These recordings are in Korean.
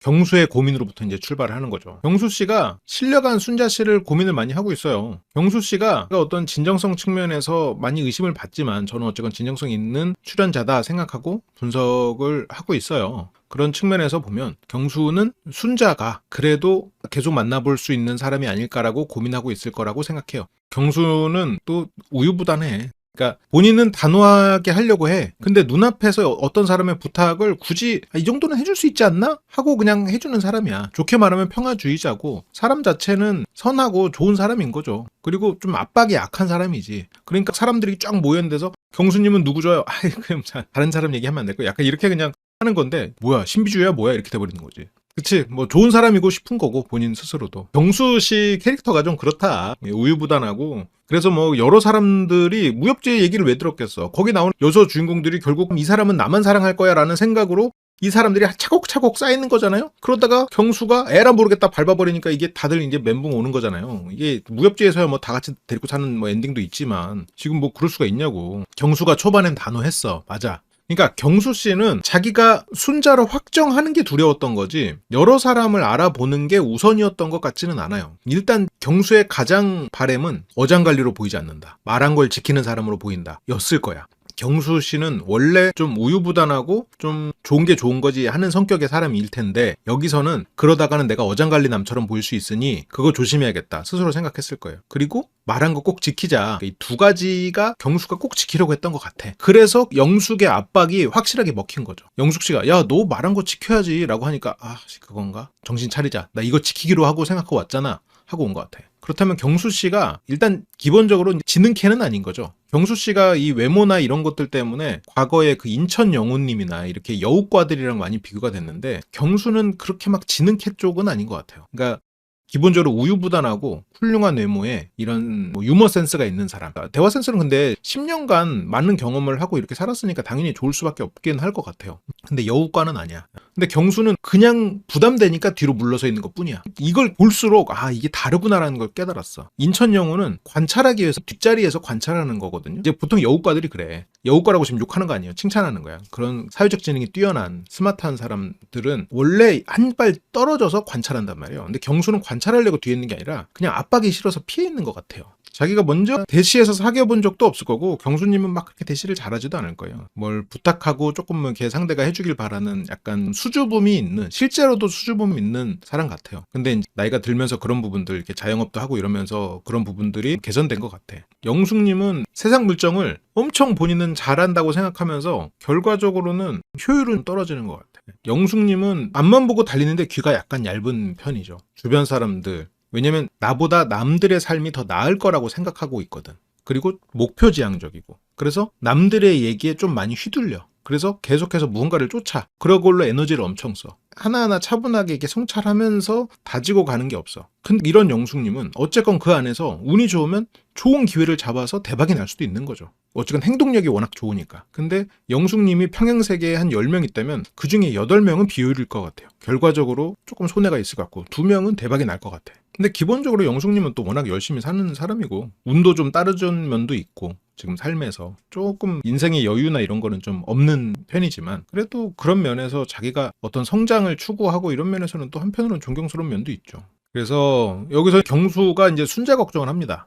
경수의 고민으로부터 이제 출발을 하는 거죠. 경수 씨가 신뢰간 순자 씨를 고민을 많이 하고 있어요. 경수 씨가 어떤 진정성 측면에서 많이 의심을 받지만 저는 어쨌건 진정성 있는 출연자다 생각하고 분석을 하고 있어요. 그런 측면에서 보면 경수는 순자가 그래도 계속 만나볼 수 있는 사람이 아닐까라고 고민하고 있을 거라고 생각해요. 경수는 또 우유부단해. 그러니까 본인은 단호하게 하려고 해. 근데 눈앞에서 어떤 사람의 부탁을 굳이 이 정도는 해줄 수 있지 않나? 하고 그냥 해주는 사람이야. 좋게 말하면 평화주의자고 사람 자체는 선하고 좋은 사람인 거죠. 그리고 좀 압박이 약한 사람이지. 그러니까 사람들이 쫙 모여있는 데서 경수님은 누구 줘요? 아이 그냥 다른 사람 얘기하면 안 될 거. 약간 이렇게 그냥 하는 건데 뭐야 신비주의야 뭐야 이렇게 돼버리는 거지. 그치 뭐 좋은 사람이고 싶은 거고 본인 스스로도. 경수 씨 캐릭터가 좀 그렇다. 우유부단하고 그래서 뭐 여러 사람들이 무협지의 얘기를 왜 들었겠어. 거기 나오는 여서 주인공들이 결국 이 사람은 나만 사랑할 거야 라는 생각으로 이 사람들이 차곡차곡 쌓이는 거잖아요. 그러다가 경수가 에라 모르겠다 밟아버리니까 이게 다들 이제 멘붕 오는 거잖아요. 이게 무협지에서야 뭐 다 같이 데리고 사는 뭐 엔딩도 있지만 지금 뭐 그럴 수가 있냐고. 경수가 초반엔 단호했어. 맞아. 그러니까 경수 씨는 자기가 순자로 확정하는 게 두려웠던 거지 여러 사람을 알아보는 게 우선이었던 것 같지는 않아요. 일단 경수의 가장 바램은 어장관리로 보이지 않는다. 말한 걸 지키는 사람으로 보인다. 였을 거야. 경수 씨는 원래 좀 우유부단하고 좀 좋은 게 좋은 거지 하는 성격의 사람일 텐데 여기서는 그러다가는 내가 어장관리 남처럼 보일 수 있으니 그거 조심해야겠다 스스로 생각했을 거예요. 그리고 말한 거 꼭 지키자. 이 두 가지가 경수가 꼭 지키려고 했던 것 같아. 그래서 영숙의 압박이 확실하게 먹힌 거죠. 영숙 씨가 야 너 말한 거 지켜야지 라고 하니까 아 그건가? 정신 차리자. 나 이거 지키기로 하고 생각하고 왔잖아. 하고 온 것 같아. 그렇다면 경수 씨가 일단 기본적으로 지능캐는 아닌 거죠. 경수 씨가 이 외모나 이런 것들 때문에 과거에 그 인천 영호님이나 이렇게 여우과들이랑 많이 비교가 됐는데 경수는 그렇게 막 지능캐 쪽은 아닌 것 같아요. 그러니까 기본적으로 우유부단하고 훌륭한 외모에 이런 뭐 유머 센스가 있는 사람. 대화 센스는 근데 10년간 많은 경험을 하고 이렇게 살았으니까 당연히 좋을 수밖에 없긴 할 것 같아요. 근데 여우과는 아니야. 근데 경수는 그냥 부담되니까 뒤로 물러서 있는 것 뿐이야. 이걸 볼수록 아 이게 다르구나라는 걸 깨달았어. 인천 영호는 관찰하기 위해서 뒷자리에서 관찰하는 거거든요. 이제 보통 여우과들이 그래. 여우과라고 지금 욕하는 거 아니에요. 칭찬하는 거야. 그런 사회적 지능이 뛰어난 스마트한 사람들은 원래 한 발 떨어져서 관찰한단 말이에요. 근데 경수는 관찰하려고 뒤에 있는 게 아니라 그냥 압박이 싫어서 피해 있는 것 같아요. 자기가 먼저 대시해서 사귀어 본 적도 없을 거고 경수님은 막 그렇게 대시를 잘하지도 않을 거예요. 뭘 부탁하고 조금 걔 상대가 해주길 바라는 약간 수줍음이 있는 실제로도 수줍음이 있는 사람 같아요. 근데 이제 나이가 들면서 그런 부분들 이렇게 자영업도 하고 이러면서 그런 부분들이 개선된 것 같아. 영숙님은 세상 물정을 엄청 본인은 잘한다고 생각하면서 결과적으로는 효율은 떨어지는 것 같아. 영숙님은 앞만 보고 달리는데 귀가 약간 얇은 편이죠. 주변 사람들 왜냐면 나보다 남들의 삶이 더 나을 거라고 생각하고 있거든. 그리고 목표지향적이고. 그래서 남들의 얘기에 좀 많이 휘둘려. 그래서 계속해서 무언가를 쫓아. 그러걸로 에너지를 엄청 써. 하나하나 차분하게 이렇게 성찰하면서 다지고 가는 게 없어. 근데 이런 영숙님은 어쨌건 그 안에서 운이 좋으면 좋은 기회를 잡아서 대박이 날 수도 있는 거죠. 어쨌건 행동력이 워낙 좋으니까. 근데 영숙님이 평행세계에 한 10명 있다면 그 중에 8명은 비효율일 것 같아요. 결과적으로 조금 손해가 있을 것 같고 2명은 대박이 날 것 같아. 근데 기본적으로 영숙님은 또 워낙 열심히 사는 사람이고 운도 좀 따르는 면도 있고 지금 삶에서 조금 인생의 여유나 이런 거는 좀 없는 편이지만 그래도 그런 면에서 자기가 어떤 성장을 추구하고 이런 면에서는 또 한편으로는 존경스러운 면도 있죠. 그래서 여기서 경수가 이제 순자 걱정을 합니다.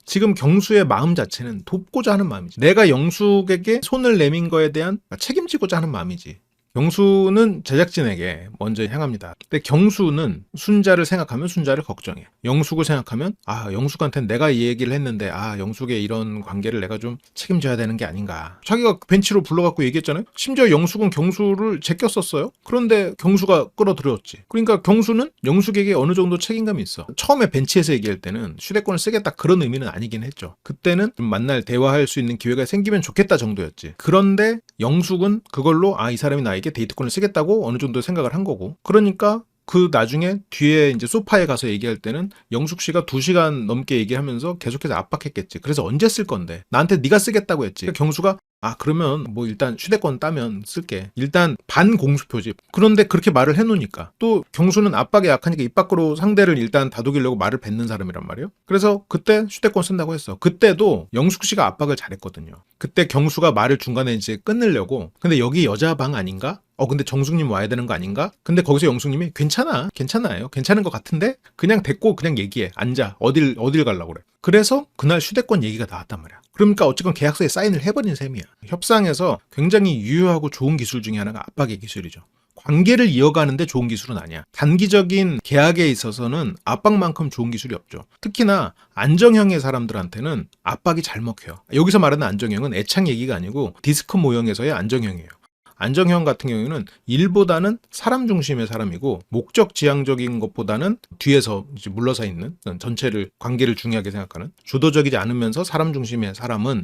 지금 경수의 마음 자체는 돕고자 하는 마음이지. 내가 영숙에게 손을 내민 거에 대한 책임지고자 하는 마음이지. 경수는 제작진에게 먼저 향합니다. 근데 경수는 순자를 생각하면 순자를 걱정해. 영숙을 생각하면 영숙한테는 내가 이 얘기를 했는데 영숙의 이런 관계를 내가 좀 책임져야 되는 게 아닌가. 자기가 벤치로 불러갖고 얘기했잖아요. 심지어 영숙은 경수를 제꼈었어요. 그런데 경수가 끌어들였지. 그러니까 경수는 영숙에게 어느 정도 책임감이 있어. 처음에 벤치에서 얘기할 때는 휴대권을 쓰겠다 그런 의미는 아니긴 했죠. 그때는 좀 만날 대화할 수 있는 기회가 생기면 좋겠다 정도였지. 그런데 영숙은 그걸로 이 사람이 나에게 데이트권을 쓰겠다고 어느 정도 생각을 한 거고 그러니까 그 나중에 뒤에 이제 소파에 가서 얘기할 때는 영숙 씨가 2시간 넘게 얘기하면서 계속해서 압박했겠지. 그래서 언제 쓸 건데? 나한테 네가 쓰겠다고 했지. 그러니까 경수가 그러면 뭐 일단 휴대권 따면 쓸게. 일단 반공수표지. 그런데 그렇게 말을 해놓으니까 또 경수는 압박에 약하니까 입 밖으로 상대를 일단 다독이려고 말을 뱉는 사람이란 말이에요. 그래서 그때 휴대권 쓴다고 했어. 그때도 영숙 씨가 압박을 잘했거든요. 그때 경수가 말을 중간에 이제 끊으려고 근데 여기 여자 방 아닌가? 근데 정숙님 와야 되는 거 아닌가? 근데 거기서 영숙님이 괜찮아요. 괜찮은 것 같은데? 그냥 됐고 그냥 얘기해. 앉아. 어딜 가려고 그래. 그래서 그날 휴대권 얘기가 나왔단 말이야. 그러니까 어쨌건 계약서에 사인을 해버린 셈이야. 협상에서 굉장히 유효하고 좋은 기술 중에 하나가 압박의 기술이죠. 관계를 이어가는데 좋은 기술은 아니야. 단기적인 계약에 있어서는 압박만큼 좋은 기술이 없죠. 특히나 안정형의 사람들한테는 압박이 잘 먹혀요. 여기서 말하는 안정형은 애착 얘기가 아니고 디스크 모형에서의 안정형이에요. 안정형 같은 경우에는 일보다는 사람 중심의 사람이고 목적 지향적인 것보다는 뒤에서 이제 물러서 있는 전체를 관계를 중요하게 생각하는 주도적이지 않으면서 사람 중심의 사람은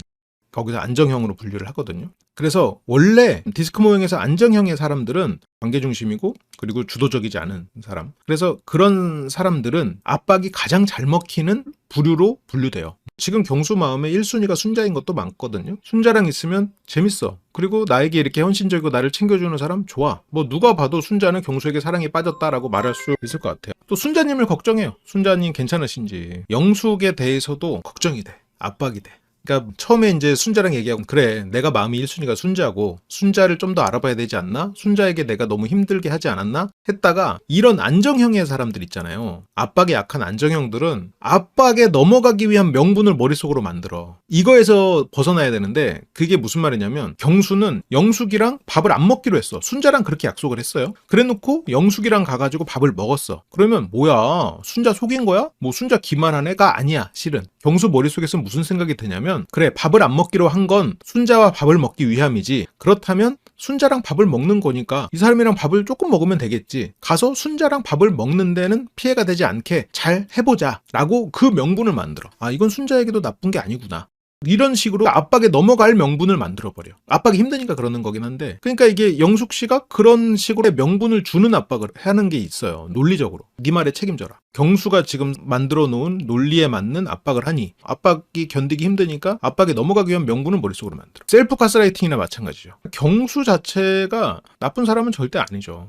거기서 안정형으로 분류를 하거든요. 그래서 원래 디스크 모형에서 안정형의 사람들은 관계 중심이고 그리고 주도적이지 않은 사람. 그래서 그런 사람들은 압박이 가장 잘 먹히는 부류로 분류돼요. 지금 경수 마음에 1순위가 순자인 것도 많거든요. 순자랑 있으면 재밌어. 그리고 나에게 이렇게 헌신적이고 나를 챙겨주는 사람 좋아. 뭐 누가 봐도 순자는 경수에게 사랑에 빠졌다라고 말할 수 있을 것 같아요. 또 순자님을 걱정해요. 순자님 괜찮으신지. 영숙에 대해서도 걱정이 돼. 압박이 돼. 그러니까 처음에 이제 순자랑 얘기하고 그래 내가 마음이 1순위가 순자고 순자를 좀 더 알아봐야 되지 않나? 순자에게 내가 너무 힘들게 하지 않았나? 했다가 이런 안정형의 사람들 있잖아요. 압박에 약한 안정형들은 압박에 넘어가기 위한 명분을 머릿속으로 만들어. 이거에서 벗어나야 되는데 그게 무슨 말이냐면 경수는 영숙이랑 밥을 안 먹기로 했어. 순자랑 그렇게 약속을 했어요. 그래놓고 영숙이랑 가가지고 밥을 먹었어. 그러면 뭐야? 순자 속인 거야? 뭐 순자 기만한 애가 아니야 실은. 경수 머릿속에서 무슨 생각이 드냐면 그래 밥을 안 먹기로 한 건 순자와 밥을 먹기 위함이지 그렇다면 순자랑 밥을 먹는 거니까 이 사람이랑 밥을 조금 먹으면 되겠지 가서 순자랑 밥을 먹는 데는 피해가 되지 않게 잘 해보자 라고 그 명분을 만들어. 이건 순자에게도 나쁜 게 아니구나. 이런 식으로 압박에 넘어갈 명분을 만들어버려. 압박이 힘드니까 그러는 거긴 한데 그러니까 이게 영숙 씨가 그런 식으로 명분을 주는 압박을 하는 게 있어요. 논리적으로. 네 말에 책임져라. 경수가 지금 만들어 놓은 논리에 맞는 압박을 하니 압박이 견디기 힘드니까 압박에 넘어가기 위한 명분을 머릿속으로 만들어. 셀프 가스라이팅이나 마찬가지죠. 경수 자체가 나쁜 사람은 절대 아니죠.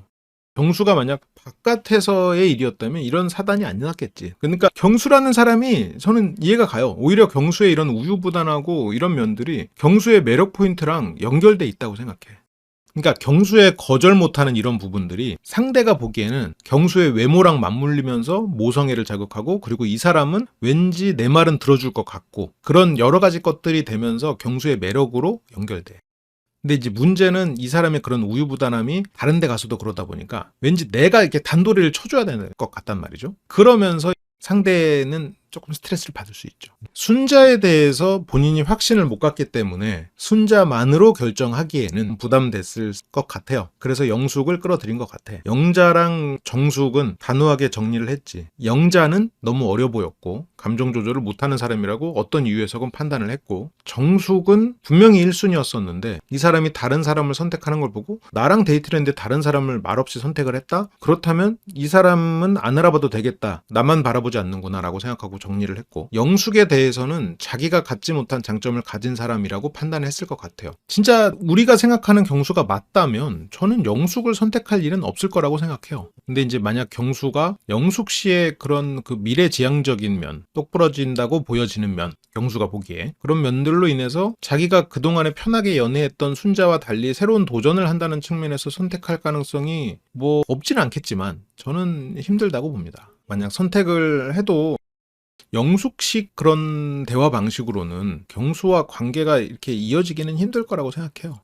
경수가 만약 바깥에서의 일이었다면 이런 사단이 안 났겠지. 그러니까 경수라는 사람이 저는 이해가 가요. 오히려 경수의 이런 우유부단하고 이런 면들이 경수의 매력 포인트랑 연결돼 있다고 생각해. 그러니까 경수의 거절 못하는 이런 부분들이 상대가 보기에는 경수의 외모랑 맞물리면서 모성애를 자극하고 그리고 이 사람은 왠지 내 말은 들어줄 것 같고 그런 여러 가지 것들이 되면서 경수의 매력으로 연결돼. 근데 이제 문제는 이 사람의 그런 우유부단함이 다른 데 가서도 그러다 보니까 왠지 내가 이렇게 단도리를 쳐줘야 되는 것 같단 말이죠. 그러면서 상대는 조금 스트레스를 받을 수 있죠. 순자에 대해서 본인이 확신을 못 갖기 때문에 순자만으로 결정하기에는 부담됐을 것 같아요. 그래서 영숙을 끌어들인 것 같아. 영자랑 정숙은 단호하게 정리를 했지. 영자는 너무 어려 보였고 감정 조절을 못하는 사람이라고 어떤 이유에서건 판단을 했고 정숙은 분명히 1순위였었는데 이 사람이 다른 사람을 선택하는 걸 보고 나랑 데이트를 했는데 다른 사람을 말없이 선택을 했다? 그렇다면 이 사람은 안 알아봐도 되겠다. 나만 바라보지 않는구나 라고 생각하고 정리를 했고 영숙에 대해서는 자기가 갖지 못한 장점을 가진 사람이라고 판단했을 것 같아요. 진짜 우리가 생각하는 경수가 맞다면 저는 영숙을 선택할 일은 없을 거라고 생각해요. 근데 이제 만약 경수가 영숙 씨의 그런 그 미래지향적인 면, 똑부러진다고 보여지는 면, 경수가 보기에 그런 면들로 인해서 자기가 그동안에 편하게 연애했던 순자와 달리 새로운 도전을 한다는 측면에서 선택할 가능성이 뭐 없지는 않겠지만 저는 힘들다고 봅니다. 만약 선택을 해도 영숙식 그런 대화 방식으로는 경수와 관계가 이렇게 이어지기는 힘들 거라고 생각해요.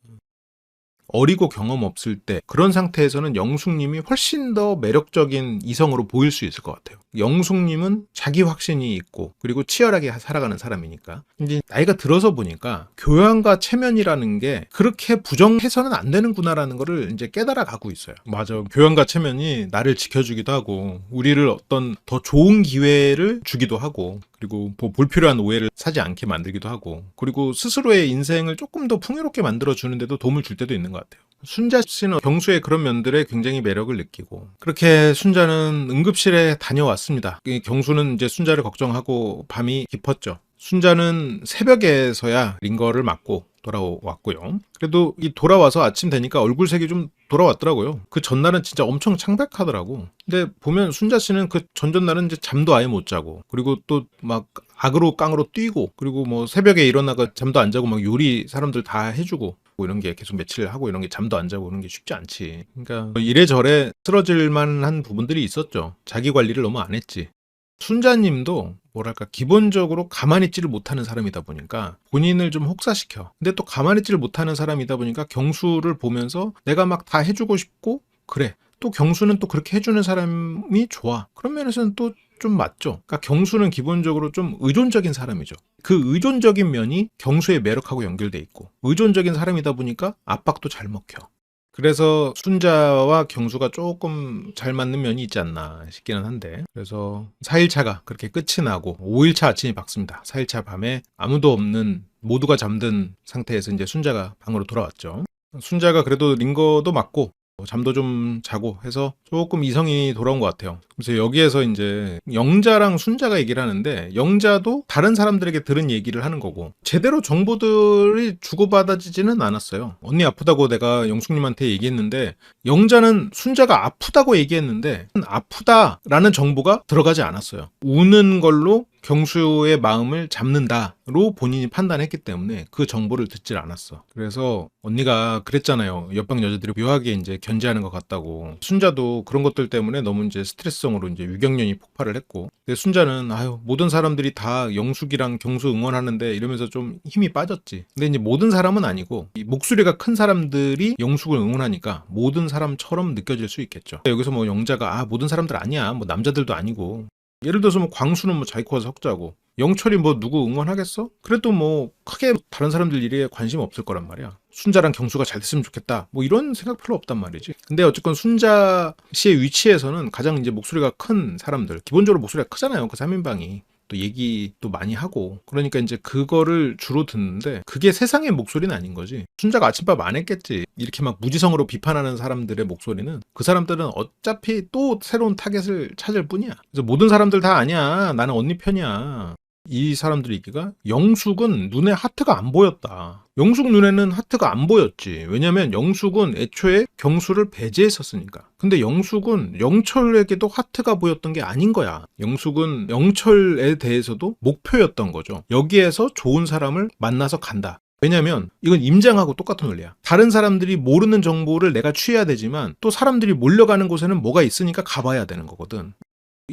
어리고 경험 없을 때 그런 상태에서는 영숙님이 훨씬 더 매력적인 이성으로 보일 수 있을 것 같아요. 영숙님은 자기 확신이 있고 그리고 치열하게 살아가는 사람이니까 이제 나이가 들어서 보니까 교양과 체면이라는 게 그렇게 부정해서는 안 되는구나라는 거를 이제 깨달아 가고 있어요. 맞아. 교양과 체면이 나를 지켜주기도 하고 우리를 어떤 더 좋은 기회를 주기도 하고 그리고 뭐 불필요한 오해를 사지 않게 만들기도 하고 그리고 스스로의 인생을 조금 더 풍요롭게 만들어주는데도 도움을 줄 때도 있는 것 같아요. 순자 씨는 경수의 그런 면들에 굉장히 매력을 느끼고 그렇게 순자는 응급실에 다녀왔습니다. 경수는 이제 순자를 걱정하고 밤이 깊었죠. 순자는 새벽에서야 링거를 맞고 돌아왔고요. 그래도 이 돌아와서 아침 되니까 얼굴색이 좀 돌아왔더라고요. 그 전날은 진짜 엄청 창백하더라고. 근데 보면 순자 씨는 그 전전날은 이제 잠도 아예 못 자고, 그리고 또 막 악으로 깡으로 뛰고, 그리고 뭐 새벽에 일어나가 잠도 안 자고 막 요리 사람들 다 해주고, 뭐 이런 게 계속 며칠 하고 이런 게 잠도 안 자고 이런 게 쉽지 않지. 그러니까 이래저래 쓰러질 만한 부분들이 있었죠. 자기 관리를 너무 안 했지. 순자님도 뭐랄까 기본적으로 가만히 있지를 못하는 사람이다 보니까 본인을 좀 혹사시켜. 근데 또 가만히 있지를 못하는 사람이다 보니까 경수를 보면서 내가 막 다 해주고 싶고, 그래, 또 경수는 또 그렇게 해주는 사람이 좋아. 그런 면에서는 또 좀 맞죠. 그러니까 경수는 기본적으로 좀 의존적인 사람이죠. 그 의존적인 면이 경수의 매력하고 연결돼 있고, 의존적인 사람이다 보니까 압박도 잘 먹혀. 그래서 순자와 경수가 조금 잘 맞는 면이 있지 않나 싶기는 한데, 그래서 4일차가 그렇게 끝이 나고 5일차 아침이 밝습니다. 4일차 밤에 아무도 없는, 모두가 잠든 상태에서 이제 순자가 방으로 돌아왔죠. 순자가 그래도 링거도 맞고 잠도 좀 자고 해서 조금 이성이 돌아온 것 같아요. 그래서 여기에서 이제 영자랑 순자가 얘기를 하는데, 영자도 다른 사람들에게 들은 얘기를 하는 거고, 제대로 정보들이 주고받아지지는 않았어요. 언니 아프다고 내가 영숙님한테 얘기했는데, 영자는 순자가 아프다고 얘기했는데 아프다라는 정보가 들어가지 않았어요. 우는 걸로 경수의 마음을 잡는다로 본인이 판단했기 때문에 그 정보를 듣질 않았어. 그래서 언니가 그랬잖아요. 옆방 여자들이 묘하게 이제 견제하는 것 같다고. 순자도 그런 것들 때문에 너무 이제 스트레스성으로 이제 유경련이 폭발을 했고, 근데 순자는 아유, 모든 사람들이 다 영숙이랑 경수 응원하는데 이러면서 좀 힘이 빠졌지. 근데 이제 모든 사람은 아니고 이 목소리가 큰 사람들이 영숙을 응원하니까 모든 사람처럼 느껴질 수 있겠죠. 여기서 뭐 영자가 모든 사람들 아니야, 뭐 남자들도 아니고, 예를 들어서 뭐 광수는 뭐 자이코가 석자고, 영철이 뭐 누구 응원하겠어? 그래도 뭐 크게 다른 사람들 일에 관심 없을 거란 말이야. 순자랑 경수가 잘 됐으면 좋겠다, 뭐 이런 생각 별로 없단 말이지. 근데 어쨌건 순자 씨의 위치에서는 가장 이제 목소리가 큰 사람들, 기본적으로 목소리가 크잖아요. 그 3인방이 또 얘기도 많이 하고, 그러니까 이제 그거를 주로 듣는데 그게 세상의 목소리는 아닌 거지. 순자가 아침밥 안 했겠지. 이렇게 막 무지성으로 비판하는 사람들의 목소리는, 그 사람들은 어차피 또 새로운 타겟을 찾을 뿐이야. 그래서 모든 사람들 다 아니야, 나는 언니 편이야. 이 사람들 얘기가, 영숙은 눈에 하트가 안 보였다. 영숙 눈에는 하트가 안 보였지. 왜냐면 영숙은 애초에 경수를 배제했었으니까. 근데 영숙은 영철에게도 하트가 보였던 게 아닌 거야. 영숙은 영철에 대해서도 목표였던 거죠. 여기에서 좋은 사람을 만나서 간다. 왜냐면 이건 임장하고 똑같은 원리야. 다른 사람들이 모르는 정보를 내가 취해야 되지만 또 사람들이 몰려가는 곳에는 뭐가 있으니까 가봐야 되는 거거든.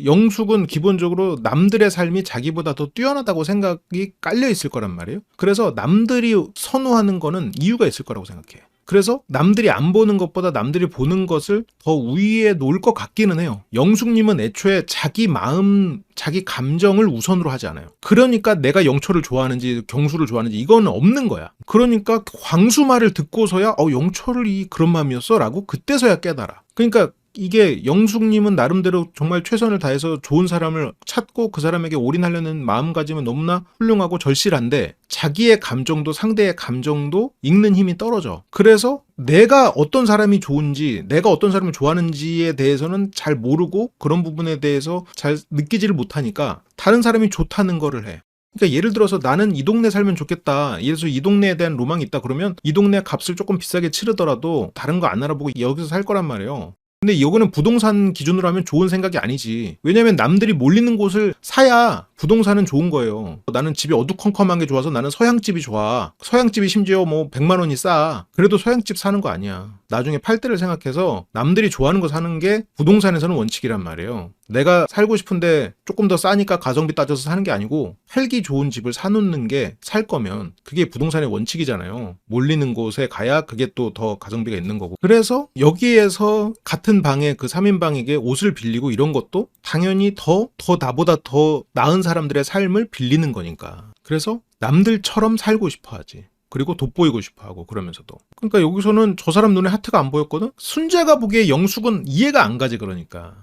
영숙은 기본적으로 남들의 삶이 자기보다 더 뛰어나다고 생각이 깔려 있을 거란 말이에요. 그래서 남들이 선호하는 거는 이유가 있을 거라고 생각해. 그래서 남들이 안 보는 것보다 남들이 보는 것을 더 우위에 놓을 것 같기는 해요. 영숙님은 애초에 자기 마음, 자기 감정을 우선으로 하지 않아요. 그러니까 내가 영철을 좋아하는지 경수를 좋아하는지 이거는 없는 거야. 그러니까 광수 말을 듣고서야 영철이 그런 마음이었어? 라고 그때서야 깨달아. 그러니까 이게 영숙님은 나름대로 정말 최선을 다해서 좋은 사람을 찾고 그 사람에게 올인하려는 마음가짐은 너무나 훌륭하고 절실한데, 자기의 감정도 상대의 감정도 읽는 힘이 떨어져. 그래서 내가 어떤 사람이 좋은지, 내가 어떤 사람을 좋아하는지에 대해서는 잘 모르고 그런 부분에 대해서 잘 느끼지를 못하니까 다른 사람이 좋다는 거를 해. 그러니까 예를 들어서 나는 이 동네 살면 좋겠다, 예를 들어서 이 동네에 대한 로망이 있다 그러면 이 동네 값을 조금 비싸게 치르더라도 다른 거 안 알아보고 여기서 살 거란 말이에요. 근데 이거는 부동산 기준으로 하면 좋은 생각이 아니지. 왜냐면 남들이 몰리는 곳을 사야 부동산은 좋은 거예요. 나는 집이 어두컴컴한 게 좋아서 나는 서양집이 좋아. 서양집이 심지어 뭐 100만 원이 싸. 그래도 서양집 사는 거 아니야. 나중에 팔 때를 생각해서 남들이 좋아하는 거 사는 게 부동산에서는 원칙이란 말이에요. 내가 살고 싶은데 조금 더 싸니까 가성비 따져서 사는 게 아니고, 살기 좋은 집을 사놓는 게, 살 거면 그게 부동산의 원칙이잖아요. 몰리는 곳에 가야 그게 또 더 가성비가 있는 거고. 그래서 여기에서 같은 방에 그 3인방에게 옷을 빌리고 이런 것도 당연히 더 나보다 더 나은 사람들의 삶을 빌리는 거니까. 그래서 남들처럼 살고 싶어 하지. 그리고 돋보이고 싶어하고 그러면서도. 그러니까 여기서는 저 사람 눈에 하트가 안 보였거든? 순자가 보기에 영숙은 이해가 안 가지. 그러니까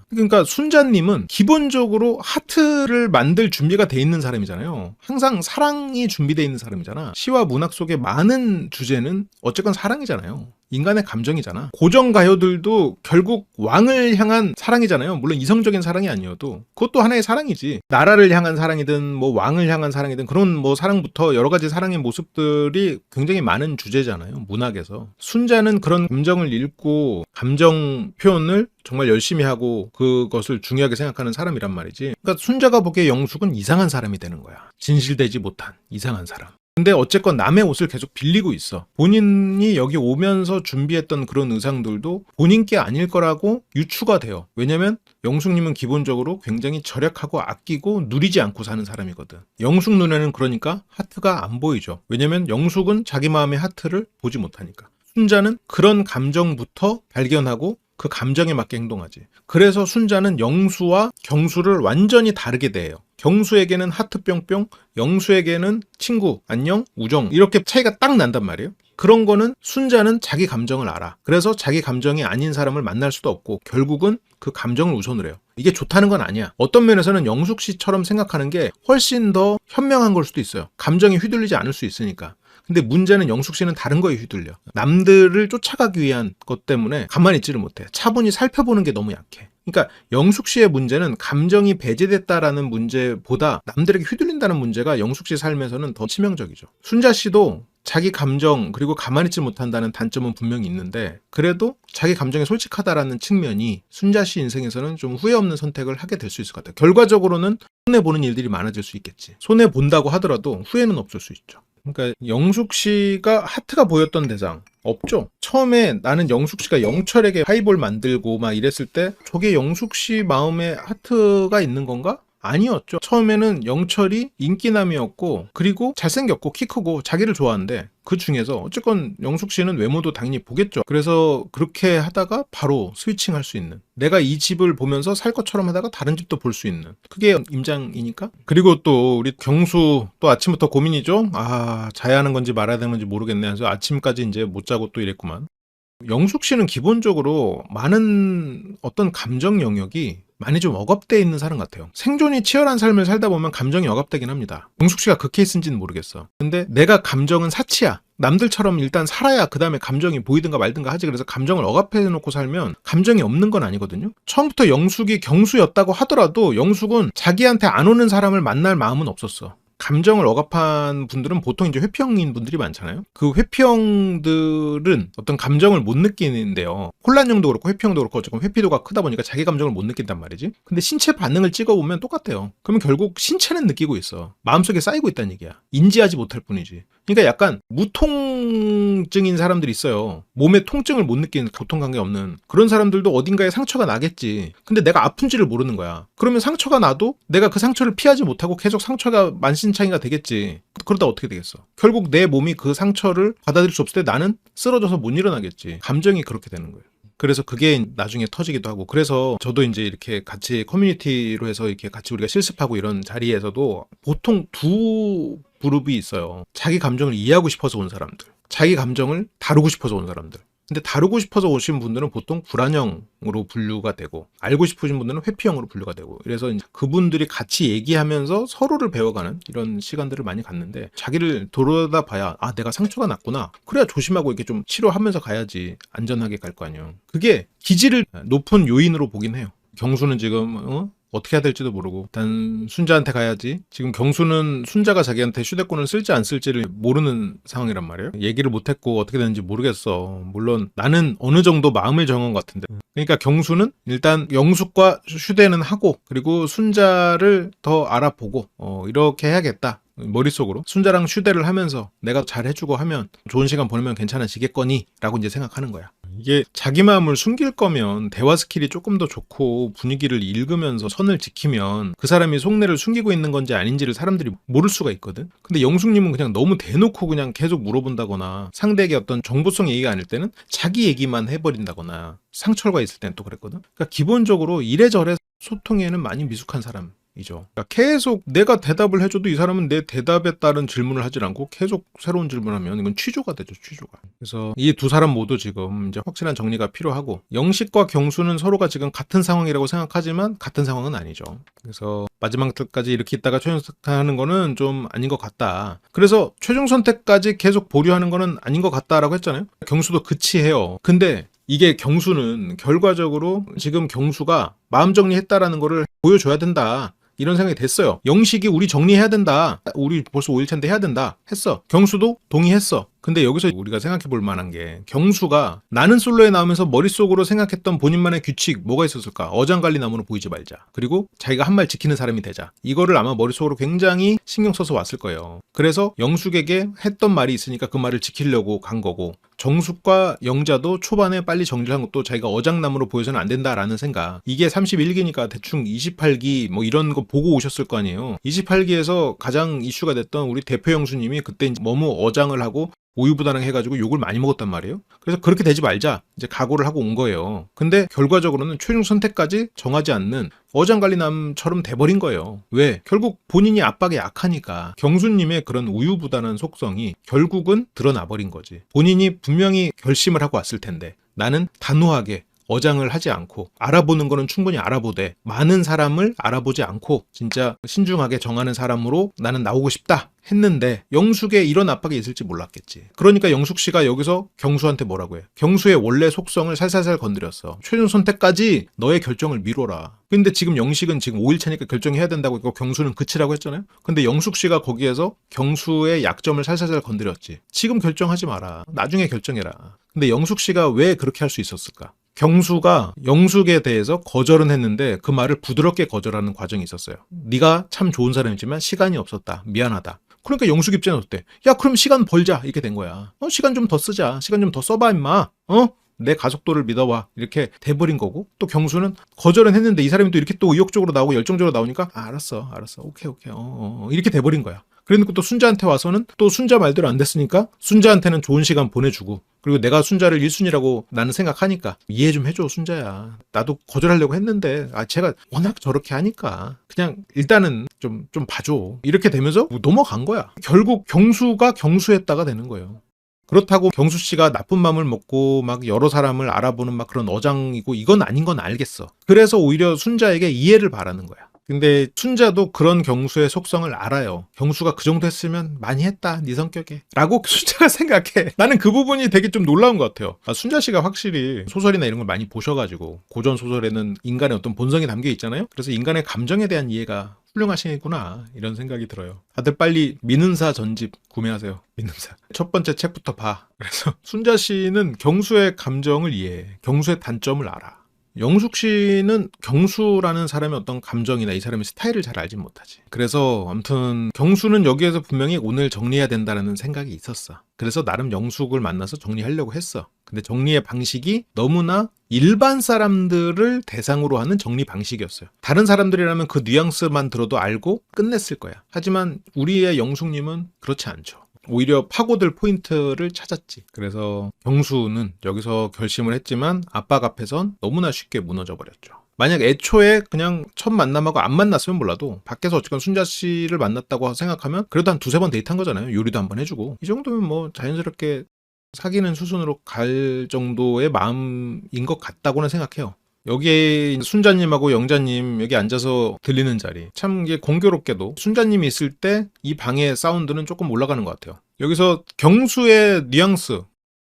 순자님은 기본적으로 하트를 만들 준비가 돼 있는 사람이잖아요. 항상 사랑이 준비돼 있는 사람이잖아. 시와 문학 속의 많은 주제는 어쨌건 사랑이잖아요. 인간의 감정이잖아. 고정 가요들도 결국 왕을 향한 사랑이잖아요. 물론 이성적인 사랑이 아니어도 그것도 하나의 사랑이지. 나라를 향한 사랑이든 뭐 왕을 향한 사랑이든 그런 뭐 사랑부터 여러 가지 사랑의 모습들이 굉장히 많은 주제잖아요. 문학에서. 순자는 그런 감정을 읽고 감정 표현을 정말 열심히 하고 그것을 중요하게 생각하는 사람이란 말이지. 그러니까 순자가 보기에 영숙은 이상한 사람이 되는 거야. 진실되지 못한 이상한 사람. 근데 어쨌건 남의 옷을 계속 빌리고 있어. 본인이 여기 오면서 준비했던 그런 의상들도 본인 게 아닐 거라고 유추가 돼요. 왜냐면 영숙님은 기본적으로 굉장히 절약하고 아끼고 누리지 않고 사는 사람이거든. 영숙 눈에는 그러니까 하트가 안 보이죠. 왜냐면 영숙은 자기 마음의 하트를 보지 못하니까. 순자는 그런 감정부터 발견하고 그 감정에 맞게 행동하지. 그래서 순자는 영수와 경수를 완전히 다르게 대해요. 경수에게는 하트 뿅뿅, 영수에게는 친구, 안녕, 우정 이렇게 차이가 딱 난단 말이에요. 그런 거는 순자는 자기 감정을 알아. 그래서 자기 감정이 아닌 사람을 만날 수도 없고 결국은 그 감정을 우선을 해요. 이게 좋다는 건 아니야. 어떤 면에서는 영숙 씨처럼 생각하는 게 훨씬 더 현명한 걸 수도 있어요. 감정이 휘둘리지 않을 수 있으니까. 근데 문제는 영숙 씨는 다른 거에 휘둘려. 남들을 쫓아가기 위한 것 때문에 가만히 있지를 못해. 차분히 살펴보는 게 너무 약해. 그러니까 영숙 씨의 문제는 감정이 배제됐다라는 문제보다 남들에게 휘둘린다는 문제가 영숙 씨 삶에서는 더 치명적이죠. 순자 씨도 자기 감정 그리고 가만히 있지 못한다는 단점은 분명히 있는데 그래도 자기 감정에 솔직하다라는 측면이 순자 씨 인생에서는 좀 후회 없는 선택을 하게 될 수 있을 것 같아요. 결과적으로는 손해보는 일들이 많아질 수 있겠지. 손해본다고 하더라도 후회는 없을 수 있죠. 그러니까 영숙 씨가 하트가 보였던 대상 없죠. 처음에 나는 영숙 씨가 영철에게 하이볼 만들고 막 이랬을 때 저게 영숙 씨 마음에 하트가 있는 건가? 아니었죠. 처음에는 영철이 인기남이었고 그리고 잘생겼고 키 크고 자기를 좋아하는데 그 중에서 어쨌건 영숙 씨는 외모도 당연히 보겠죠. 그래서 그렇게 하다가 바로 스위칭할 수 있는, 내가 이 집을 보면서 살 것처럼 하다가 다른 집도 볼 수 있는, 그게 임장이니까. 그리고 또 우리 경수 또 아침부터 고민이죠. 아, 자야 하는 건지 말아야 되는 건지 모르겠네. 그래서 아침까지 이제 못 자고 또 이랬구만. 영숙 씨는 기본적으로 많은 어떤 감정 영역이 많이 좀 억압되어 있는 사람 같아요. 생존이 치열한 삶을 살다 보면 감정이 억압되긴 합니다. 영숙 씨가 그 케이스인지는 모르겠어. 근데 내가 감정은 사치야. 남들처럼 일단 살아야 그 다음에 감정이 보이든가 말든가 하지. 그래서 감정을 억압해놓고 살면 감정이 없는 건 아니거든요. 처음부터 영숙이 경수였다고 하더라도 영숙은 자기한테 안 오는 사람을 만날 마음은 없었어. 감정을 억압한 분들은 보통 이제 회피형인 분들이 많잖아요. 그 회피형들은 어떤 감정을 못 느끼는데요. 혼란형도 그렇고 회피형도 그렇고 어쨌든 회피도가 크다 보니까 자기 감정을 못 느낀단 말이지. 근데 신체 반응을 찍어보면 똑같아요. 그러면 결국 신체는 느끼고 있어. 마음속에 쌓이고 있다는 얘기야. 인지하지 못할 뿐이지. 그러니까 약간 무통증인 사람들이 있어요. 몸에 통증을 못 느끼는, 고통관계 없는 그런 사람들도 어딘가에 상처가 나겠지. 근데 내가 아픈지를 모르는 거야. 그러면 상처가 나도 내가 그 상처를 피하지 못하고 계속 상처가 만신창이가 되겠지. 그러다 어떻게 되겠어? 결국 내 몸이 그 상처를 받아들일 수 없을 때 나는 쓰러져서 못 일어나겠지. 감정이 그렇게 되는 거예요. 그래서 그게 나중에 터지기도 하고. 그래서 저도 이제 이렇게 같이 커뮤니티로 해서 이렇게 같이 우리가 실습하고 이런 자리에서도 보통 두 그룹이 있어요. 자기 감정을 이해하고 싶어서 온 사람들, 자기 감정을 다루고 싶어서 온 사람들. 근데 다루고 싶어서 오신 분들은 보통 불안형으로 분류가 되고, 알고 싶으신 분들은 회피형으로 분류가 되고, 그래서 이제 그분들이 같이 얘기하면서 서로를 배워가는 이런 시간들을 많이 갖는데, 자기를 돌아다 봐야 아, 내가 상처가 났구나. 그래야 조심하고 이렇게 좀 치료하면서 가야지 안전하게 갈 거 아니에요. 그게 기질을 높은 요인으로 보긴 해요. 경수는 지금 어떻게 해야 될지도 모르고 일단 순자한테 가야지. 지금 경수는 순자가 자기한테 휴대폰을 쓸지 안 쓸지를 모르는 상황이란 말이에요. 얘기를 못했고 어떻게 되는지 모르겠어. 물론 나는 어느 정도 마음을 정한 것 같은데. 그러니까 경수는 일단 영숙과 휴대는 하고, 그리고 순자를 더 알아보고 이렇게 해야겠다. 머릿속으로 순자랑 휴대를 하면서 내가 잘 해주고 하면 좋은 시간 보내면 괜찮아지겠거니 라고 이제 생각하는 거야. 이게 자기 마음을 숨길 거면 대화 스킬이 조금 더 좋고 분위기를 읽으면서 선을 지키면 그 사람이 속내를 숨기고 있는 건지 아닌지를 사람들이 모를 수가 있거든. 근데 영숙님은 그냥 너무 대놓고 그냥 계속 물어본다거나, 상대에게 어떤 정보성 얘기가 아닐 때는 자기 얘기만 해버린다거나, 상철과 있을 때는 또 그랬거든. 그러니까 기본적으로 이래저래 소통에는 많이 미숙한 사람 그러니까 계속 내가 대답을 해줘도 이 사람은 내 대답에 따른 질문을 하질 않고 계속 새로운 질문하면 이건 취조가 되죠, 취조가. 그래서 이 두 사람 모두 지금 이제 확실한 정리가 필요하고, 영식과 경수는 서로가 지금 같은 상황이라고 생각하지만 같은 상황은 아니죠. 그래서 마지막 때까지 이렇게 있다가 최종 선택하는 거는 좀 아닌 것 같다. 그래서 최종 선택까지 계속 보류하는 거는 아닌 것 같다라고 했잖아요. 경수도 그치해요. 근데 이게 경수는 결과적으로 지금 경수가 마음 정리했다라는 거를 보여줘야 된다, 이런 생각이 됐어요. 영식이 우리 정리해야 된다, 우리 벌써 5일차인데 해야 된다 했어. 경수도 동의했어. 근데 여기서 우리가 생각해 볼 만한 게, 경수가 나는 솔로에 나오면서 머릿속으로 생각했던 본인만의 규칙 뭐가 있었을까? 어장관리 나무로 보이지 말자, 그리고 자기가 한 말 지키는 사람이 되자. 이거를 아마 머릿속으로 굉장히 신경 써서 왔을 거예요. 그래서 영숙에게 했던 말이 있으니까 그 말을 지키려고 간 거고, 정숙과 영자도 초반에 빨리 정리를 한 것도 자기가 어장나무로 보여서는 안 된다라는 생각. 이게 31기니까 대충 28기 뭐 이런 거 보고 오셨을 거 아니에요. 28기에서 가장 이슈가 됐던 우리 대표 영수님이 그때 너무 어장을 하고 우유부단하게 해가지고 욕을 많이 먹었단 말이에요. 그래서 그렇게 되지 말자 이제 각오를 하고 온 거예요. 근데 결과적으로는 최종 선택까지 정하지 않는 어장관리남처럼 돼버린 거예요. 왜? 결국 본인이 압박에 약하니까 경수님의 그런 우유부단한 속성이 결국은 드러나버린 거지. 본인이 분명히 결심을 하고 왔을 텐데, 나는 단호하게 어장을 하지 않고, 알아보는 거는 충분히 알아보되 많은 사람을 알아보지 않고 진짜 신중하게 정하는 사람으로 나는 나오고 싶다 했는데, 영숙에 이런 압박이 있을지 몰랐겠지. 그러니까 영숙 씨가 여기서 경수한테 뭐라고 해? 경수의 원래 속성을 살살살 건드렸어. 최종 선택까지 너의 결정을 미뤄라. 근데 지금 영식은 지금 5일차니까 결정해야 된다고 했고, 경수는 그치라고 했잖아요. 근데 영숙 씨가 거기에서 경수의 약점을 살살살 건드렸지. 지금 결정하지 마라, 나중에 결정해라. 근데 영숙 씨가 왜 그렇게 할 수 있었을까? 경수가 영숙에 대해서 거절은 했는데 그 말을 부드럽게 거절하는 과정이 있었어요. 네가 참 좋은 사람이지만 시간이 없었다, 미안하다. 그러니까 영숙 입장은 어때? 야, 그럼 시간 벌자, 이렇게 된 거야. 시간 좀 더 쓰자, 시간 좀 더 써봐 임마, 내 가속도를 믿어봐, 이렇게 돼버린 거고, 또 경수는 거절은 했는데 이 사람이 또 이렇게 또 의욕적으로 나오고 열정적으로 나오니까 알았어 오케이 이렇게 돼버린 거야. 그러니까 또 순자한테 와서는 또 순자 말대로 안 됐으니까 순자한테는 좋은 시간 보내주고, 그리고 내가 순자를 1순위라고 나는 생각하니까 이해 좀 해줘 순자야, 나도 거절하려고 했는데 제가 워낙 저렇게 하니까 그냥 일단은 좀 봐줘, 이렇게 되면서 넘어간 거야. 결국 경수가 경수했다가 되는 거예요. 그렇다고 경수 씨가 나쁜 마음을 먹고 막 여러 사람을 알아보는 막 그런 어장이고 이건 아닌 건 알겠어. 그래서 오히려 순자에게 이해를 바라는 거야. 근데 순자도 그런 경수의 속성을 알아요. 경수가 그 정도 했으면 많이 했다, 네 성격에 라고 순자가 생각해. 나는 그 부분이 되게 좀 놀라운 것 같아요. 순자 씨가 확실히 소설이나 이런 걸 많이 보셔가지고, 고전 소설에는 인간의 어떤 본성이 담겨 있잖아요. 그래서 인간의 감정에 대한 이해가 훌륭하시구나, 이런 생각이 들어요. 다들 빨리 민은사 전집 구매하세요. 민은사 첫 번째 책부터 봐. 그래서 순자 씨는 경수의 감정을 이해해. 경수의 단점을 알아. 영숙 씨는 경수라는 사람의 어떤 감정이나 이 사람의 스타일을 잘 알진 못하지. 그래서 아무튼 경수는 여기에서 분명히 오늘 정리해야 된다는 생각이 있었어. 그래서 나름 영숙을 만나서 정리하려고 했어. 근데 정리의 방식이 너무나 일반 사람들을 대상으로 하는 정리 방식이었어요. 다른 사람들이라면 그 뉘앙스만 들어도 알고 끝냈을 거야. 하지만 우리의 영숙님은 그렇지 않죠. 오히려 파고들 포인트를 찾았지. 그래서 경수는 여기서 결심을 했지만 압박 앞에선 너무나 쉽게 무너져 버렸죠. 만약 애초에 그냥 첫 만남하고 안 만났으면 몰라도 밖에서 어쨌건 순자 씨를 만났다고 생각하면 그래도 한 두세 번 데이트한 거잖아요. 요리도 한번 해주고. 이 정도면 뭐 자연스럽게 사귀는 수순으로 갈 정도의 마음인 것 같다고는 생각해요. 여기에 순자님하고 영자님 여기 앉아서 들리는 자리, 참 이게 공교롭게도 순자님이 있을 때 이 방의 사운드는 조금 올라가는 것 같아요. 여기서 경수의 뉘앙스,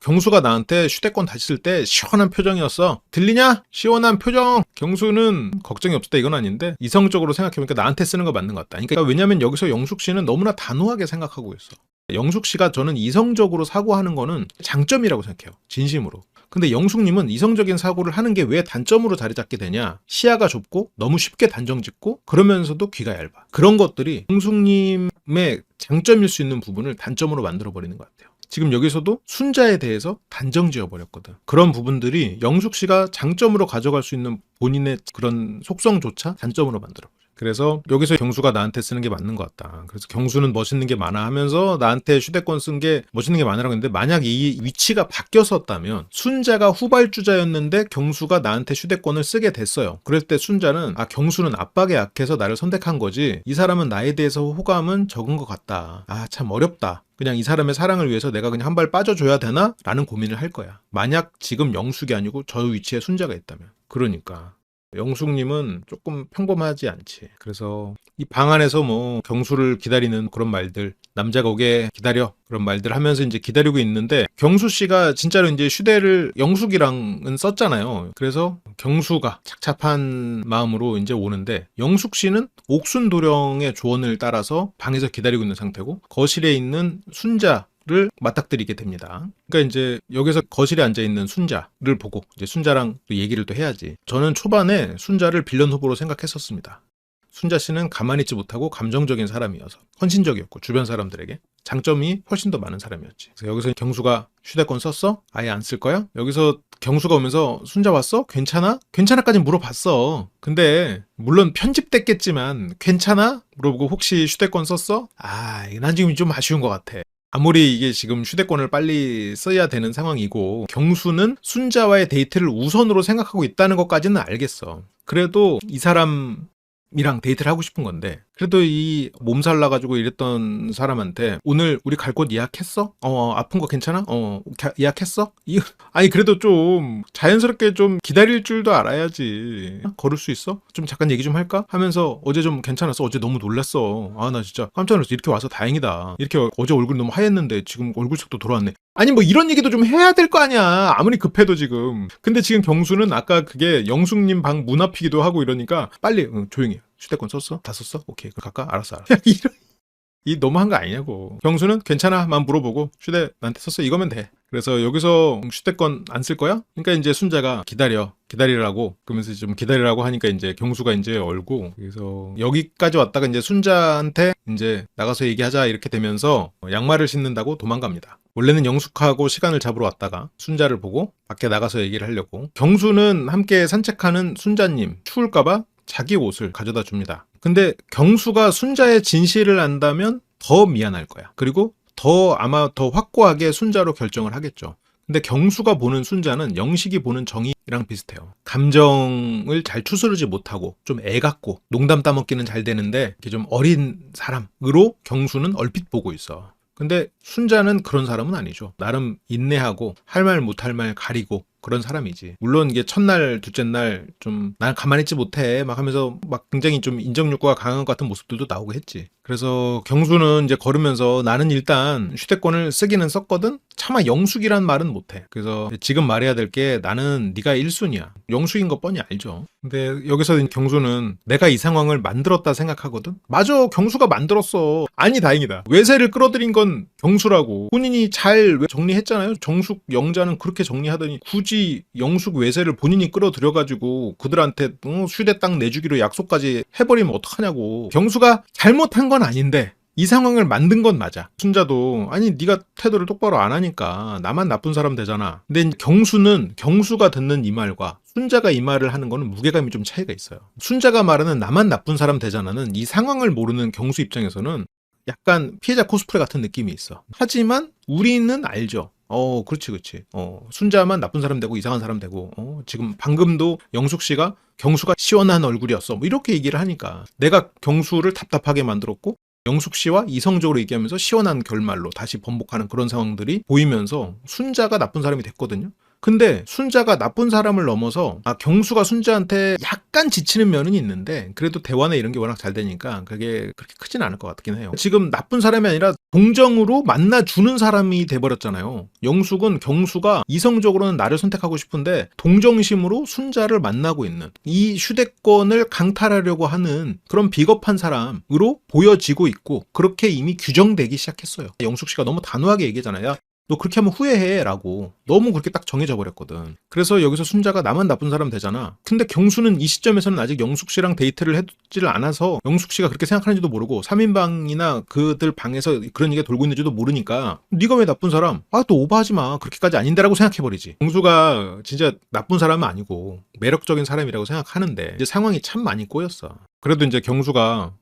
경수가 나한테 휴대폰 다시 쓸 때 시원한 표정이었어. 들리냐? 시원한 표정. 경수는 걱정이 없었다 이건 아닌데, 이성적으로 생각해보니까 나한테 쓰는 거 맞는 것 같다. 그러니까 왜냐면 여기서 영숙 씨는 너무나 단호하게 생각하고 있어. 영숙 씨가 저는 이성적으로 사고하는 거는 장점이라고 생각해요, 진심으로. 근데 영숙님은 이성적인 사고를 하는 게 왜 단점으로 자리 잡게 되냐? 시야가 좁고 너무 쉽게 단정 짓고 그러면서도 귀가 얇아. 그런 것들이 영숙님의 장점일 수 있는 부분을 단점으로 만들어버리는 것 같아요. 지금 여기서도 순자에 대해서 단정 지어버렸거든. 그런 부분들이 영숙 씨가 장점으로 가져갈 수 있는 본인의 그런 속성조차 단점으로 만들어버려. 그래서 여기서 경수가 나한테 쓰는 게 맞는 것 같다. 그래서 경수는 멋있는 게 많아 하면서 나한테 휴대권 쓴 게 멋있는 게 많으라고 했는데, 만약 이 위치가 바뀌었었다면 순자가 후발주자였는데 경수가 나한테 휴대권을 쓰게 됐어요. 그럴 때 순자는 경수는 압박에 약해서 나를 선택한 거지, 이 사람은 나에 대해서 호감은 적은 것 같다. 참 어렵다. 그냥 이 사람의 사랑을 위해서 내가 그냥 한 발 빠져줘야 되나? 라는 고민을 할 거야. 만약 지금 영숙이 아니고 저 위치에 순자가 있다면. 그러니까 영숙님은 조금 평범하지 않지. 그래서 이 방 안에서 뭐 경수를 기다리는 그런 말들, 남자가 오게 기다려, 그런 말들 하면서 이제 기다리고 있는데, 경수 씨가 진짜로 이제 휴대를 영숙이랑은 썼잖아요. 그래서 경수가 착잡한 마음으로 이제 오는데, 영숙 씨는 옥순도령의 조언을 따라서 방에서 기다리고 있는 상태고, 거실에 있는 순자를 맞닥뜨리게 됩니다. 그러니까 이제 여기서 거실에 앉아있는 순자를 보고 이제 순자랑 또 얘기를 또 해야지. 저는 초반에 순자를 빌런 후보로 생각했었습니다. 순자 씨는 가만히 있지 못하고 감정적인 사람이어서 헌신적이었고, 주변 사람들에게 장점이 훨씬 더 많은 사람이었지. 그래서 여기서 경수가 휴대폰 썼어? 아예 안 쓸 거야? 여기서 경수가 오면서 순자 왔어? 괜찮아? 괜찮아까지 물어봤어. 근데 물론 편집됐겠지만 괜찮아? 물어보고 혹시 휴대폰 썼어? 난 지금 좀 아쉬운 것 같아. 아무리 이게 지금 휴대권을 빨리 써야 되는 상황이고, 경수는 순자와의 데이트를 우선으로 생각하고 있다는 것까지는 알겠어. 그래도 이 사람이랑 데이트를 하고 싶은 건데, 그래도 이 몸살 나가지고 이랬던 사람한테 오늘 우리 갈 곳 예약했어? 아픈 거 괜찮아? 예약했어? 아니 그래도 좀 자연스럽게 좀 기다릴 줄도 알아야지. 걸을 수 있어? 좀 잠깐 얘기 좀 할까? 하면서 어제 좀 괜찮았어? 어제 너무 놀랐어. 나 진짜 깜짝 놀랐어. 이렇게 와서 다행이다. 이렇게 어제 얼굴 너무 하였는데 지금 얼굴색도 돌아왔네. 아니 뭐 이런 얘기도 좀 해야 될 거 아니야. 아무리 급해도 지금. 근데 지금 경수는 아까 그게 영숙님 방 문 앞이기도 하고 이러니까 빨리 조용히 해. 휴대권 썼어? 다 썼어? 오케이. 그럼 갈까? 알았어. 이 너무한 거 아니냐고. 경수는 괜찮아?만 물어보고 휴대 나한테 썼어? 이거면 돼. 그래서 여기서 휴대권 안 쓸 거야? 그러니까 이제 순자가 기다리라고 그러면서 좀 기다리라고 하니까 이제 경수가 이제 얼고, 그래서 여기까지 왔다가 이제 순자한테 이제 나가서 얘기하자 이렇게 되면서 양말을 신는다고 도망갑니다. 원래는 영숙하고 시간을 잡으러 왔다가 순자를 보고 밖에 나가서 얘기를 하려고, 경수는 함께 산책하는 순자님 추울까봐 자기 옷을 가져다 줍니다. 근데 경수가 순자의 진실을 안다면 더 미안할 거야. 그리고 아마 더 확고하게 순자로 결정을 하겠죠. 근데 경수가 보는 순자는 영식이 보는 정의랑 비슷해요. 감정을 잘 추스르지 못하고 좀 애 같고 농담 따먹기는 잘 되는데 이렇게 좀 어린 사람으로 경수는 얼핏 보고 있어. 근데 순자는 그런 사람은 아니죠. 나름 인내하고 할 말 못할 말 가리고 그런 사람이지. 물론 이게 첫날, 둘째 날 좀 난 가만히 있지 못해 막 하면서 막 굉장히 좀 인정 욕구가 강한 것 같은 모습들도 나오고 했지. 그래서 경수는 이제 걸으면서 나는 일단 휴대권을 쓰기는 썼거든? 차마 영숙이란 말은 못해. 그래서 지금 말해야 될 게 나는 네가 1순위야. 영숙인 거 뻔히 알죠. 근데 여기서 경수는 내가 이 상황을 만들었다 생각하거든? 맞아, 경수가 만들었어. 아니 다행이다. 외세를 끌어들인 건 경수라고. 본인이 잘 정리했잖아요. 정숙 영자는 그렇게 정리하더니 굳이 영숙 외세를 본인이 끌어들여가지고 그들한테 휴대 딱 내주기로 약속까지 해버리면 어떡하냐고. 경수가 잘못한 건 아닌데 이 상황을 만든 건 맞아. 순자도 아니 네가 태도를 똑바로 안 하니까 나만 나쁜 사람 되잖아. 근데 경수가 듣는 이 말과 순자가 이 말을 하는 거는 무게감이 좀 차이가 있어요. 순자가 말하는 나만 나쁜 사람 되잖아는 이 상황을 모르는 경수 입장에서는 약간 피해자 코스프레 같은 느낌이 있어. 하지만 우리는 알죠. 그렇지. 순자만 나쁜 사람 되고 이상한 사람 되고, 지금 방금도 영숙 씨가 경수가 시원한 얼굴이었어. 뭐 이렇게 얘기를 하니까 내가 경수를 답답하게 만들었고 영숙 씨와 이성적으로 얘기하면서 시원한 결말로 다시 번복하는 그런 상황들이 보이면서 순자가 나쁜 사람이 됐거든요. 근데 순자가 나쁜 사람을 넘어서 경수가 순자한테 약간 지치는 면은 있는데 그래도 대화나 이런 게 워낙 잘 되니까 그게 그렇게 크진 않을 것 같긴 해요. 지금 나쁜 사람이 아니라 동정으로 만나주는 사람이 돼버렸잖아요. 영숙은 경수가 이성적으로는 나를 선택하고 싶은데 동정심으로 순자를 만나고 있는, 이 휴대권을 강탈하려고 하는 그런 비겁한 사람으로 보여지고 있고 그렇게 이미 규정되기 시작했어요. 영숙 씨가 너무 단호하게 얘기하잖아요. 너 그렇게 하면 후회해 라고 너무 그렇게 딱 정해져 버렸거든. 그래서 여기서 순자가 나만 나쁜 사람 되잖아. 근데 경수는 이 시점에서는 아직 영숙 씨랑 데이트를 해두지를 않아서 영숙 씨가 그렇게 생각하는지도 모르고 3인방이나 그들 방에서 그런 얘기가 돌고 있는지도 모르니까 네가 왜 나쁜 사람? 또 오버하지 마. 그렇게까지 아닌데 라고 생각해버리지. 경수가 진짜 나쁜 사람은 아니고 매력적인 사람이라고 생각하는데 이제 상황이 참 많이 꼬였어. 그래도 이제 경수가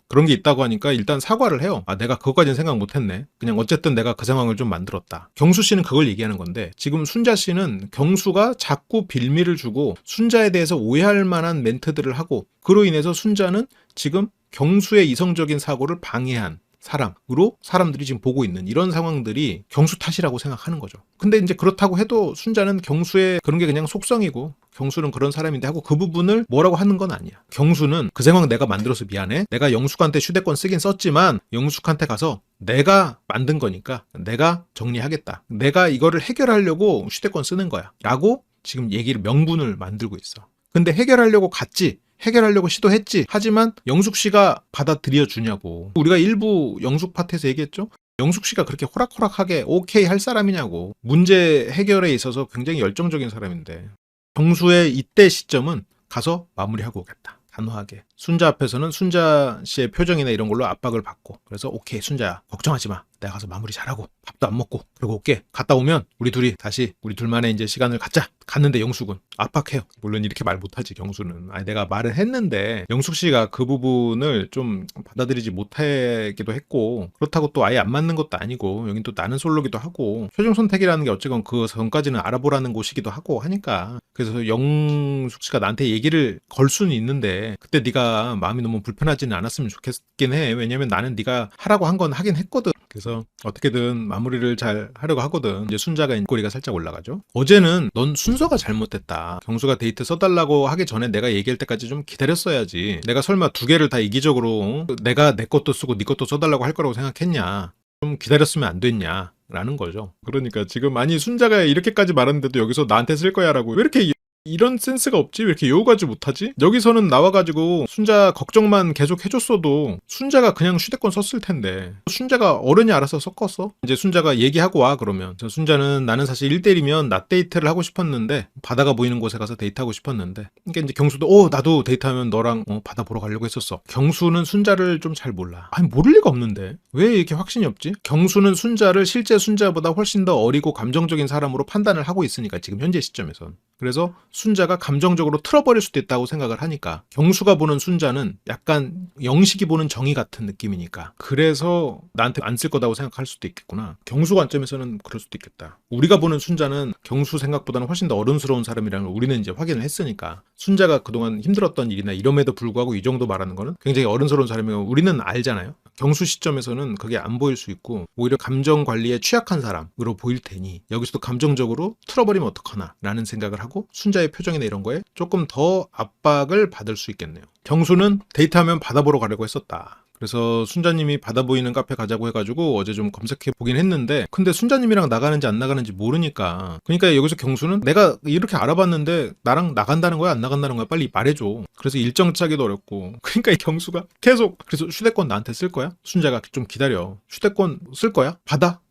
그런 게 있다고 하니까 일단 사과를 해요. 아, 내가 그것까지는 생각 못했네. 그냥 어쨌든 내가 그 상황을 좀 만들었다. 경수 씨는 그걸 얘기하는 건데 지금 순자 씨는 경수가 자꾸 빌미를 주고 순자에 대해서 오해할 만한 멘트들을 하고 그로 인해서 순자는 지금 경수의 이성적인 사고를 방해한 사람으로 사람들이 지금 보고 있는 이런 상황들이 경수 탓이라고 생각하는 거죠. 근데 이제 그렇다고 해도 순자는 경수의 그런 게 그냥 속성이고 경수는 그런 사람인데 하고 그 부분을 뭐라고 하는 건 아니야. 경수는 그 상황 내가 만들어서 미안해. 내가 영숙한테 휴대권 쓰긴 썼지만 영숙한테 가서 내가 만든 거니까 내가 정리하겠다. 내가 이거를 해결하려고 휴대권 쓰는 거야. 라고 지금 얘기를 명분을 만들고 있어. 근데 해결하려고 갔지. 해결하려고 시도했지. 하지만 영숙 씨가 받아들여 주냐고. 우리가 일부 영숙 파트에서 얘기했죠. 영숙 씨가 그렇게 호락호락하게 오케이 할 사람이냐고. 문제 해결에 있어서 굉장히 열정적인 사람인데 경수의 이때 시점은 가서 마무리하고 오겠다. 단호하게. 순자 앞에서는 순자 씨의 표정이나 이런 걸로 압박을 받고 그래서 오케이 순자야 걱정하지 마. 내가 가서 마무리 잘하고 밥도 안 먹고 그러고 올게. 갔다 오면 우리 둘이 다시 우리 둘만의 이제 시간을 갖자. 갔는데 영숙은 압박해요. 물론 이렇게 말 못하지 경수는. 아니 내가 말을 했는데 영숙 씨가 그 부분을 좀 받아들이지 못하기도 했고 그렇다고 또 아예 안 맞는 것도 아니고 여긴 또 나는 솔로기도 하고 최종 선택이라는 게 어쨌건 그 전까지는 알아보라는 곳이기도 하고 하니까 그래서 영숙 씨가 나한테 얘기를 걸 수는 있는데 그때 네가 마음이 너무 불편하지는 않았으면 좋겠긴 해. 왜냐면 나는 네가 하라고 한 건 하긴 했거든. 그래서 어떻게든 마무리를 잘 하려고 하거든. 이제 순자가 꼬리가 살짝 올라가죠. 어제는 넌 순서가 잘못됐다. 경수가 데이트 써달라고 하기 전에 내가 얘기할 때까지 좀 기다렸어야지. 내가 설마 두 개를 다 이기적으로 내가 내 것도 쓰고 네 것도 써달라고 할 거라고 생각했냐. 좀 기다렸으면 안 됐냐. 라는 거죠. 그러니까 지금 아니 순자가 이렇게까지 말했는데도 여기서 나한테 쓸 거야 라고 왜 이렇게 이런 센스가 없지? 왜 이렇게 요구하지 못하지? 여기서는 나와가지고 순자 걱정만 계속 해줬어도 순자가 그냥 휴대폰 썼을 텐데 순자가 어른이 알아서 섞었어. 이제 순자가 얘기하고 와 그러면 순자는 나는 사실 1대1이면 낮 데이트를 하고 싶었는데 바다가 보이는 곳에 가서 데이트하고 싶었는데 그러니까 이제 경수도 나도 데이트하면 너랑 바다 보러 가려고 했었어. 경수는 순자를 좀 잘 몰라. 아니 모를 리가 없는데 왜 이렇게 확신이 없지? 경수는 순자를 실제 순자보다 훨씬 더 어리고 감정적인 사람으로 판단을 하고 있으니까 지금 현재 시점에선. 그래서 순자가 감정적으로 틀어버릴 수도 있다고 생각을 하니까 경수가 보는 순자는 약간 영식이 보는 정의 같은 느낌이니까 그래서 나한테 안 쓸 거다고 생각할 수도 있겠구나. 경수 관점에서는 그럴 수도 있겠다. 우리가 보는 순자는 경수 생각보다는 훨씬 더 어른스러운 사람이라는 걸 우리는 이제 확인을 했으니까 순자가 그동안 힘들었던 일이나 이럼에도 불구하고 이 정도 말하는 거는 굉장히 어른스러운 사람이고 우리는 알잖아요. 경수 시점에서는 그게 안 보일 수 있고 오히려 감정 관리에 취약한 사람으로 보일 테니 여기서도 감정적으로 틀어버리면 어떡하나 라는 생각을 하고 순자의 표정이나 이런 거에 조금 더 압박을 받을 수 있겠네요. 경수는 데이트하면 바다 보러 가려고 했었다. 그래서 순자님이 바다 보이는 카페 가자고 해가지고 어제 좀 검색해 보긴 했는데 근데 순자님이랑 나가는지 안 나가는지 모르니까 그러니까 여기서 경수는 내가 이렇게 알아봤는데 나랑 나간다는 거야 안 나간다는 거야 빨리 말해줘. 그래서 일정 짜기도 어렵고 그러니까 이 경수가 계속 그래서 휴대폰 나한테 쓸 거야? 순자가 좀 기다려. 휴대폰 쓸 거야?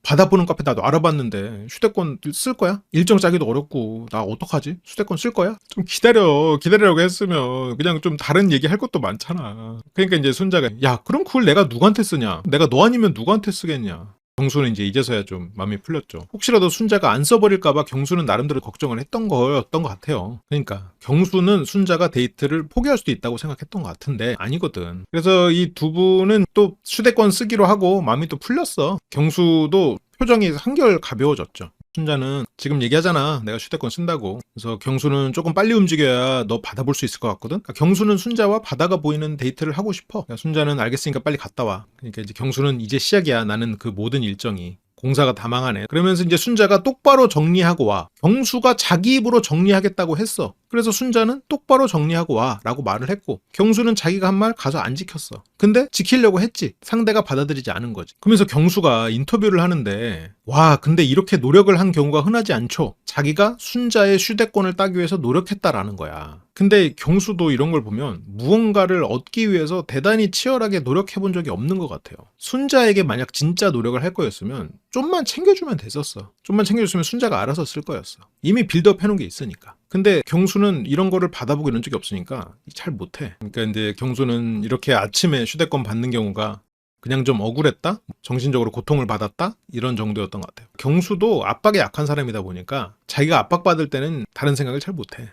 바다 보는 카페 나도 알아봤는데 휴대폰 쓸 거야? 일정 짜기도 어렵고 나 어떡하지? 휴대폰 쓸 거야? 좀 기다리라고 했으면 그냥 좀 다른 얘기 할 것도 많잖아. 그러니까 이제 순자가 야 그럼 그걸 내가 누구한테 쓰냐? 내가 너 아니면 누구한테 쓰겠냐? 경수는 이제 이제서야 좀 마음이 풀렸죠. 혹시라도 순자가 안 써버릴까봐 경수는 나름대로 걱정을 했던 거였던 것 같아요. 그러니까 경수는 순자가 데이트를 포기할 수도 있다고 생각했던 것 같은데 아니거든. 그래서 이 두 분은 또 휴대권 쓰기로 하고 마음이 또 풀렸어. 경수도 표정이 한결 가벼워졌죠. 순자는 지금 얘기하잖아. 내가 휴대폰 쓴다고. 그래서 경수는 조금 빨리 움직여야 너 바다 볼 수 있을 것 같거든. 그러니까 경수는 순자와 바다가 보이는 데이트를 하고 싶어. 그러니까 순자는 알겠으니까 빨리 갔다 와. 그러니까 이제 경수는 이제 시작이야. 나는 그 모든 일정이. 공사가 다 망하네. 그러면서 이제 순자가 똑바로 정리하고 와. 경수가 자기 입으로 정리하겠다고 했어. 그래서 순자는 똑바로 정리하고 와 라고 말을 했고 경수는 자기가 한 말 가서 안 지켰어. 근데 지키려고 했지. 상대가 받아들이지 않은 거지. 그러면서 경수가 인터뷰를 하는데 와 근데 이렇게 노력을 한 경우가 흔하지 않죠. 자기가 순자의 휴대권을 따기 위해서 노력했다라는 거야. 근데 경수도 이런 걸 보면 무언가를 얻기 위해서 대단히 치열하게 노력해 본 적이 없는 것 같아요. 순자에게 만약 진짜 노력을 할 거였으면 좀만 챙겨주면 됐었어. 좀만 챙겨줬으면 순자가 알아서 쓸 거였어. 이미 빌드업 해놓은 게 있으니까. 근데 경수는 이런 거를 받아보고 이런 적이 없으니까 잘 못해. 그러니까 이제 경수는 이렇게 아침에 휴대권 받는 경우가 그냥 좀 억울했다? 정신적으로 고통을 받았다? 이런 정도였던 것 같아요. 경수도 압박에 약한 사람이다 보니까 자기가 압박받을 때는 다른 생각을 잘 못해.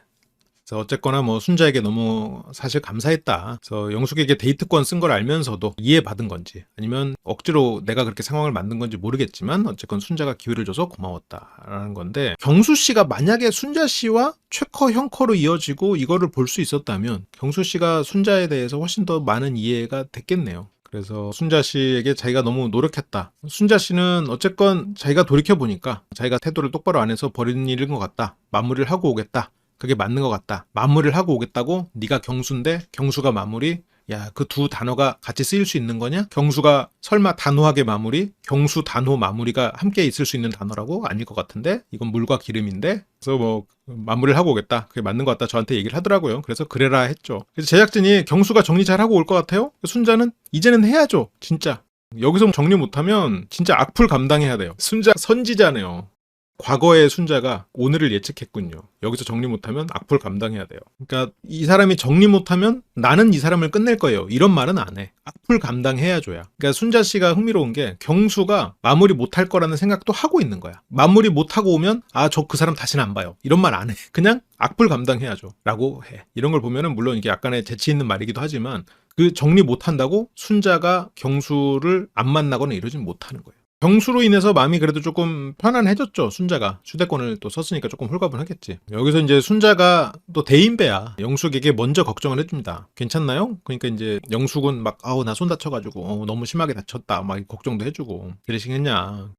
그래서 어쨌거나 뭐 순자에게 너무 사실 감사했다. 그래서 영숙에게 데이트권 쓴 걸 알면서도 이해받은 건지 아니면 억지로 내가 그렇게 상황을 만든 건지 모르겠지만 어쨌건 순자가 기회를 줘서 고마웠다라는 건데, 경수 씨가 만약에 순자 씨와 최커 형커로 이어지고 이거를 볼 수 있었다면 경수 씨가 순자에 대해서 훨씬 더 많은 이해가 됐겠네요. 그래서 순자 씨에게 자기가 너무 노력했다. 순자 씨는 어쨌건 자기가 돌이켜보니까 자기가 태도를 똑바로 안 해서 버린 일인 것 같다. 마무리를 하고 오겠다. 그게 맞는 것 같다. 마무리를 하고 오겠다고? 네가 경수인데 경수가 마무리? 야, 그 두 단어가 같이 쓰일 수 있는 거냐? 경수가 설마 단호하게 마무리? 경수 단호 마무리가 함께 있을 수 있는 단어라고? 아닐 것 같은데? 이건 물과 기름인데? 그래서 뭐 마무리를 하고 오겠다. 그게 맞는 것 같다. 저한테 얘기를 하더라고요. 그래서 그래라 했죠. 그래서 제작진이 경수가 정리 잘하고 올 것 같아요? 순자는 이제는 해야죠. 진짜. 여기서 정리 못하면 진짜 악플 감당해야 돼요. 순자 선지자네요. 과거의 순자가 오늘을 예측했군요. 여기서 정리 못하면 악플 감당해야 돼요. 그러니까 이 사람이 정리 못하면 나는 이 사람을 끝낼 거예요. 이런 말은 안 해. 악플 감당해야줘야. 그러니까 순자 씨가 흥미로운 게 경수가 마무리 못할 거라는 생각도 하고 있는 거야. 마무리 못하고 오면 저 그 사람 다시는 안 봐요. 이런 말 안 해. 그냥 악플 감당해야죠. 라고 해. 이런 걸 보면은 물론 이게 약간의 재치 있는 말이기도 하지만 그 정리 못한다고 순자가 경수를 안 만나거나 이러진 못하는 거예요. 경수로 인해서 마음이 그래도 조금 편안해졌죠. 순자가 휴대권을 또 썼으니까 조금 홀가분하겠지. 여기서 이제 순자가 또 대인배야. 영숙에게 먼저 걱정을 해줍니다. 괜찮나요? 그러니까 이제 영숙은 막 나 손 다쳐가지고 너무 심하게 다쳤다 막 걱정도 해주고, 그러시겠냐.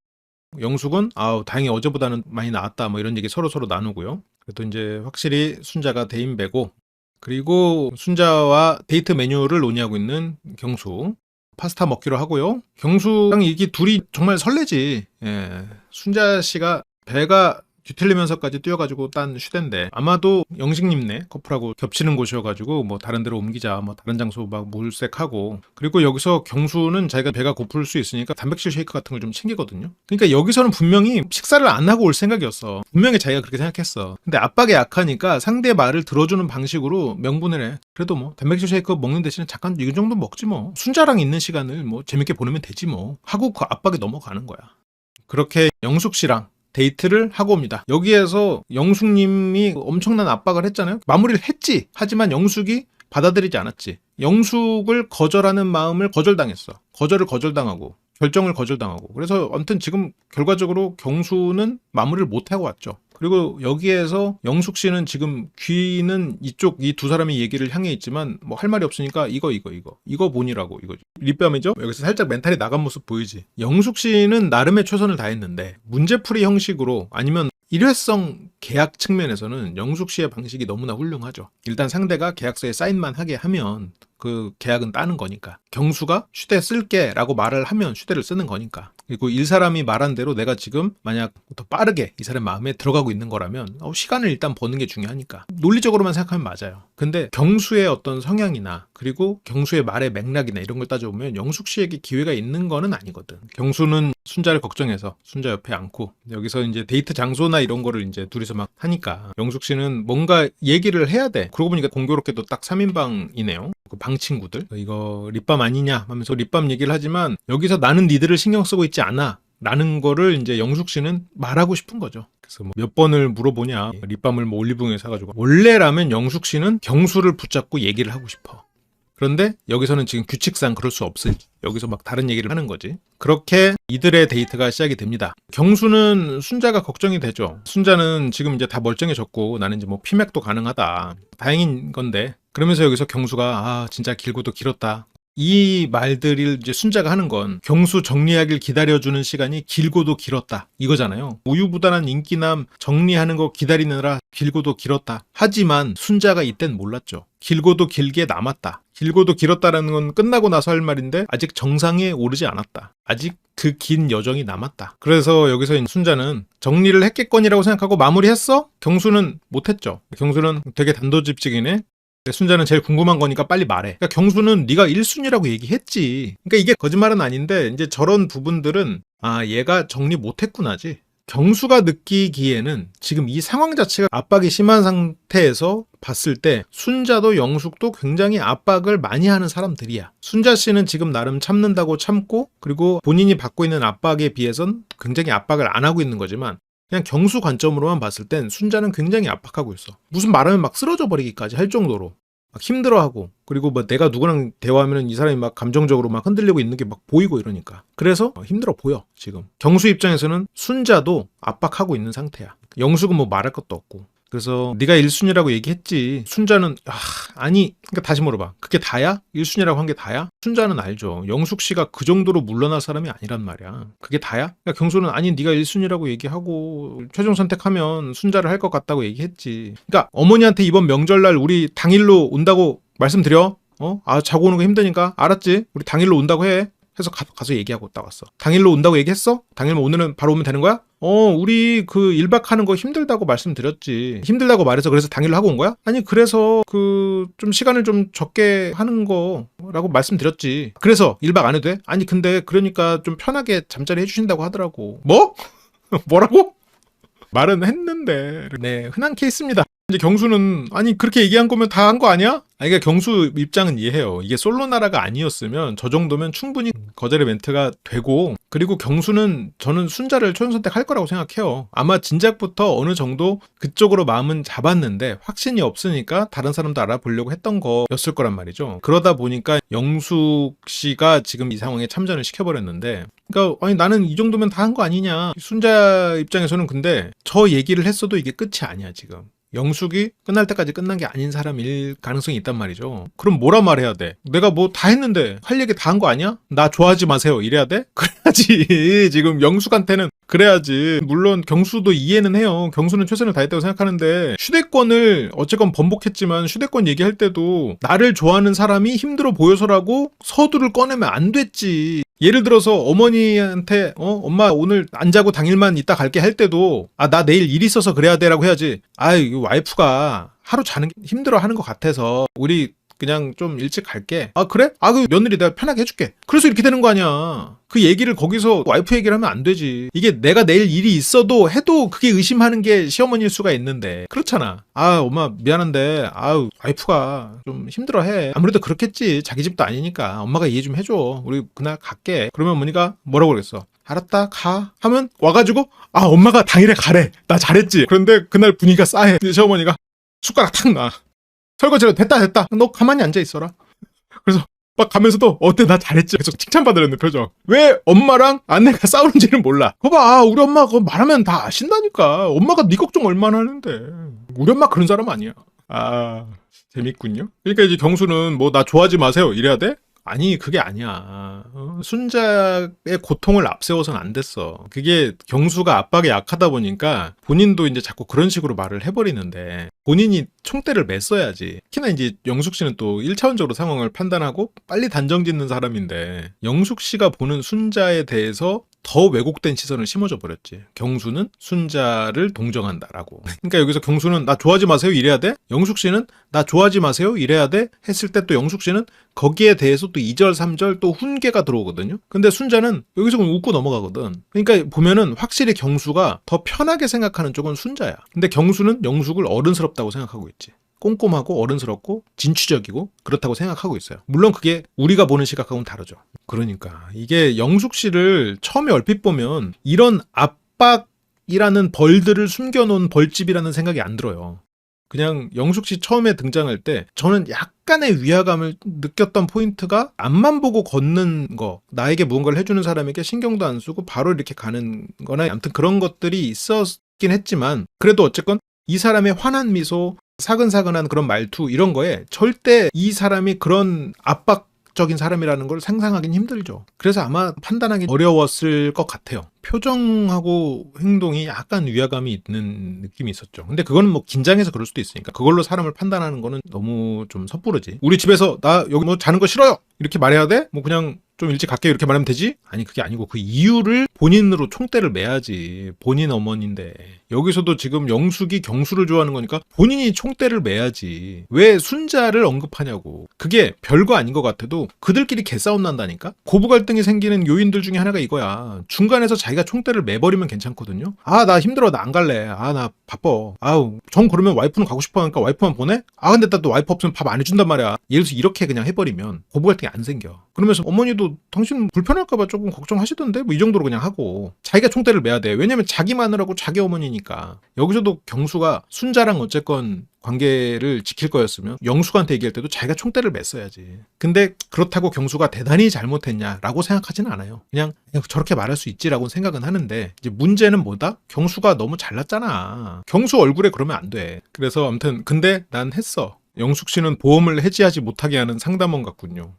영숙은 다행히 어제보다는 많이 나았다 뭐 이런 얘기 서로 나누고요. 그래도 이제 확실히 순자가 대인배고, 그리고 순자와 데이트 메뉴를 논의하고 있는 경수. 파스타 먹기로 하고요. 경수랑 이게 둘이 정말 설레지. 예. 순자 씨가 배가 뒤틀리면서까지 뛰어가지고 딴 휴대인데 아마도 영식님네 커플하고 겹치는 곳이어가지고 뭐 다른 데로 옮기자, 뭐 다른 장소 막 물색하고, 그리고 여기서 경수는 자기가 배가 고플 수 있으니까 단백질 쉐이크 같은 걸 좀 챙기거든요. 그러니까 여기서는 분명히 식사를 안 하고 올 생각이었어. 분명히 자기가 그렇게 생각했어. 근데 압박에 약하니까 상대의 말을 들어주는 방식으로 명분을 해. 그래도 뭐 단백질 쉐이크 먹는 대신에 잠깐 이 정도 먹지 뭐. 순자랑 있는 시간을 뭐 재밌게 보내면 되지 뭐 하고 그 압박에 넘어가는 거야. 그렇게 영숙 씨랑 데이트를 하고 옵니다. 여기에서 영숙님이 엄청난 압박을 했잖아요. 마무리를 했지. 하지만 영숙이 받아들이지 않았지. 영숙을 거절하는 마음을 거절당했어. 거절당하고 결정을 거절당하고. 그래서 아무튼 지금 결과적으로 경수는 마무리를 못하고 왔죠. 그리고 여기에서 영숙 씨는 지금 귀는 이쪽 이 두 사람의 얘기를 향해 있지만 뭐 할 말이 없으니까 이거 뭐니라고 이거지. 립밤이죠? 여기서 살짝 멘탈이 나간 모습 보이지. 영숙 씨는 나름의 최선을 다했는데 문제풀이 형식으로 아니면 일회성 계약 측면에서는 영숙 씨의 방식이 너무나 훌륭하죠. 일단 상대가 계약서에 사인만 하게 하면 그 계약은 따는 거니까. 경수가 휴대 쓸게 라고 말을 하면 휴대를 쓰는 거니까. 그리고 이 사람이 말한 대로 내가 지금 만약 더 빠르게 이 사람 마음에 들어가고 있는 거라면 시간을 일단 버는 게 중요하니까. 논리적으로만 생각하면 맞아요. 근데 경수의 어떤 성향이나 그리고 경수의 말의 맥락이나 이런 걸 따져보면 영숙 씨에게 기회가 있는 거는 아니거든. 경수는 순자를 걱정해서 순자 옆에 앉고, 여기서 이제 데이트 장소나 이런 거를 이제 둘이서 막 하니까 영숙 씨는 뭔가 얘기를 해야 돼. 그러고 보니까 공교롭게도 딱 3인방이네요. 그 방 친구들. 이거 립밤 아니냐 하면서 립밤 얘기를 하지만 여기서 나는 니들을 신경 쓰고 있지 않아 라는 거를 이제 영숙 씨는 말하고 싶은 거죠. 그래서 뭐 몇 번을 물어보냐. 립밤을 뭐 올리브영에 사가지고. 원래라면 영숙 씨는 경수를 붙잡고 얘기를 하고 싶어. 그런데 여기서는 지금 규칙상 그럴 수 없으니 여기서 막 다른 얘기를 하는 거지. 그렇게 이들의 데이트가 시작이 됩니다. 경수는 순자가 걱정이 되죠. 순자는 지금 이제 다 멀쩡해졌고 나는 이제 뭐 피맥도 가능하다. 다행인 건데, 그러면서 여기서 경수가 진짜 길고도 길었다. 이 말들을 이제 순자가 하는 건 경수 정리하길 기다려주는 시간이 길고도 길었다 이거잖아요. 우유부단한 인기남 정리하는 거 기다리느라 길고도 길었다. 하지만 순자가 이땐 몰랐죠. 길고도 길게 남았다. 길고도 길었다라는 건 끝나고 나서 할 말인데 아직 정상에 오르지 않았다. 아직 그 긴 여정이 남았다. 그래서 여기서 순자는 정리를 했겠거니라고 생각하고 마무리했어? 경수는 못했죠. 경수는 되게 단도직입이네. 순자는 제일 궁금한 거니까 빨리 말해. 그러니까 경수는 네가 1순위라고 얘기했지. 그러니까 이게 거짓말은 아닌데 이제 저런 부분들은 얘가 정리 못했구나지. 경수가 느끼기에는 지금 이 상황 자체가 압박이 심한 상태에서 봤을 때 순자도 영숙도 굉장히 압박을 많이 하는 사람들이야. 순자 씨는 지금 나름 참는다고 참고, 그리고 본인이 받고 있는 압박에 비해선 굉장히 압박을 안 하고 있는 거지만 그냥 경수 관점으로만 봤을 땐 순자는 굉장히 압박하고 있어. 무슨 말하면 막 쓰러져 버리기까지 할 정도로 막 힘들어하고, 그리고 뭐 내가 누구랑 대화하면 이 사람이 막 감정적으로 막 흔들리고 있는 게 막 보이고 이러니까. 그래서 힘들어 보여 지금. 경수 입장에서는 순자도 압박하고 있는 상태야. 영숙은 뭐 말할 것도 없고. 그래서 네가 1순위라고 얘기했지. 순자는 아니, 그러니까 다시 물어봐. 그게 다야? 1순위라고 한 게 다야? 순자는 알죠. 영숙 씨가 그 정도로 물러날 사람이 아니란 말이야. 그게 다야? 그러니까 경수는 아니, 네가 1순위라고 얘기하고 최종 선택하면 순자를 할 것 같다고 얘기했지. 그러니까 어머니한테 이번 명절날 우리 당일로 온다고 말씀드려. 자고 오는 거 힘드니까. 알았지? 우리 당일로 온다고 해. 해서 가서 얘기하고 딱 왔어. 당일로 온다고 얘기했어? 당일만 오늘은 바로 오면 되는 거야? 우리 그 1박 하는 거 힘들다고 말씀드렸지. 힘들다고 말해서 그래서 당일로 하고 온 거야? 아니, 그래서 좀 시간을 좀 적게 하는 거라고 말씀드렸지. 그래서 1박 안 해도 돼? 아니, 근데 그러니까 좀 편하게 잠자리 해주신다고 하더라고. 뭐? 뭐라고? 말은 했는데. 네, 흔한 케이스입니다. 이제 경수는 아니 그렇게 얘기한 거면 다 한 거 아니야? 그러니까 경수 입장은 이해해요. 이게 솔로 나라가 아니었으면 저 정도면 충분히 거절의 멘트가 되고, 그리고 경수는 저는 순자를 최종 선택할 거라고 생각해요. 아마 진작부터 어느 정도 그쪽으로 마음은 잡았는데 확신이 없으니까 다른 사람도 알아보려고 했던 거였을 거란 말이죠. 그러다 보니까 영숙 씨가 지금 이 상황에 참전을 시켜버렸는데, 그러니까 아니 나는 이 정도면 다 한 거 아니냐. 순자 입장에서는 근데 저 얘기를 했어도 이게 끝이 아니야 지금. 영숙이 끝날 때까지 끝난 게 아닌 사람일 가능성이 있단 말이죠. 그럼 뭐라 말해야 돼? 내가 뭐 다 했는데 할 얘기 다 한 거 아니야? 나 좋아하지 마세요 이래야 돼? 그래야지. 지금 영숙한테는 그래야지. 물론 경수도 이해는 해요. 경수는 최선을 다했다고 생각하는데 휴대권을 어쨌건 번복했지만 휴대권 얘기할 때도 나를 좋아하는 사람이 힘들어 보여서라고 서두를 꺼내면 안 됐지. 예를 들어서 어머니한테 엄마 오늘 안 자고 당일만 이따 갈게 할 때도 나 내일 일 있어서 그래야 돼라고 해야지. 이 와이프가 하루 자는 게 힘들어 하는 것 같아서 우리 그냥 좀 일찍 갈게. 그래? 그 며느리 내가 편하게 해줄게. 그래서 이렇게 되는 거 아니야. 그 얘기를 거기서 와이프 얘기를 하면 안 되지. 이게 내가 내일 일이 있어도 해도 그게 의심하는 게 시어머니일 수가 있는데 그렇잖아. 엄마 미안한데 와이프가 좀 힘들어해. 아무래도 그렇겠지. 자기 집도 아니니까 엄마가 이해 좀 해줘. 우리 그날 갈게. 그러면 어머니가 뭐라고 그랬어? 알았다 가 하면 와가지고 엄마가 당일에 가래. 나 잘했지. 그런데 그날 분위기가 싸해. 시어머니가 숟가락 탁 놔. 설거지가 됐다. 너 가만히 앉아 있어라. 그래서 막 가면서도 어때 나 잘했지. 계속 칭찬받으려는 표정. 왜 엄마랑 아내가 싸우는지는 몰라. 거봐 우리 엄마 그거 말하면 다 아신다니까. 엄마가 네 걱정 얼마나 하는데. 우리 엄마 그런 사람 아니야. 재밌군요. 그러니까 이제 경수는 뭐 나 좋아하지 마세요 이래야 돼? 아니 그게 아니야. 순자의 고통을 앞세워서는 안 됐어. 그게 경수가 압박에 약하다 보니까 본인도 이제 자꾸 그런 식으로 말을 해버리는데 본인이 총대를 맸어야지. 특히나 이제 영숙 씨는 또 1차원적으로 상황을 판단하고 빨리 단정 짓는 사람인데 영숙 씨가 보는 순자에 대해서 더 왜곡된 시선을 심어줘 버렸지. 경수는 순자를 동정한다라고. 그러니까 여기서 경수는 나 좋아하지 마세요 이래야 돼? 영숙 씨는 나 좋아하지 마세요 이래야 돼? 했을 때 또 영숙 씨는 거기에 대해서 또 2절 3절 또 훈계가 들어오거든요. 근데 순자는 여기서 그냥 웃고 넘어가거든. 그러니까 보면은 확실히 경수가 더 편하게 생각하는 쪽은 순자야. 근데 경수는 영숙을 어른스럽다고 생각하고 있지. 꼼꼼하고 어른스럽고 진취적이고 그렇다고 생각하고 있어요. 물론 그게 우리가 보는 시각하고는 다르죠. 그러니까 이게 영숙 씨를 처음에 얼핏 보면 이런 압박이라는 벌들을 숨겨놓은 벌집이라는 생각이 안 들어요. 그냥 영숙 씨 처음에 등장할 때 저는 약간의 위화감을 느꼈던 포인트가 앞만 보고 걷는 거, 나에게 무언가를 해주는 사람에게 신경도 안 쓰고 바로 이렇게 가는 거나 아무튼 그런 것들이 있었긴 했지만 그래도 어쨌건 이 사람의 환한 미소, 사근사근한 그런 말투 이런 거에 절대 이 사람이 그런 압박적인 사람이라는 걸 상상하긴 힘들죠. 그래서 아마 판단하기 어려웠을 것 같아요. 표정하고 행동이 약간 위화감이 있는 느낌이 있었죠. 근데 그거는 뭐 긴장해서 그럴 수도 있으니까 그걸로 사람을 판단하는 거는 너무 좀 섣부르지. 우리 집에서 나 여기 뭐 자는 거 싫어요 이렇게 말해야 돼? 뭐 그냥 좀 일찍 갈게요 이렇게 말하면 되지? 아니 그게 아니고 그 이유를 본인으로 총대를 매야지. 본인 어머니인데 여기서도 지금 영숙이 경수를 좋아하는 거니까 본인이 총대를 매야지. 왜 순자를 언급하냐고. 그게 별거 아닌 것 같아도 그들끼리 개싸움 난다니까. 고부 갈등이 생기는 요인들 중에 하나가 이거야. 중간에서 자기가 총대를 매버리면 괜찮거든요. 나 힘들어 나 안 갈래. 나 바빠. 정 그러면 와이프는 가고 싶어 하니까 와이프만 보내? 근데 또 와이프 없으면 밥 안 해준단 말이야. 예를 들어서 이렇게 그냥 해버리면 고부 갈등이 안 생겨. 그러면서 어머니도 경수도 당신 불편할까봐 조금 걱정하시던데 뭐 이 정도로 그냥 하고 자기가 총대를 매야 돼. 왜냐면 자기 마누라고 자기 어머니니까. 여기서도 경수가 순자랑 어쨌건 관계를 지킬 거였으면 영숙한테 얘기할 때도 자기가 총대를 맸어야지. 근데 그렇다고 경수가 대단히 잘못했냐라고 생각하지는 않아요. 그냥 저렇게 말할 수 있지라고 생각은 하는데 이제 문제는 뭐다? 경수가 너무 잘났잖아. 경수 얼굴에 그러면 안 돼. 그래서 아무튼 근데 난 했어. 영숙 씨는 보험을 해지하지 못하게 하는 상담원 같군요.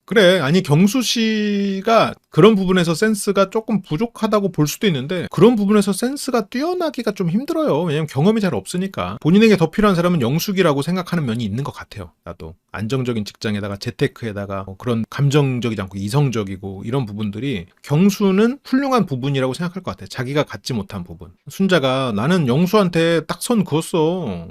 그래, 아니 경수 씨가 그런 부분에서 센스가 조금 부족하다고 볼 수도 있는데 그런 부분에서 센스가 뛰어나기가 좀 힘들어요. 왜냐면 경험이 잘 없으니까. 본인에게 더 필요한 사람은 영숙이라고 생각하는 면이 있는 것 같아요. 나도 안정적인 직장에다가 재테크에다가 뭐 그런 감정적이지 않고 이성적이고 이런 부분들이 경수는 훌륭한 부분이라고 생각할 것 같아. 자기가 갖지 못한 부분. 순자가 나는 영수한테 딱 선 그었어.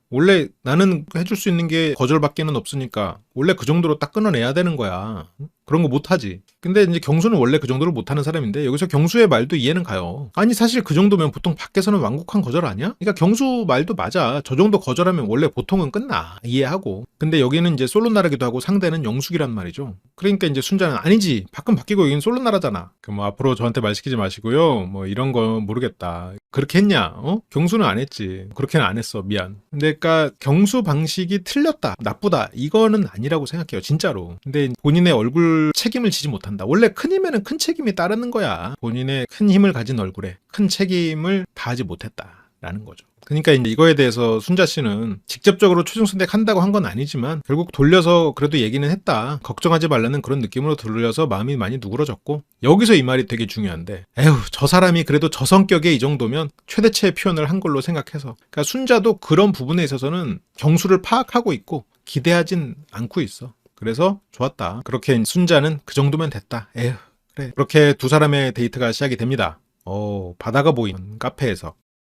원래 나는 해줄 수 있는 게 거절밖에는 없으니까 원래 그 정도로 딱 끊어내야 되는 거야. 그런 거 못하지. 근데 이제 경수는 원래 그 정도로 못하는 사람인데 여기서 경수의 말도 이해는 가요. 아니 사실 그 정도면 보통 밖에서는 완곡한 거절 아니야? 그러니까 경수 말도 맞아. 저 정도 거절하면 원래 보통은 끝나. 이해하고. 근데 여기는 이제 솔로 나라기도 하고 상대는 영숙이란 말이죠. 그러니까 이제 순자는 아니지. 밖은 바뀌고 여기는 솔로 나라잖아. 뭐 앞으로 저한테 말 시키지 마시고요. 뭐 이런 거 모르겠다. 그렇게 했냐? 경수는 안 했지. 그렇게는 안 했어. 미안. 근데 그러니까 경수 방식이 틀렸다. 나쁘다. 이거는 아니라고 생각해요. 진짜로. 근데 본인의 얼굴 책임을 지지 못한다. 원래 큰 힘에는 큰 책임이 따르는 거야. 본인의 큰 힘을 가진 얼굴에 큰 책임을 다하지 못했다라는 거죠. 그러니까 이제 이거에 대해서 순자 씨는 직접적으로 최종 선택한다고 한 건 아니지만 결국 돌려서 그래도 얘기는 했다. 걱정하지 말라는 그런 느낌으로 돌려서 마음이 많이 누그러졌고 여기서 이 말이 되게 중요한데 에휴 저 사람이 그래도 저 성격에 이 정도면 최대치의 표현을 한 걸로 생각해서 그러니까 순자도 그런 부분에 있어서는 경수를 파악하고 있고 기대하진 않고 있어. 그래서 좋았다. 그렇게 순자는 그 정도면 됐다. 에휴 그래. 그렇게 두 사람의 데이트가 시작이 됩니다. 바다가 보이는 카페에서.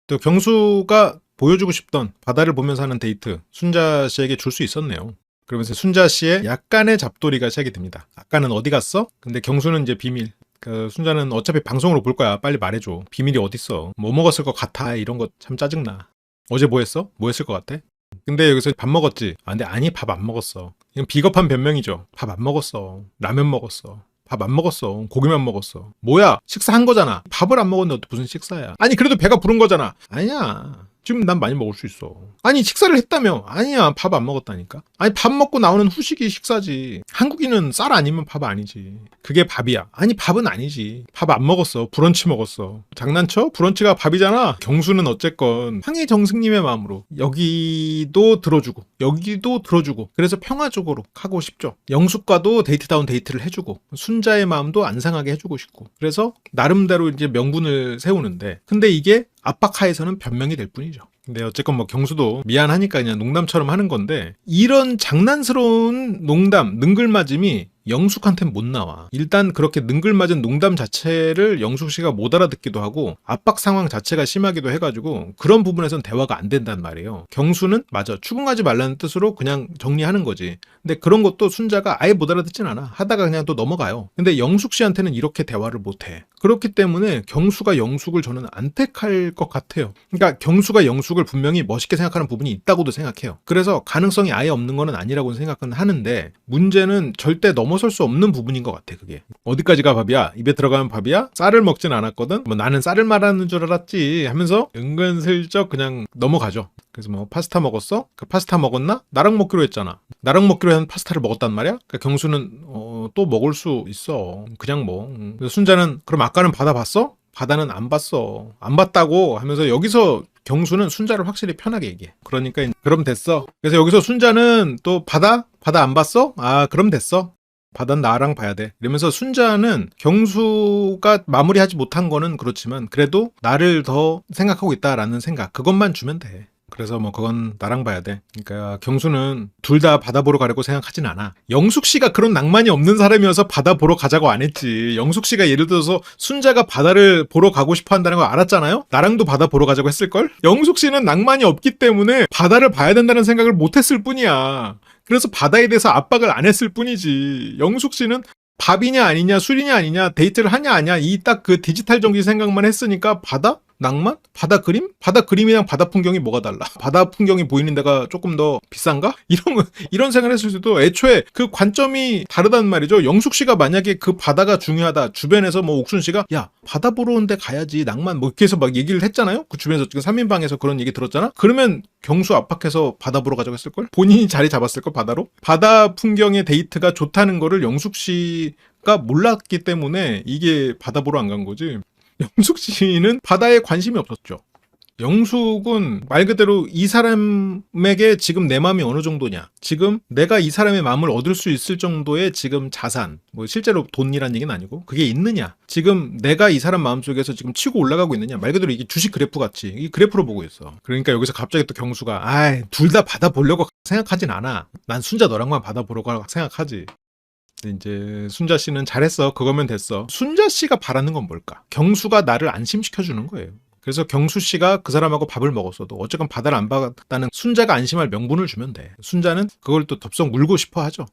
또 경수가 보여주고 싶던 바다를 보면서 하는 데이트 순자 씨에게 줄 수 있었네요. 그러면서 순자 씨의 약간의 잡돌이가 시작이 됩니다. 아까는 어디 갔어? 근데 경수는 이제 비밀. 그 순자는 어차피 방송으로 볼 거야. 빨리 말해줘. 비밀이 어딨어. 뭐 먹었을 것 같아. 이런 거 참 짜증나. 어제 뭐 했어? 뭐 했을 것 같아? 근데 여기서 밥 먹었지? 근데 아니 밥 안 먹었어. 이건 비겁한 변명이죠. 밥 안 먹었어. 라면 먹었어. 밥 안 먹었어. 고기만 먹었어. 뭐야? 식사한 거잖아. 밥을 안 먹었는데 무슨 식사야? 아니 그래도 배가 부른 거잖아. 아니야. 지금 난 많이 먹을 수 있어. 아니 식사를 했다며. 아니야 밥 안 먹었다니까. 아니 밥 먹고 나오는 후식이 식사지. 한국인은 쌀 아니면 밥 아니지. 그게 밥이야. 아니 밥은 아니지. 밥 안 먹었어. 브런치 먹었어. 장난쳐? 브런치가 밥이잖아. 경수는 어쨌건 황희정승님의 마음으로 여기도 들어주고 여기도 들어주고 그래서 평화적으로 하고 싶죠. 영숙과도 데이트다운 데이트를 해주고 순자의 마음도 안 상하게 해주고 싶고 그래서 나름대로 이제 명분을 세우는데 근데 이게 압박하에서는 변명이 될 뿐이죠. 근데 어쨌건 뭐 경수도 미안하니까 그냥 농담처럼 하는 건데 이런 장난스러운 농담, 능글맞음이 영숙한테는 못 나와. 일단 그렇게 능글맞은 농담 자체를 영숙 씨가 못 알아듣기도 하고 압박 상황 자체가 심하기도 해가지고 그런 부분에선 대화가 안 된단 말이에요. 경수는 맞아. 추궁하지 말라는 뜻으로 그냥 정리하는 거지. 근데 그런 것도 순자가 아예 못 알아듣진 않아. 하다가 그냥 또 넘어가요. 근데 영숙 씨한테는 이렇게 대화를 못 해. 그렇기 때문에 경수가 영숙을 저는 안 택할 것 같아요. 그러니까 경수가 영숙을 분명히 멋있게 생각하는 부분이 있다고도 생각해요. 그래서 가능성이 아예 없는 건 아니라고 생각은 하는데 문제는 절대 넘어설 수 없는 부분인 것 같아. 그게 어디까지가 밥이야? 입에 들어가면 밥이야? 쌀을 먹진 않았거든. 뭐 나는 쌀을 말하는 줄 알았지 하면서 은근슬쩍 그냥 넘어가죠. 그래서 뭐 파스타 먹었어? 그 파스타 먹었나? 나랑 먹기로 했잖아. 나랑 먹기로 한 파스타를 먹었단 말이야? 그러니까 경수는 또 먹을 수 있어. 그냥 뭐. 그래서 순자는 그럼 아까는 바다 봤어? 바다는 안 봤어. 안 봤다고 하면서 여기서 경수는 순자를 확실히 편하게 얘기해. 그러니까 그럼 됐어. 그래서 여기서 순자는 또 바다 안 봤어? 아 그럼 됐어. 바다는 나랑 봐야 돼. 이러면서 순자는 경수가 마무리하지 못한 거는 그렇지만 그래도 나를 더 생각하고 있다라는 생각 그것만 주면 돼. 그래서 뭐 그건 나랑 봐야 돼. 그러니까 경수는 둘 다 바다 보러 가려고 생각하진 않아. 영숙 씨가 그런 낭만이 없는 사람이어서 바다 보러 가자고 안 했지. 영숙 씨가 예를 들어서 순자가 바다를 보러 가고 싶어 한다는 걸 알았잖아요? 나랑도 바다 보러 가자고 했을걸? 영숙 씨는 낭만이 없기 때문에 바다를 봐야 된다는 생각을 못 했을 뿐이야. 그래서 바다에 대해서 압박을 안 했을 뿐이지. 영숙 씨는 밥이냐 아니냐 술이냐 아니냐 데이트를 하냐 아니냐 이 딱 그 디지털 정신 생각만 했으니까 바다? 낭만? 바다 그림? 바다 그림이랑 바다 풍경이 뭐가 달라? 바다 풍경이 보이는 데가 조금 더 비싼가? 이런 생각을 했을 때도 애초에 그 관점이 다르단 말이죠. 영숙 씨가 만약에 그 바다가 중요하다. 주변에서 뭐 옥순 씨가 야, 바다 보러 온 데 가야지. 낭만 뭐 이렇게 해서 막 얘기를 했잖아요. 그 주변에서 지금 3인방에서 그런 얘기 들었잖아. 그러면 경수 압박해서 바다 보러 가자고 했을걸? 본인이 자리 잡았을걸, 바다로? 바다 풍경의 데이트가 좋다는 거를 영숙 씨가 몰랐기 때문에 이게 바다 보러 안 간 거지. 영숙 씨는 바다에 관심이 없었죠. 영숙은 말 그대로 이 사람에게 지금 내 마음이 어느 정도냐, 지금 내가 이 사람의 마음을 얻을 수 있을 정도의 지금 자산, 뭐 실제로 돈이란 얘기는 아니고 그게 있느냐, 지금 내가 이 사람 마음속에서 지금 치고 올라가고 있느냐, 말 그대로 이게 주식 그래프 같이 이 그래프로 보고 있어. 그러니까 여기서 갑자기 또 경수가 둘 다 받아 보려고 생각하진 않아. 난 순자 너랑만 받아 보려고 생각하지. 근데 이제 순자 씨는 잘했어. 그거면 됐어. 순자 씨가 바라는 건 뭘까? 경수가 나를 안심시켜 주는 거예요. 그래서 경수 씨가 그 사람하고 밥을 먹었어도 어쨌건 바다를 안 받았다는 순자가 안심할 명분을 주면 돼. 순자는 그걸 또 덥석 물고 싶어 하죠.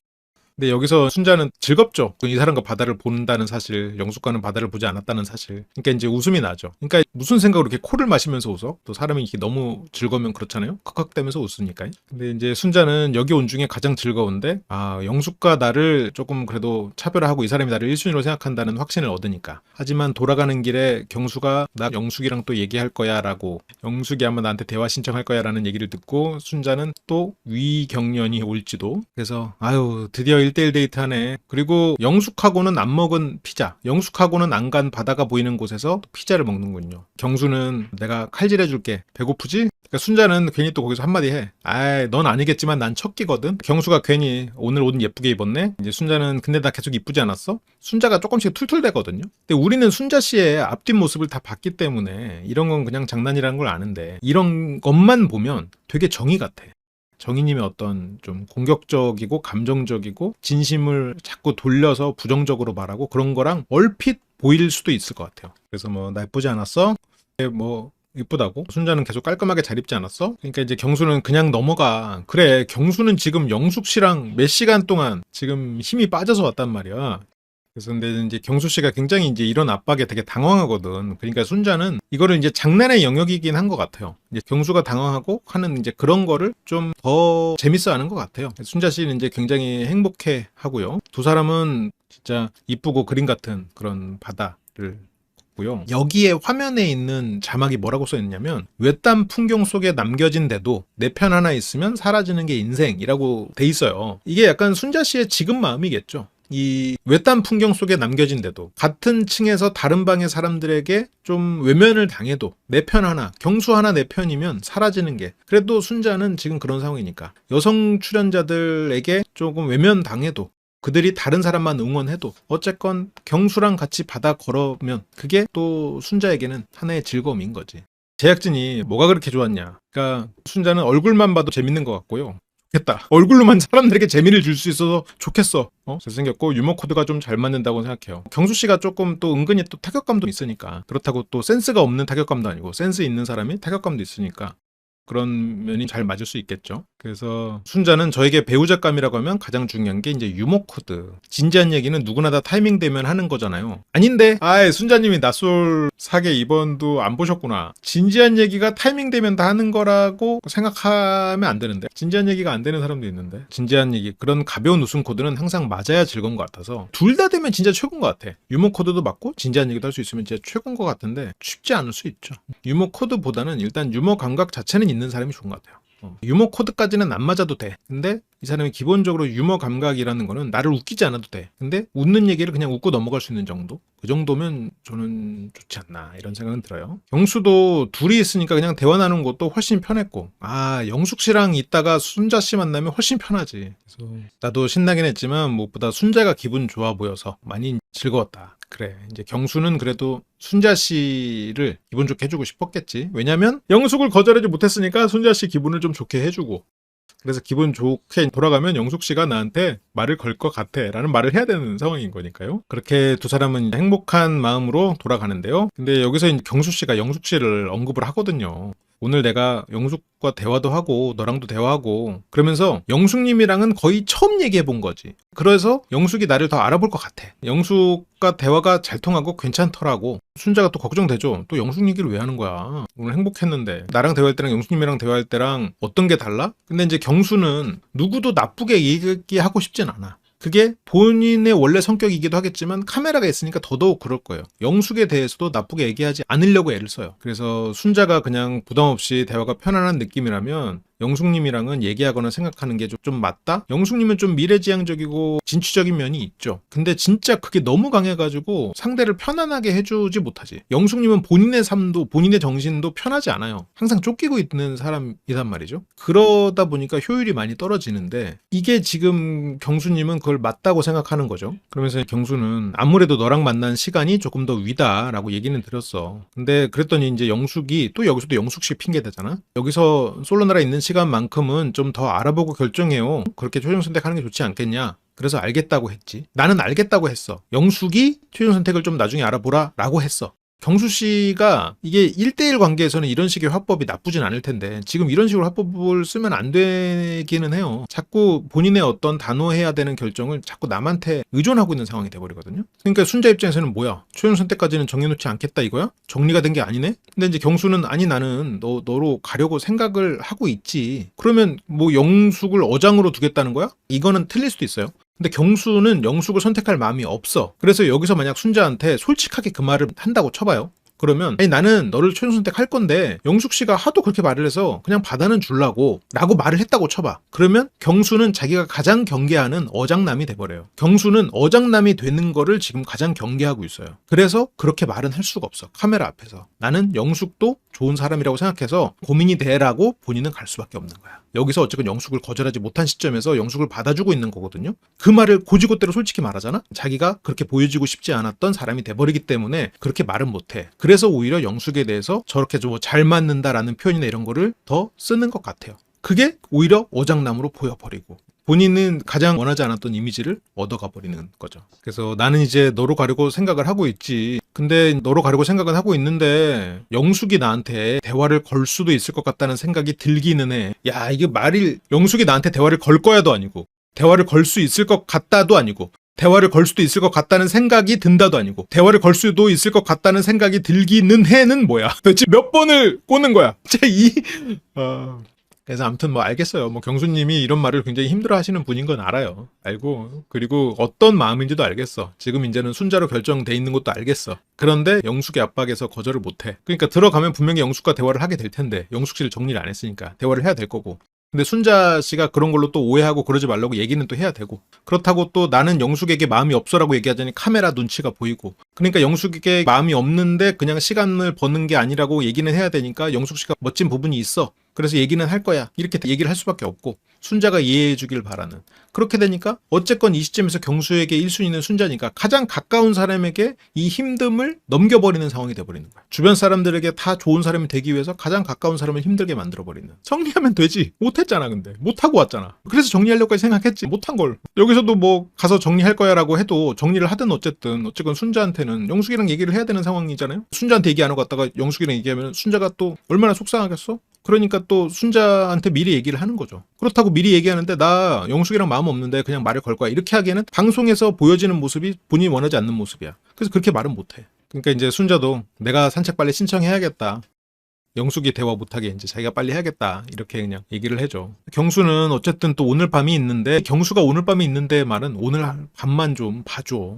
근데 여기서 순자는 즐겁죠. 이 사람과 바다를 본다는 사실, 영숙과는 바다를 보지 않았다는 사실. 그러니까 이제 웃음이 나죠. 그러니까 무슨 생각으로 이렇게 코를 마시면서 웃어? 또 사람이 이렇게 너무 즐거우면 그렇잖아요. 컥컥대면서 웃으니까. 근데 이제 순자는 여기 온 중에 가장 즐거운데, 영숙과 나를 조금 그래도 차별화하고 이 사람이 나를 1순위로 생각한다는 확신을 얻으니까. 하지만 돌아가는 길에 경수가 나 영숙이랑 또 얘기할 거야 라고, 영숙이 아마 나한테 대화 신청할 거야 라는 얘기를 듣고 순자는 또 위경련이 올지도. 그래서 드디어 1대1 데이트하네. 그리고 영숙하고는 안 먹은 피자, 영숙하고는 안 간 바다가 보이는 곳에서 피자를 먹는군요. 경수는 내가 칼질해줄게. 배고프지? 그러니까 순자는 괜히 또 거기서 한마디 해. 넌 아니겠지만 난 첫 끼거든. 경수가 괜히 오늘 옷은 예쁘게 입었네. 이제 순자는 근데 나 계속 이쁘지 않았어? 순자가 조금씩 툴툴대거든요. 근데 우리는 순자 씨의 앞뒷 모습을 다 봤기 때문에 이런 건 그냥 장난이라는 걸 아는데, 이런 것만 보면 되게 정의 같아. 정희님의 어떤 좀 공격적이고 감정적이고 진심을 자꾸 돌려서 부정적으로 말하고 그런 거랑 얼핏 보일 수도 있을 것 같아요. 그래서 뭐 나 예쁘지 않았어? 뭐 이쁘다고? 순자는 계속 깔끔하게 잘 입지 않았어? 그러니까 이제 경수는 그냥 넘어가. 그래, 경수는 지금 영숙 씨랑 몇 시간 동안 지금 힘이 빠져서 왔단 말이야. 그래서 근데 이제 경수 씨가 굉장히 이제 이런 압박에 되게 당황하거든. 그러니까 순자는 이거를 이제 장난의 영역이긴 한 것 같아요. 이제 경수가 당황하고 하는 이제 그런 거를 좀 더 재밌어 하는 것 같아요. 순자 씨는 이제 굉장히 행복해 하고요. 두 사람은 진짜 이쁘고 그림 같은 그런 바다를 고요. 여기에 화면에 있는 자막이 뭐라고 써 있냐면, 외딴 풍경 속에 남겨진데도 내 편 하나 있으면 사라지는 게 인생이라고 돼 있어요. 이게 약간 순자 씨의 지금 마음이겠죠. 이 외딴 풍경 속에 남겨진데도 같은 층에서 다른 방의 사람들에게 좀 외면을 당해도 내 편 하나, 경수 하나 내 편이면 사라지는 게, 그래도 순자는 지금 그런 상황이니까 여성 출연자들에게 조금 외면 당해도, 그들이 다른 사람만 응원해도 어쨌건 경수랑 같이 바다 걸으면 그게 또 순자에게는 하나의 즐거움인 거지. 제작진이 뭐가 그렇게 좋았냐. 그러니까 순자는 얼굴만 봐도 재밌는 것 같고요. 좋겠다. 얼굴로만 사람들에게 재미를 줄 수 있어서 좋겠어. 잘생겼고 유머 코드가 좀 잘 맞는다고 생각해요. 경수 씨가 조금 또 은근히 또 타격감도 있으니까. 그렇다고 또 센스가 없는 타격감도 아니고 센스 있는 사람이 타격감도 있으니까 그런 면이 잘 맞을 수 있겠죠. 그래서 순자는 저에게 배우자감이라고 하면 가장 중요한 게 이제 유머 코드. 진지한 얘기는 누구나 다 타이밍 되면 하는 거잖아요. 아닌데, 순자님이 낯솔 사계 2번도 안 보셨구나. 진지한 얘기가 타이밍 되면 다 하는 거라고 생각하면 안 되는데, 진지한 얘기가 안 되는 사람도 있는데, 진지한 얘기, 그런 가벼운 웃음 코드는 항상 맞아야 즐거운 것 같아서 둘 다 되면 진짜 최고인 것 같아. 유머 코드도 맞고 진지한 얘기도 할 수 있으면 진짜 최고인 것 같은데 쉽지 않을 수 있죠. 유머 코드보다는 일단 유머 감각 자체는 있는 사람이 좋은 것 같아요. 유머 코드까지는 안 맞아도 돼. 근데 이 사람이 기본적으로 유머 감각이라는 거는 나를 웃기지 않아도 돼. 근데 웃는 얘기를 그냥 웃고 넘어갈 수 있는 정도? 그 정도면 저는 좋지 않나 이런 생각은 들어요. 경수도 둘이 있으니까 그냥 대화 나누는 것도 훨씬 편했고, 영숙 씨랑 있다가 순자 씨 만나면 훨씬 편하지. 그래서 나도 신나긴 했지만 무엇보다 순자가 기분 좋아 보여서 많이 즐거웠다. 그래, 이제 경수는 그래도 순자 씨를 기분 좋게 해주고 싶었겠지. 왜냐면 영숙을 거절하지 못했으니까 순자 씨 기분을 좀 좋게 해주고, 그래서 기분 좋게 돌아가면 영숙 씨가 나한테 말을 걸 것 같아 라는 말을 해야 되는 상황인 거니까요. 그렇게 두 사람은 행복한 마음으로 돌아가는데요. 근데 여기서 이제 경수 씨가 영숙 씨를 언급을 하거든요. 오늘 내가 영숙과 대화도 하고 너랑도 대화하고 그러면서 영숙님이랑은 거의 처음 얘기해 본 거지. 그래서 영숙이 나를 더 알아볼 것 같아. 영숙과 대화가 잘 통하고 괜찮더라고. 순자가 또 걱정되죠. 또 영숙 얘기를 왜 하는 거야. 오늘 행복했는데 나랑 대화할 때랑 영숙님이랑 대화할 때랑 어떤 게 달라? 근데 이제 경수는 누구도 나쁘게 얘기하고 싶진 않아. 그게 본인의 원래 성격이기도 하겠지만 카메라가 있으니까 더더욱 그럴 거예요. 영숙에 대해서도 나쁘게 얘기하지 않으려고 애를 써요. 그래서 순자가 그냥 부담 없이 대화가 편안한 느낌이라면 영숙님이랑은 얘기하거나 생각하는 게 좀 맞다? 영숙님은 좀 미래지향적이고 진취적인 면이 있죠. 근데 진짜 그게 너무 강해가지고 상대를 편안하게 해주지 못하지. 영숙님은 본인의 삶도 본인의 정신도 편하지 않아요. 항상 쫓기고 있는 사람이란 말이죠. 그러다 보니까 효율이 많이 떨어지는데 이게 지금 경수님은 그걸 맞다고 생각하는 거죠. 그러면서 경수는 아무래도 너랑 만난 시간이 조금 더 위다라고 얘기는 드렸어. 근데 그랬더니 이제 영숙이 또 여기서도 영숙씨 핑계대잖아. 여기서 솔로나라 있는 시간만큼은 좀 더 알아보고 결정해요. 그렇게 최종 선택하는 게 좋지 않겠냐. 그래서 알겠다고 했지. 나는 알겠다고 했어. 영숙이 최종 선택을 좀 나중에 알아보라 라고 했어. 경수 씨가 이게 1대1 관계에서는 이런 식의 화법이 나쁘진 않을 텐데 지금 이런 식으로 화법을 쓰면 안 되기는 해요. 자꾸 본인의 어떤 단호해야 되는 결정을 자꾸 남한테 의존하고 있는 상황이 돼버리거든요. 그러니까 순자 입장에서는 뭐야? 최종 선택까지는 정해놓지 않겠다 이거야? 정리가 된 게 아니네? 근데 이제 경수는 아니 나는 너로 가려고 생각을 하고 있지. 그러면 뭐 영숙을 어장으로 두겠다는 거야? 이거는 틀릴 수도 있어요. 근데 경수는 영숙을 선택할 마음이 없어. 그래서 여기서 만약 순자한테 솔직하게 그 말을 한다고 쳐봐요. 그러면 아니 나는 너를 최종 선택할 건데 영숙 씨가 하도 그렇게 말을 해서 그냥 받아는 주려고 라고 말을 했다고 쳐봐. 그러면 경수는 자기가 가장 경계하는 어장남이 돼버려요. 경수는 어장남이 되는 거를 지금 가장 경계하고 있어요. 그래서 그렇게 말은 할 수가 없어. 카메라 앞에서. 나는 영숙도 좋은 사람이라고 생각해서 고민이 돼라고 본인은 갈 수밖에 없는 거야. 여기서 어쨌든 영숙을 거절하지 못한 시점에서 영숙을 받아주고 있는 거거든요. 그 말을 고지고대로 솔직히 말하잖아. 자기가 그렇게 보여지고 싶지 않았던 사람이 돼버리기 때문에 그렇게 말은 못해. 그래서 오히려 영숙에 대해서 저렇게 좀 잘 맞는다라는 표현이나 이런 거를 더 쓰는 것 같아요. 그게 오히려 어장남으로 보여버리고 본인은 가장 원하지 않았던 이미지를 얻어가 버리는 거죠. 그래서 나는 이제 너로 가려고 생각을 하고 있지. 근데 너로 가려고 생각은 하고 있는데 영숙이 나한테 대화를 걸 수도 있을 것 같다는 생각이 들기는 해. 야, 이게 말이 영숙이 나한테 대화를 걸 거야도 아니고 대화를 걸 수 있을 것 같다도 아니고 대화를 걸 수도 있을 것 같다는 생각이 든다도 아니고 대화를 걸 수도 있을 것 같다는 생각이 들기는 해는 뭐야? 도대체 몇 번을 꽂는 거야? 그래서 아무튼 뭐 알겠어요. 뭐 경수님이 이런 말을 굉장히 힘들어 하시는 분인 건 알아요. 알고 그리고 어떤 마음인지도 알겠어. 지금 이제는 순자로 결정돼 있는 것도 알겠어. 그런데 영숙의 압박에서 거절을 못해. 그러니까 들어가면 분명히 영숙과 대화를 하게 될 텐데 영숙 씨를 정리를 안 했으니까 대화를 해야 될 거고. 근데 순자 씨가 그런 걸로 또 오해하고 그러지 말라고 얘기는 또 해야 되고 그렇다고 또 나는 영숙에게 마음이 없어라고 얘기하자니 카메라 눈치가 보이고 그러니까 영숙에게 마음이 없는데 그냥 시간을 버는 게 아니라고 얘기는 해야 되니까 영숙 씨가 멋진 부분이 있어. 그래서 얘기는 할 거야. 이렇게 얘기를 할 수밖에 없고 순자가 이해해 주길 바라는. 그렇게 되니까 어쨌건 이 시점에서 경수에게 1순위는 순자니까 가장 가까운 사람에게 이 힘듦을 넘겨버리는 상황이 돼버리는 거야. 주변 사람들에게 다 좋은 사람이 되기 위해서 가장 가까운 사람을 힘들게 만들어버리는. 정리하면 되지. 못했잖아 근데. 못하고 왔잖아. 그래서 정리하려고 생각했지. 못한 걸. 여기서도 뭐 가서 정리할 거야 라고 해도 정리를 하든 어쨌건 순자한테는 영숙이랑 얘기를 해야 되는 상황이잖아요. 순자한테 얘기 안 하고 갔다가 영숙이랑 얘기하면 순자가 또 얼마나 속상하겠어? 그러니까 또 순자한테 미리 얘기를 하는 거죠. 그렇다고 미리 얘기하는데 나 영숙이랑 마음 없는데 그냥 말을 걸 거야. 이렇게 하기에는 방송에서 보여지는 모습이 본인이 원하지 않는 모습이야. 그래서 그렇게 말은 못해. 그러니까 이제 순자도 내가 산책 빨리 신청해야겠다. 영숙이 대화 못하게 이제 자기가 빨리 해야겠다 이렇게 그냥 얘기를 해줘. 경수는 어쨌든 또 오늘 밤이 있는데 경수가 오늘 밤이 있는데 말은 오늘 밤만 좀 봐줘.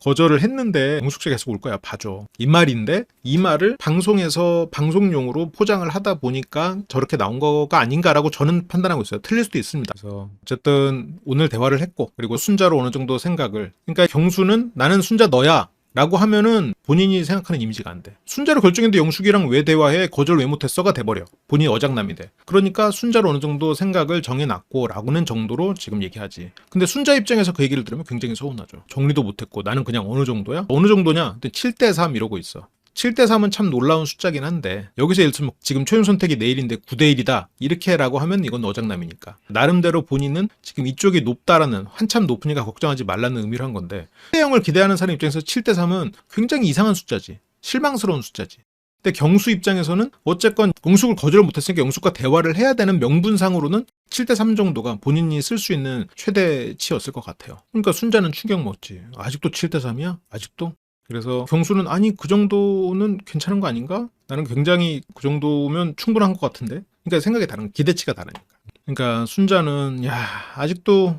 거절을 했는데 영숙 씨가 계속 올 거야. 봐줘. 이 말인데 이 말을 방송에서 방송용으로 포장을 하다 보니까 저렇게 나온 거가 아닌가라고 저는 판단하고 있어요. 틀릴 수도 있습니다. 그래서 어쨌든 오늘 대화를 했고 그리고 순자로 어느 정도 생각을 그러니까 경수는 나는 순자 너야 라고 하면은 본인이 생각하는 이미지가 안 돼. 순자로 결정했는데 영숙이랑 왜 대화해? 거절 왜 못했어가 돼버려. 본인이 어장남이 돼. 그러니까 순자로 어느 정도 생각을 정해놨고 라고는 정도로 지금 얘기하지. 근데 순자 입장에서 그 얘기를 들으면 굉장히 서운하죠. 정리도 못했고 나는 그냥 어느 정도야? 어느 정도냐? 7대3 이러고 있어. 7대3은 참 놀라운 숫자긴 한데 여기서 예를 들면 지금 최종 선택이 내일인데 9대1이다 이렇게라고 하면 이건 어장남이니까 나름대로 본인은 지금 이쪽이 높다라는 한참 높으니까 걱정하지 말라는 의미로 한 건데 7대0을 기대하는 사람 입장에서 7대3은 굉장히 이상한 숫자지. 실망스러운 숫자지. 근데 경수 입장에서는 어쨌건 영숙을 거절을 못했으니까 영숙과 대화를 해야 되는 명분상으로는 7대3 정도가 본인이 쓸 수 있는 최대치였을 것 같아요. 그러니까 순자는 충격 먹지. 아직도 7대3이야? 아직도? 그래서 경수는 아니 그 정도는 괜찮은 거 아닌가? 나는 굉장히 그 정도면 충분한 것 같은데. 그러니까 생각이 다른 기대치가 다르니까. 그러니까 순자는 야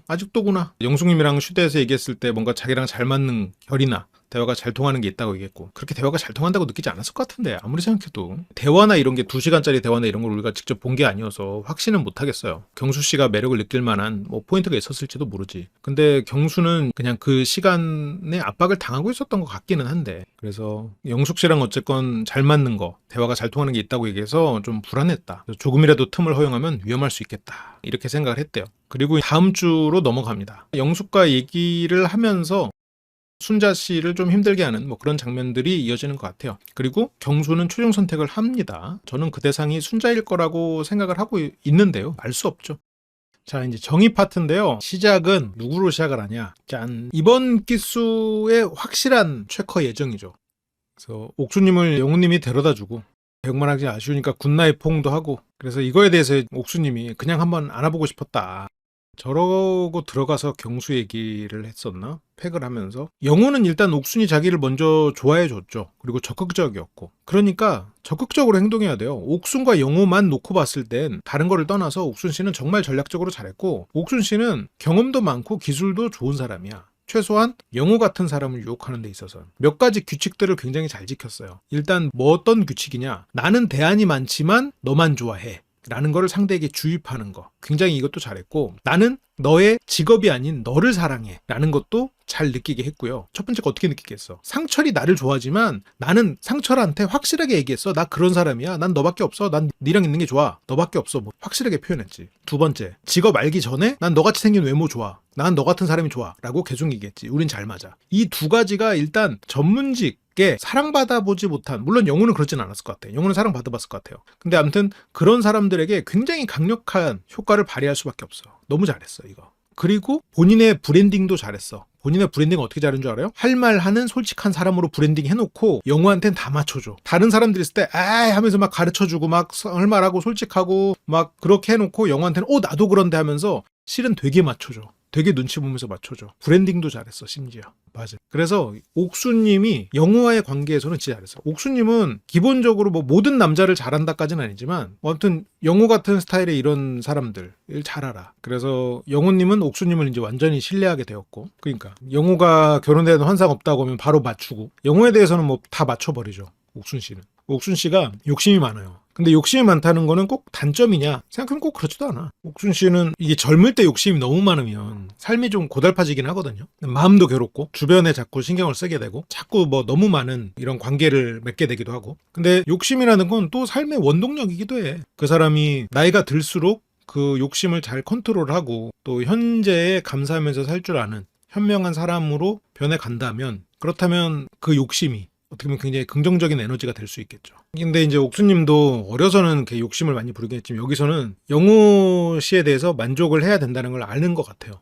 아직도구나. 영숙님이랑 휴대에서 얘기했을 때 뭔가 자기랑 잘 맞는 결이나 대화가 잘 통하는 게 있다고 얘기했고 그렇게 대화가 잘 통한다고 느끼지 않았을 것 같은데 아무리 생각해도 대화나 이런 게 2시간짜리 대화나 이런 걸 우리가 직접 본 게 아니어서 확신은 못 하겠어요. 경수 씨가 매력을 느낄 만한 뭐 포인트가 있었을지도 모르지. 근데 경수는 그냥 그 시간에 압박을 당하고 있었던 것 같기는 한데 그래서 영숙 씨랑 어쨌건 잘 맞는 거 대화가 잘 통하는 게 있다고 얘기해서 좀 불안했다. 조금이라도 틈을 허용하면 위험할 수 있겠다. 이렇게 생각을 했대요. 그리고 다음 주로 넘어갑니다. 영숙과 얘기를 하면서 순자 씨를 좀 힘들게 하는 뭐 그런 장면들이 이어지는 것 같아요. 그리고 경수는 최종 선택을 합니다. 저는 그 대상이 순자일 거라고 생각을 하고 있는데요. 알 수 없죠. 자, 이제 정의 파트인데요. 시작은 누구로 시작을 하냐? 짠. 이번 기수의 확실한 최커 예정이죠. 그래서 옥수님을 영우님이 데려다주고 백만하기 아쉬우니까 굿나잇 포옹도 하고 그래서 이거에 대해서 옥수님이 그냥 한번 안아보고 싶었다. 저러고 들어가서 경수 얘기를 했었나? 팩을 하면서 영호는 일단 옥순이 자기를 먼저 좋아해 줬죠. 그리고 적극적이었고 그러니까 적극적으로 행동해야 돼요. 옥순과 영호만 놓고 봤을 땐 다른 거를 떠나서 옥순 씨는 정말 전략적으로 잘했고 옥순 씨는 경험도 많고 기술도 좋은 사람이야. 최소한 영호 같은 사람을 유혹하는 데 있어서 몇 가지 규칙들을 굉장히 잘 지켰어요. 일단 뭐 어떤 규칙이냐? 나는 대안이 많지만 너만 좋아해. 라는 거를 상대에게 주입하는 거 굉장히 이것도 잘했고 나는 너의 직업이 아닌 너를 사랑해 라는 것도 잘 느끼게 했고요. 첫 번째가 어떻게 느끼겠어? 상철이 나를 좋아하지만 나는 상철한테 확실하게 얘기했어. 나 그런 사람이야. 난 너밖에 없어. 난 니랑 있는 게 좋아. 너밖에 없어. 뭐 확실하게 표현했지. 두 번째, 직업 알기 전에 난 너같이 생긴 외모 좋아. 난 너 같은 사람이 좋아. 라고 계속 얘기했지. 우린 잘 맞아. 이 두 가지가 일단 전문직 사랑받아보지 못한 물론 영호는 그렇진 않았을 것 같아요. 영호는 사랑받아봤을 것 같아요. 근데 아무튼 그런 사람들에게 굉장히 강력한 효과를 발휘할 수밖에 없어. 너무 잘했어 이거. 그리고 본인의 브랜딩도 잘했어. 본인의 브랜딩 어떻게 잘한 줄 알아요? 할 말 하는 솔직한 사람으로 브랜딩 해놓고 영호한테는 다 맞춰줘. 다른 사람들이 있을 때 아이 하면서 막 가르쳐주고 막 할 말하고 솔직하고 막 그렇게 해놓고 영호한테는 나도 그런데 하면서 실은 되게 맞춰줘. 되게 눈치 보면서 맞춰줘. 브랜딩도 잘했어 심지어. 맞아. 그래서 옥수님이 영호와의 관계에서는 진짜 잘했어. 옥수님은 기본적으로 뭐 모든 남자를 잘한다까지는 아니지만 아무튼 영호 같은 스타일의 이런 사람들을 잘 알아. 그래서 영호님은 옥수님을 이제 완전히 신뢰하게 되었고 그러니까 영호가 결혼해도 환상 없다고 하면 바로 맞추고 영호에 대해서는 뭐 다 맞춰버리죠. 옥순 씨는. 옥순 씨가 욕심이 많아요. 근데 욕심이 많다는 거는 꼭 단점이냐? 생각하면 꼭 그렇지도 않아. 옥순 씨는 이게 젊을 때 욕심이 너무 많으면 삶이 좀 고달파지긴 하거든요. 마음도 괴롭고 주변에 자꾸 신경을 쓰게 되고 자꾸 뭐 너무 많은 이런 관계를 맺게 되기도 하고. 근데 욕심이라는 건 또 삶의 원동력이기도 해. 그 사람이 나이가 들수록 그 욕심을 잘 컨트롤하고 또 현재에 감사하면서 살 줄 아는 현명한 사람으로 변해간다면 그렇다면 그 욕심이 어떻게 보면 굉장히 긍정적인 에너지가 될 수 있겠죠. 근데 이제 옥수님도 어려서는 이렇게 욕심을 많이 부리긴 했지만 여기서는 영호 씨에 대해서 만족을 해야 된다는 걸 아는 것 같아요.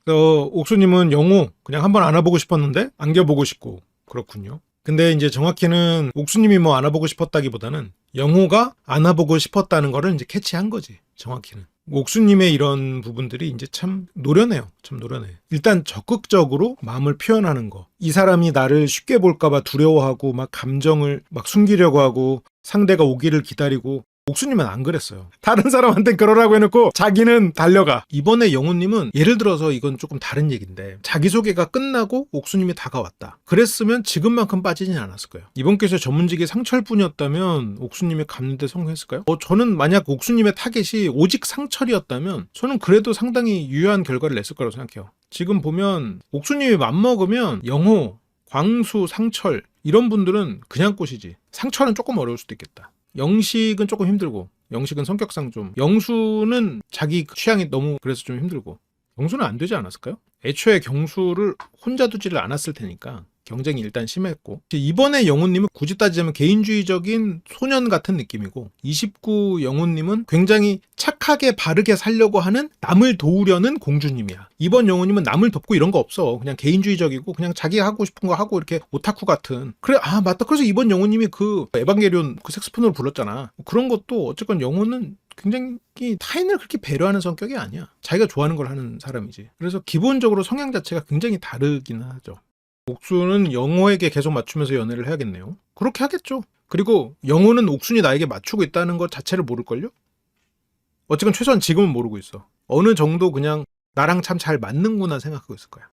그래서 옥수님은 영호 그냥 한번 안아보고 싶었는데 안겨보고 싶고 그렇군요. 근데 이제 정확히는 옥수님이 뭐 안아보고 싶었다기보다는 영호가 안아보고 싶었다는 거를 이제 캐치한 거지. 정확히는. 옥수님의 이런 부분들이 이제 참 노련해요. 참 노련해. 일단 적극적으로 마음을 표현하는 거. 이 사람이 나를 쉽게 볼까봐 두려워하고 막 감정을 막 숨기려고 하고 상대가 오기를 기다리고 옥수님은 안 그랬어요. 다른 사람한테 그러라고 해놓고 자기는 달려가. 이번에 영호님은 예를 들어서 이건 조금 다른 얘기인데 자기소개가 끝나고 옥수님이 다가왔다. 그랬으면 지금만큼 빠지진 않았을 거예요. 이번 기수의 전문직이 상철뿐이었다면 옥수님이 갔는데 성공했을까요? 저는 만약 옥수님의 타겟이 오직 상철이었다면 저는 그래도 상당히 유효한 결과를 냈을 거라고 생각해요. 지금 보면 옥수님이 맘먹으면 영호, 광수, 상철 이런 분들은 그냥 꽃이지. 상철은 조금 어려울 수도 있겠다. 영식은 조금 힘들고 영식은 성격상 좀 영수는 자기 취향이 너무 그래서 좀 힘들고 영수는 안 되지 않았을까요? 애초에 경수를 혼자 두지를 않았을 테니까 경쟁이 일단 심했고, 이번에 영호님은 굳이 따지자면 개인주의적인 소년 같은 느낌이고, 29 영호님은 굉장히 착하게 바르게 살려고 하는 남을 도우려는 공주님이야. 이번 영호님은 남을 돕고 이런 거 없어. 그냥 개인주의적이고 그냥 자기가 하고 싶은 거 하고 이렇게 오타쿠 같은. 그래, 아 맞다. 그래서 이번 영호님이 그 에반게리온 그 색스폰으로 불렀잖아. 그런 것도 어쨌건 영호는 굉장히 타인을 그렇게 배려하는 성격이 아니야. 자기가 좋아하는 걸 하는 사람이지. 그래서 기본적으로 성향 자체가 굉장히 다르긴 하죠. 옥순은 영호에게 계속 맞추면서 연애를 해야겠네요. 그렇게 하겠죠. 그리고 영호는 옥순이 나에게 맞추고 있다는 것 자체를 모를걸요? 어쨌건 최소한 지금은 모르고 있어. 어느 정도 그냥 나랑 참 잘 맞는구나 생각하고 있을 거야.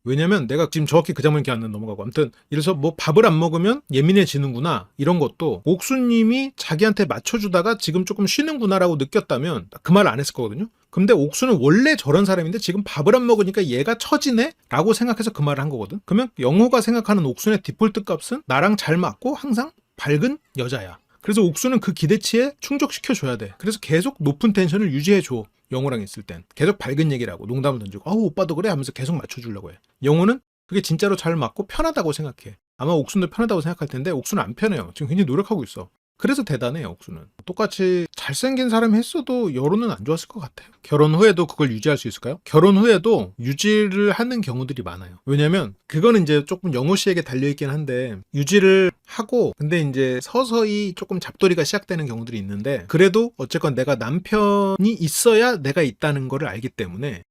왜냐면 내가 지금 정확히 그 장면 기억 안 넘어가고, 아무튼 이래서 뭐 밥을 안 먹으면 예민해지는구나 이런 것도 옥수님이 자기한테 맞춰주다가 지금 조금 쉬는구나라고 느꼈다면 그 말 안 했을 거거든요. 근데 옥수는 원래 저런 사람인데 지금 밥을 안 먹으니까 얘가 처지네? 라고 생각해서 그 말을 한 거거든. 그러면 영호가 생각하는 옥순의 디폴트 값은 나랑 잘 맞고 항상 밝은 여자야. 그래서 옥수는 그 기대치에 충족시켜줘야 돼. 그래서 계속 높은 텐션을 유지해줘. 영호랑 있을 땐 계속 밝은 얘기를 하고 농담을 던지고 아우 오빠도 그래 하면서 계속 맞춰주려고 해. 영호는 그게 진짜로 잘 맞고 편하다고 생각해. 아마 옥순도 편하다고 생각할 텐데 옥순은 안 편해요. 지금 굉장히 노력하고 있어. 그래서 대단해요. 옥순은 똑같이 잘생긴 사람이 했어도 여론은 안 좋았을 것 같아요. 결혼 후에도 그걸 유지할 수 있을까요? 결혼 후에도 유지를 하는 경우들이 많아요. 왜냐면 그거는 이제 조금 영호 씨에게 달려있긴 한데, 유지를 하고 근데 이제 서서히 조금 잡돌이가 시작되는 경우들이 있는데, 그래도 어쨌건 내가 남편이 있어야 내가 있다는 거를 알기 때문에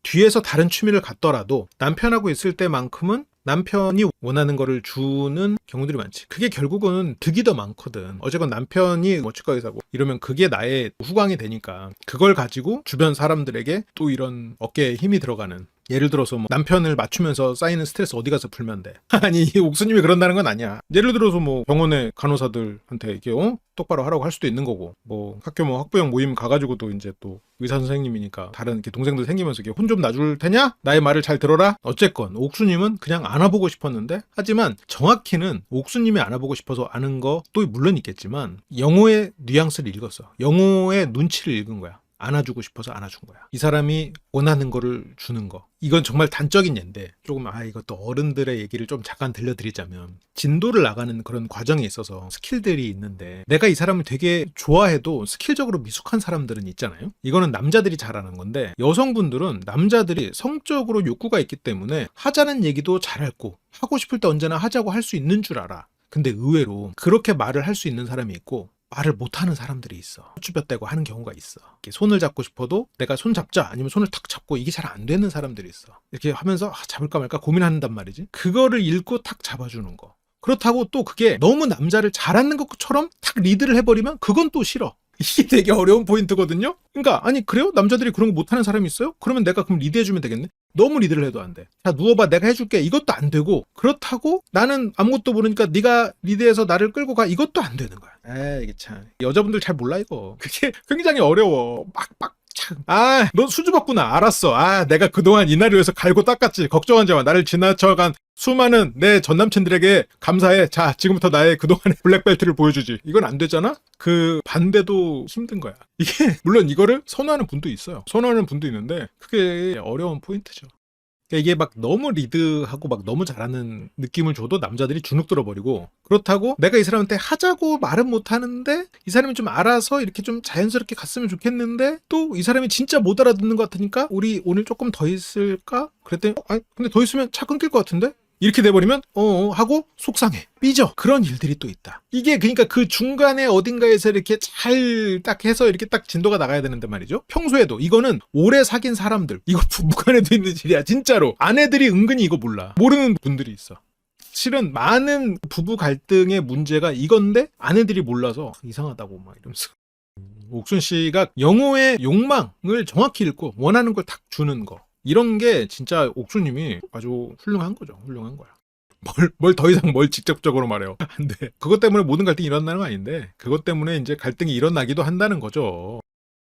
뒤에서 다른 취미를 갖더라도 남편하고 있을 때만큼은 남편이 원하는 거를 주는 경우들이 많지. 그게 결국은 득이 더 많거든. 어쨌건 남편이 뭐 치과에 사고 이러면 그게 나의 후광이 되니까 그걸 가지고 주변 사람들에게 또 이런 어깨에 힘이 들어가는, 예를 들어서 뭐 남편을 맞추면서 쌓이는 스트레스 어디 가서 풀면 돼. 아니 옥수님이 그런다는 건 아니야. 예를 들어서 뭐 병원의 간호사들한테 이렇게 똑바로 하라고 할 수도 있는 거고, 뭐 학교 뭐 학부형 모임 가가지고도 이제 또 의사 선생님이니까 다른 이렇게 동생들 생기면서 이렇게 혼 좀 놔줄 테냐? 나의 말을 잘 들어라. 어쨌건 옥수님은 그냥 안아보고 싶었는데, 하지만 정확히는 옥수님이 안아보고 싶어서 아는 것도 물론 있겠지만 영호의 뉘앙스를 읽었어. 영호의 눈치를 읽은 거야. 안아주고 싶어서 안아준 거야. 이 사람이 원하는 거를 주는 거. 이건 정말 단적인 예인데, 조금 이것도 어른들의 얘기를 좀 잠깐 들려드리자면, 진도를 나가는 그런 과정에 있어서 스킬들이 있는데, 내가 이 사람을 되게 좋아해도 스킬적으로 미숙한 사람들은 있잖아요. 이거는 남자들이 잘하는 건데, 여성분들은 남자들이 성적으로 욕구가 있기 때문에 하자는 얘기도 잘하고 하고 싶을 때 언제나 하자고 할 수 있는 줄 알아. 근데 의외로 그렇게 말을 할 수 있는 사람이 있고 말을 못하는 사람들이 있어. 쭈뼛대고 하는 경우가 있어. 이렇게 손을 잡고 싶어도 내가 손 잡자 아니면 손을 탁 잡고 이게 잘 안 되는 사람들이 있어. 이렇게 하면서 잡을까 말까 고민한단 말이지. 그거를 읽고 탁 잡아주는 거. 그렇다고 또 그게 너무 남자를 잘하는 것처럼 탁 리드를 해버리면 그건 또 싫어. 이게 되게 어려운 포인트거든요. 그러니까 아니 그래요? 남자들이 그런 거 못하는 사람이 있어요? 그러면 내가 그럼 리드해주면 되겠네? 너무 리드를 해도 안 돼. 자 누워봐 내가 해줄게. 이것도 안 되고, 그렇다고 나는 아무것도 모르니까 네가 리드해서 나를 끌고 가. 이것도 안 되는 거야. 이게 참 여자분들 잘 몰라 이거. 그게 굉장히 어려워. 참. 너 수줍었구나. 알았어. 내가 그동안 이날을 위해서 갈고 닦았지. 걱정하지 마. 나를 지나쳐간 수많은 내 전남친들에게 감사해. 자, 지금부터 나의 그동안의 블랙벨트를 보여주지. 이건 안 되잖아? 그 반대도 힘든 거야. 이게 물론 이거를 선호하는 분도 있어요. 선호하는 분도 있는데 그게 어려운 포인트죠. 그러니까 이게 막 너무 리드하고 막 너무 잘하는 느낌을 줘도 남자들이 주눅 들어버리고, 그렇다고 내가 이 사람한테 하자고 말은 못하는데 이 사람이 좀 알아서 이렇게 좀 자연스럽게 갔으면 좋겠는데 또 이 사람이 진짜 못 알아듣는 것 같으니까 우리 오늘 조금 더 있을까? 그랬더니 근데 더 있으면 차 끊길 것 같은데? 이렇게 돼버리면 하고 속상해, 삐져. 그런 일들이 또 있다. 이게 그러니까 그 중간에 어딘가에서 이렇게 잘 딱 해서 이렇게 딱 진도가 나가야 되는데 말이죠. 평소에도 이거는 오래 사귄 사람들, 이거 부부간에도 있는 일이야 진짜로. 아내들이 은근히 이거 몰라. 모르는 분들이 있어. 실은 많은 부부 갈등의 문제가 이건데 아내들이 몰라서 이상하다고 막 이러면서. 옥순 씨가 영호의 욕망을 정확히 읽고 원하는 걸 딱 주는 거, 이런 게 진짜 옥수님이 아주 훌륭한 거죠. 훌륭한 거야. 뭘 더 이상 뭘 직접적으로 말해요. 안 돼. 그것 때문에 모든 갈등이 일어나는 건 아닌데, 그것 때문에 이제 갈등이 일어나기도 한다는 거죠.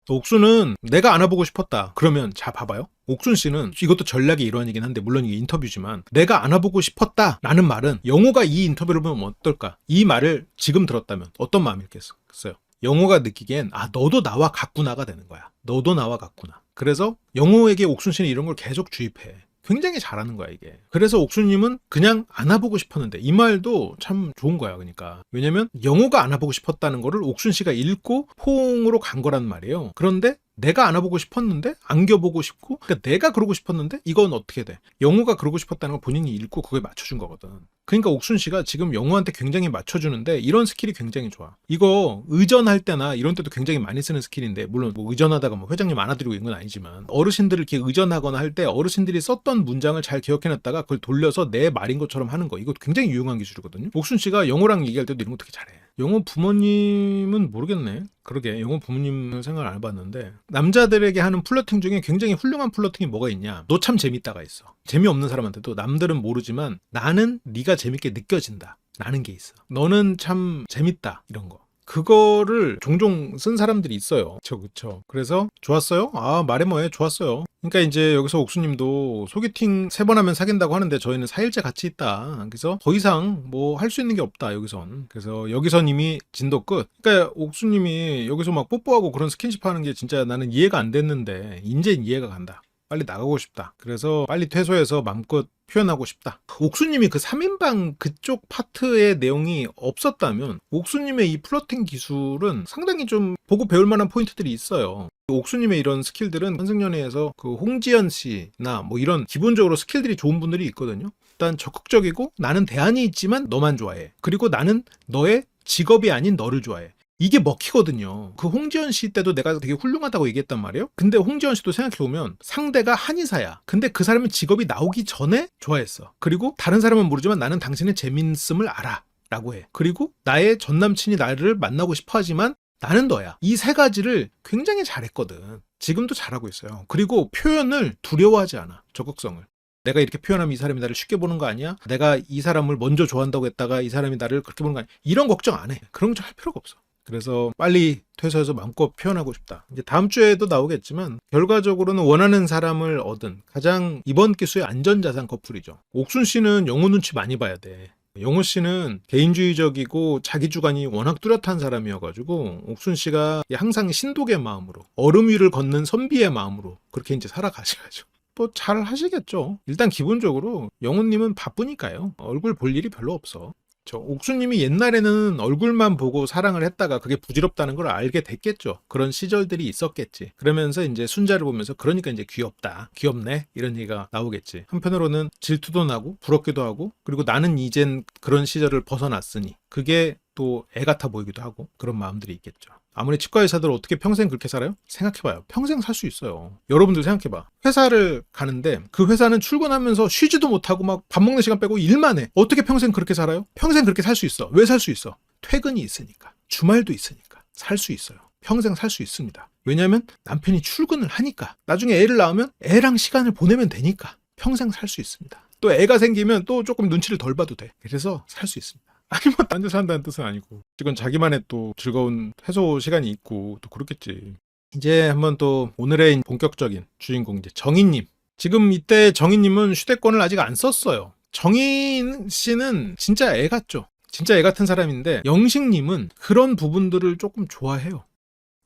옥수는 내가 안아보고 싶었다. 그러면 자 봐봐요. 옥순 씨는 이것도 전략의 일환이긴 한데 물론 이게 인터뷰지만, 내가 안아보고 싶었다 라는 말은 영호가 이 인터뷰를 보면 어떨까? 이 말을 지금 들었다면 어떤 마음이겠어요? 영호가 느끼기엔 너도 나와 같구나가 되는 거야. 너도 나와 같구나. 그래서 영호에게 옥순 씨는 이런 걸 계속 주입해. 굉장히 잘하는 거야 이게. 그래서 옥수님은 그냥 안아보고 싶었는데, 이 말도 참 좋은 거야. 그러니까 왜냐면 영호가 안아보고 싶었다는 거를 옥순 씨가 읽고 포옹으로 간 거란 말이에요. 그런데 내가 안아보고 싶었는데, 안겨보고 싶고, 그러니까 내가 그러고 싶었는데 이건 어떻게 돼? 영호가 그러고 싶었다는 걸 본인이 읽고 그걸 맞춰준 거거든. 그러니까 옥순 씨가 지금 영호한테 굉장히 맞춰주는데, 이런 스킬이 굉장히 좋아. 이거 의전할 때나 이런 때도 굉장히 많이 쓰는 스킬인데, 물론 뭐 의전하다가 뭐 회장님 안아드리고 있는 건 아니지만, 어르신들을 이렇게 의전하거나 할 때 어르신들이 썼던 문장을 잘 기억해놨다가 그걸 돌려서 내 말인 것처럼 하는 거, 이거 굉장히 유용한 기술이거든요. 옥순 씨가 영호랑 얘기할 때도 이런 거 되게 잘해. 영호 부모님은 모르겠네. 그러게, 영호 부모님은 생각을 안 해봤는데, 남자들에게 하는 플러팅 중에 굉장히 훌륭한 플러팅이 뭐가 있냐? 너 참 재밌다가 있어. 재미없는 사람한테도 남들은 모르지만 나는 네가 재밌게 느껴진다 라는 게 있어. 너는 참 재밌다, 이런 거. 그거를 종종 쓴 사람들이 있어요. 그쵸. 그래서 좋았어요? 아, 말해 뭐해. 좋았어요. 그러니까 이제 여기서 옥수님도 소개팅 3번 하면 사귄다고 하는데 저희는 4일째 같이 있다. 그래서 더 이상 뭐 할 수 있는 게 없다, 여기선. 그래서 여기선 이미 진도 끝. 그러니까 옥수님이 여기서 막 뽀뽀하고 그런 스킨십 하는 게 진짜 나는 이해가 안 됐는데, 이제 이해가 간다. 빨리 나가고 싶다. 그래서 빨리 퇴소해서 마음껏 표현하고 싶다. 옥수님이 그 3인방 그쪽 파트의 내용이 없었다면 옥수님의 이 플러팅 기술은 상당히 좀 보고 배울 만한 포인트들이 있어요. 옥수님의 이런 스킬들은 환승연애에서 그 홍지연 씨나 뭐 이런 기본적으로 스킬들이 좋은 분들이 있거든요. 일단 적극적이고, 나는 대안이 있지만 너만 좋아해. 그리고 나는 너의 직업이 아닌 너를 좋아해. 이게 먹히거든요. 그 홍지연 씨 때도 내가 되게 훌륭하다고 얘기했단 말이에요. 근데 홍지연 씨도 생각해보면 상대가 한의사야. 근데 그 사람의 직업이 나오기 전에 좋아했어. 그리고 다른 사람은 모르지만 나는 당신의 재밌음을 알아 라고 해. 그리고 나의 전남친이 나를 만나고 싶어 하지만 나는 너야. 이 3가지를 굉장히 잘했거든. 지금도 잘하고 있어요. 그리고 표현을 두려워하지 않아. 적극성을. 내가 이렇게 표현하면 이 사람이 나를 쉽게 보는 거 아니야? 내가 이 사람을 먼저 좋아한다고 했다가 이 사람이 나를 그렇게 보는 거 아니야? 이런 걱정 안 해. 그런 걱정 할 필요가 없어. 그래서 빨리 퇴소해서 마음껏 표현하고 싶다. 이제 다음 주에도 나오겠지만 결과적으로는 원하는 사람을 얻은 가장 이번 기수의 안전자산 커플이죠. 옥순 씨는 영호 눈치 많이 봐야 돼. 영호 씨는 개인주의적이고 자기 주관이 워낙 뚜렷한 사람이어가지고 옥순 씨가 항상 신독의 마음으로, 얼음 위를 걷는 선비의 마음으로 그렇게 이제 살아가셔야죠. 뭐 잘 하시겠죠. 일단 기본적으로 영호님은 바쁘니까요. 얼굴 볼 일이 별로 없어. 옥수님이 옛날에는 얼굴만 보고 사랑을 했다가 그게 부질없다는 걸 알게 됐겠죠. 그런 시절들이 있었겠지. 그러면서 이제 순자를 보면서 그러니까 이제 귀엽다, 귀엽네 이런 얘기가 나오겠지. 한편으로는 질투도 나고 부럽기도 하고, 그리고 나는 이젠 그런 시절을 벗어났으니 그게 또 애 같아 보이기도 하고, 그런 마음들이 있겠죠. 아무리 치과 의사들 어떻게 평생 그렇게 살아요? 생각해봐요. 평생 살 수 있어요. 여러분들 생각해봐. 회사를 가는데 그 회사는 출근하면서 쉬지도 못하고 막 밥 먹는 시간 빼고 일만 해. 어떻게 평생 그렇게 살아요? 평생 그렇게 살 수 있어. 왜 살 수 있어? 퇴근이 있으니까. 주말도 있으니까. 살 수 있어요. 평생 살 수 있습니다. 왜냐하면 남편이 출근을 하니까. 나중에 애를 낳으면 애랑 시간을 보내면 되니까. 평생 살 수 있습니다. 또 애가 생기면 또 조금 눈치를 덜 봐도 돼. 그래서 살 수 있습니다. 아니 뭐 딴 데 산다는 뜻은 아니고, 이건 자기만의 또 즐거운 해소 시간이 있고 또 그렇겠지. 이제 한번 또 오늘의 본격적인 주인공 이제 정인님. 지금 이때 정인님은 휴대권을 아직 안 썼어요. 정인 씨는 진짜 애 같죠. 진짜 애 같은 사람인데 영식님은 그런 부분들을 조금 좋아해요.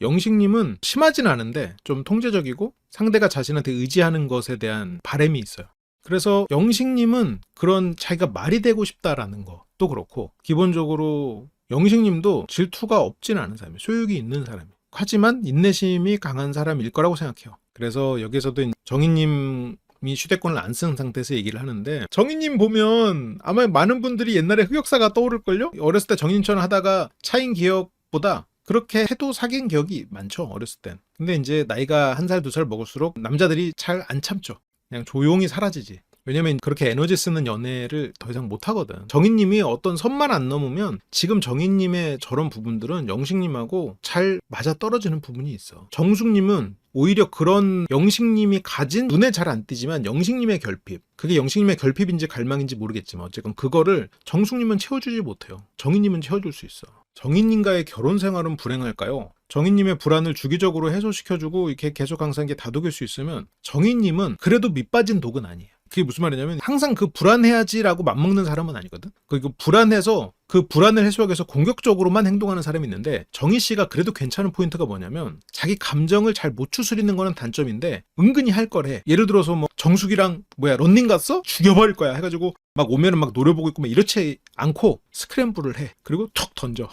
영식님은 심하진 않은데 좀 통제적이고 상대가 자신한테 의지하는 것에 대한 바람이 있어요. 그래서 영식님은 그런 자기가 말이 되고 싶다라는 것도 그렇고, 기본적으로 영식님도 질투가 없지는 않은 사람이에요. 소유욕이 있는 사람이에요. 하지만 인내심이 강한 사람일 거라고 생각해요. 그래서 여기서도 정인님이 휴대폰을 안 쓴 상태에서 얘기를 하는데, 정인님 보면 아마 많은 분들이 옛날에 흑역사가 떠오를걸요? 어렸을 때 정인처럼 하다가 차인 기억보다 그렇게 해도 사귄 기억이 많죠, 어렸을 땐. 근데 이제 나이가 1살, 2살 먹을수록 남자들이 잘 안 참죠. 그냥 조용히 사라지지. 왜냐면 그렇게 에너지 쓰는 연애를 더 이상 못 하거든. 정인님이 어떤 선만 안 넘으면 지금 정인님의 저런 부분들은 영식님하고 잘 맞아 떨어지는 부분이 있어. 정숙님은 오히려 그런 영식님이 가진, 눈에 잘 안 띄지만 영식님의 결핍, 그게 영식님의 결핍인지 갈망인지 모르겠지만 어쨌건 그거를 정숙님은 채워주지 못해요. 정인님은 채워줄 수 있어. 정인님과의 결혼 생활은 불행할까요? 정인님의 불안을 주기적으로 해소시켜주고 이렇게 계속 항상 이게 다독일 수 있으면 정인님은 그래도 밑 빠진 독은 아니에요. 그게 무슨 말이냐면 항상 그 불안해야지라고 맘먹는 사람은 아니거든. 그리고 불안해서 그 불안을 해소하기 위해서 공격적으로만 행동하는 사람이 있는데 정희 씨가 그래도 괜찮은 포인트가 뭐냐면 자기 감정을 잘 못 추스리는 거는 단점인데 은근히 할 거래. 예를 들어서 뭐 정숙이랑 런닝 갔어? 죽여버릴 거야 해가지고 막 오면은 막 노려보고 있고 막 이렇지 않고 스크램블을 해. 그리고 툭 던져.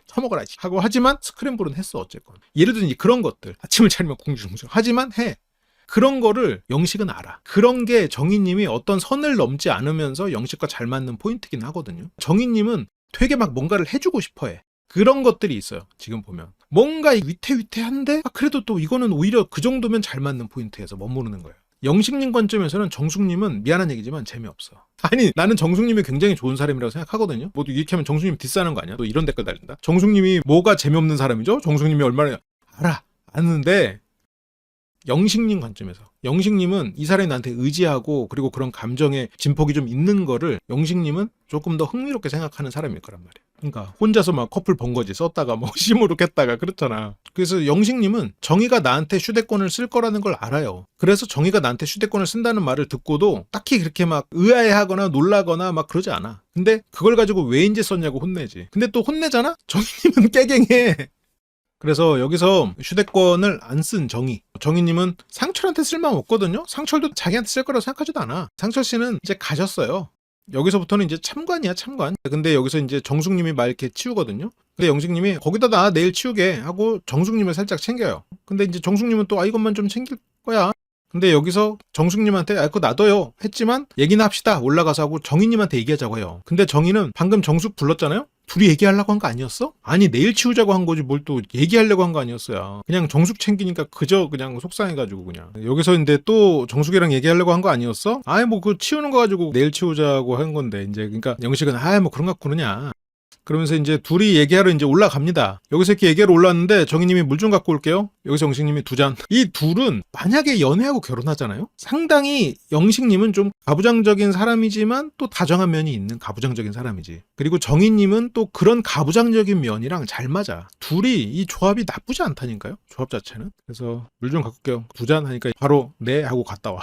처먹어라지 하고 하지만 스크램블은 했어 어쨌건. 예를 들어 이제 그런 것들 아침을 차리면 공중중 하지만 해. 그런 거를 영식은 알아. 그런 게 정희님이 어떤 선을 넘지 않으면서 영식과 잘 맞는 포인트긴 하거든요. 정희님은 되게 막 뭔가를 해주고 싶어해. 그런 것들이 있어요. 지금 보면 뭔가 위태위태한데 그래도 또 이거는 오히려 그 정도면 잘 맞는 포인트에서 머무르는 거예요. 영식님 관점에서는 정숙님은 미안한 얘기지만 재미없어. 아니 나는 정숙님이 굉장히 좋은 사람이라고 생각하거든요. 모두 이렇게 하면 정숙님 디스하는 거 아니야? 또 이런 댓글 달린다. 정숙님이 뭐가 재미없는 사람이죠? 정숙님이 얼마나 알아. 아는데 영식님 관점에서 영식님은 이 사람이 나한테 의지하고 그리고 그런 감정의 진폭이 좀 있는 거를 영식님은 조금 더 흥미롭게 생각하는 사람일 거란 말이야. 그러니까 혼자서 막 커플 번거지 썼다가 뭐 시무룩했다가 그렇잖아. 그래서 영식님은 정의가 나한테 휴대권을 쓸 거라는 걸 알아요. 그래서 정의가 나한테 휴대권을 쓴다는 말을 듣고도 딱히 그렇게 막 의아해하거나 놀라거나 막 그러지 않아. 근데 그걸 가지고 왜 인제 썼냐고 혼내지. 근데 또 혼내잖아? 정의님은 깨갱해. 그래서 여기서 휴대권을 안 쓴 정희님은 상철한테 쓸마음 없거든요. 상철도 자기한테 쓸 거라고 생각하지도 않아. 상철 씨는 이제 가셨어요. 여기서부터는 이제 참관이야 참관. 근데 여기서 이제 정숙님이 말 이렇게 치우거든요. 근데 영식님이 거기다 나 내일 치우게 하고 정숙님을 살짝 챙겨요. 근데 이제 정숙님은 또 이것만 좀 챙길 거야. 근데 여기서 정숙님한테 그거 놔둬요 했지만 얘기나 합시다 올라가서 하고 정희님한테 얘기하자고 해요. 근데 정희는 방금 정숙 불렀잖아요. 둘이 얘기하려고 한 거 아니었어? 아니 내일 치우자고 한 거지 뭘 또 얘기하려고 한 거 아니었어요. 그냥 정숙 챙기니까 그저 그냥 속상해가지고 그냥 여기서 근데 또 정숙이랑 얘기하려고 한 거 아니었어? 아이 뭐 그 치우는 거 가지고 내일 치우자고 한 건데 이제 그러니까 영식은 뭐 그런 거 갖고 그러냐. 그러면서 이제 둘이 얘기하러 이제 올라갑니다. 여기서 이렇게 얘기하러 올라왔는데 정희님이 물 좀 갖고 올게요. 여기서 영식님이 2잔. 이 둘은 만약에 연애하고 결혼하잖아요. 상당히 영식님은 좀 가부장적인 사람이지만 또 다정한 면이 있는 가부장적인 사람이지. 그리고 정희님은 또 그런 가부장적인 면이랑 잘 맞아. 둘이 이 조합이 나쁘지 않다니까요. 조합 자체는. 그래서 물 좀 갖고 올게요. 2잔 하니까 바로 네 하고 갔다 와.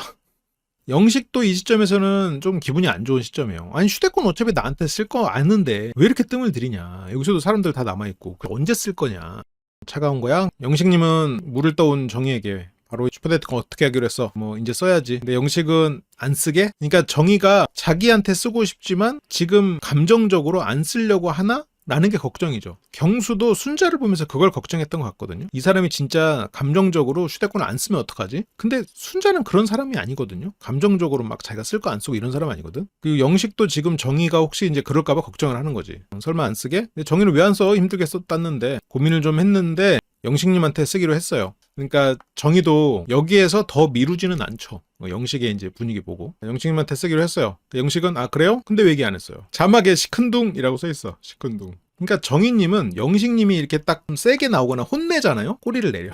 영식도 이 시점에서는 좀 기분이 안 좋은 시점이에요. 아니 휴대폰 어차피 나한테 쓸 거 아는데 왜 이렇게 뜸을 들이냐. 여기서도 사람들 다 남아있고 언제 쓸 거냐. 차가운 거야. 영식님은 물을 떠온 정희에게 바로 슈퍼데이트권 어떻게 하기로 했어. 뭐 이제 써야지. 근데 영식은 안 쓰게? 그러니까 정희가 자기한테 쓰고 싶지만 지금 감정적으로 안 쓰려고 하나? 라는 게 걱정이죠. 경수도 순자를 보면서 그걸 걱정했던 것 같거든요. 이 사람이 진짜 감정적으로 휴대폰을 안 쓰면 어떡하지? 근데 순자는 그런 사람이 아니거든요. 감정적으로 막 자기가 쓸 거 안 쓰고 이런 사람 아니거든. 그리고 영식도 지금 정희가 혹시 이제 그럴까봐 걱정을 하는 거지. 설마 안 쓰게? 근데 정희는 왜 안 써? 힘들게 썼다는데 고민을 좀 했는데 영식님한테 쓰기로 했어요. 그러니까 정희도 여기에서 더 미루지는 않죠. 영식의 이제 분위기 보고 영식님한테 쓰기로 했어요. 영식은 그래요? 근데 왜 얘기 안 했어요? 자막에 시큰둥이라고 써있어. 시큰둥. 그러니까 정희님은 영식님이 이렇게 딱 세게 나오거나 혼내잖아요. 꼬리를 내려.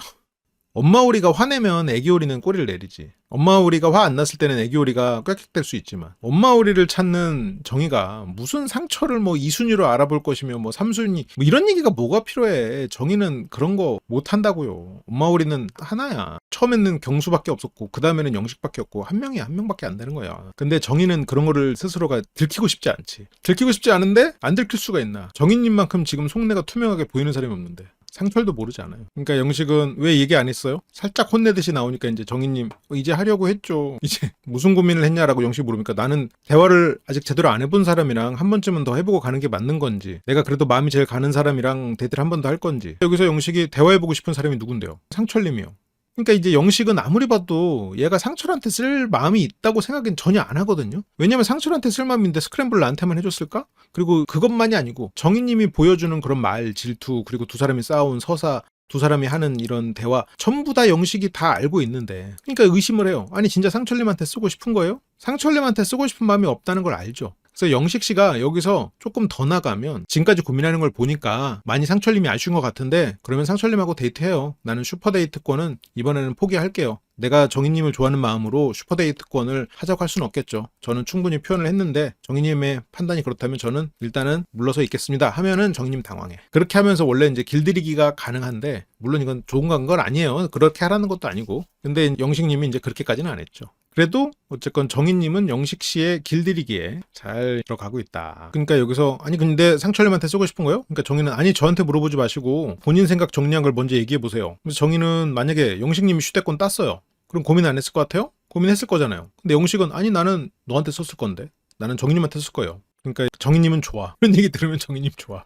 엄마 오리가 화내면 애기 오리는 꼬리를 내리지. 엄마 오리가 화 안 났을 때는 애기 오리가 꽥꽥댈 수 있지만 엄마 오리를 찾는 정희가 무슨 상처를 뭐 2순위로 알아볼 것이며 뭐 3순위 뭐 이런 얘기가 뭐가 필요해. 정희는 그런 거 못한다고요. 엄마 오리는 하나야. 처음에는 경수밖에 없었고 그 다음에는 영식밖에 없고 한 명밖에 안 되는 거야. 근데 정희는 그런 거를 스스로가 들키고 싶지 않지. 들키고 싶지 않은데 안 들킬 수가 있나. 정희님만큼 지금 속내가 투명하게 보이는 사람이 없는데. 상철도 모르지 않아요. 그러니까 영식은 왜 얘기 안 했어요? 살짝 혼내듯이 나오니까 이제 정희님 이제 하려고 했죠. 이제 무슨 고민을 했냐라고 영식이 물으니까 나는 대화를 아직 제대로 안 해본 사람이랑 한 번쯤은 더 해보고 가는 게 맞는 건지 내가 그래도 마음이 제일 가는 사람이랑 데이트를 한 번 더 할 건지 여기서 영식이 대화해보고 싶은 사람이 누군데요? 상철님이요. 그러니까 이제 영식은 아무리 봐도 얘가 상철한테 쓸 마음이 있다고 생각은 전혀 안 하거든요. 왜냐면 상철한테 쓸 마음인데 스크램블 나한테만 해줬을까? 그리고 그것만이 아니고 정희님이 보여주는 그런 말, 질투, 그리고 두 사람이 싸운 서사, 두 사람이 하는 이런 대화 전부 다 영식이 다 알고 있는데 그러니까 의심을 해요. 아니 진짜 상철님한테 쓰고 싶은 거예요? 상철님한테 쓰고 싶은 마음이 없다는 걸 알죠. 그래서 영식 씨가 여기서 조금 더 나가면 지금까지 고민하는 걸 보니까 많이 상철님이 아쉬운 것 같은데 그러면 상철님하고 데이트해요. 나는 슈퍼데이트권은 이번에는 포기할게요. 내가 정희님을 좋아하는 마음으로 슈퍼데이트권을 하자고 할 수는 없겠죠. 저는 충분히 표현을 했는데 정희님의 판단이 그렇다면 저는 일단은 물러서 있겠습니다 하면은 정희님 당황해. 그렇게 하면서 원래 이제 길들이기가 가능한데 물론 이건 좋은 건 아니에요. 그렇게 하라는 것도 아니고 근데 영식님이 이제 그렇게까지는 안 했죠. 그래도 어쨌건 정희님은 영식 씨의 길들이기에 잘 들어가고 있다. 그러니까 여기서 아니 근데 상철님한테 쓰고 싶은 거요? 그러니까 정희는 아니 저한테 물어보지 마시고 본인 생각 정리한 걸 먼저 얘기해 보세요. 그래서 정희는 만약에 영식님이 휴대폰 땄어요. 그럼 고민 안 했을 것 같아요? 고민했을 거잖아요. 근데 영식은 아니 나는 너한테 썼을 건데 나는 정희님한테 썼을 거예요. 그러니까 정희님은 좋아. 그런 얘기 들으면 정희님 좋아.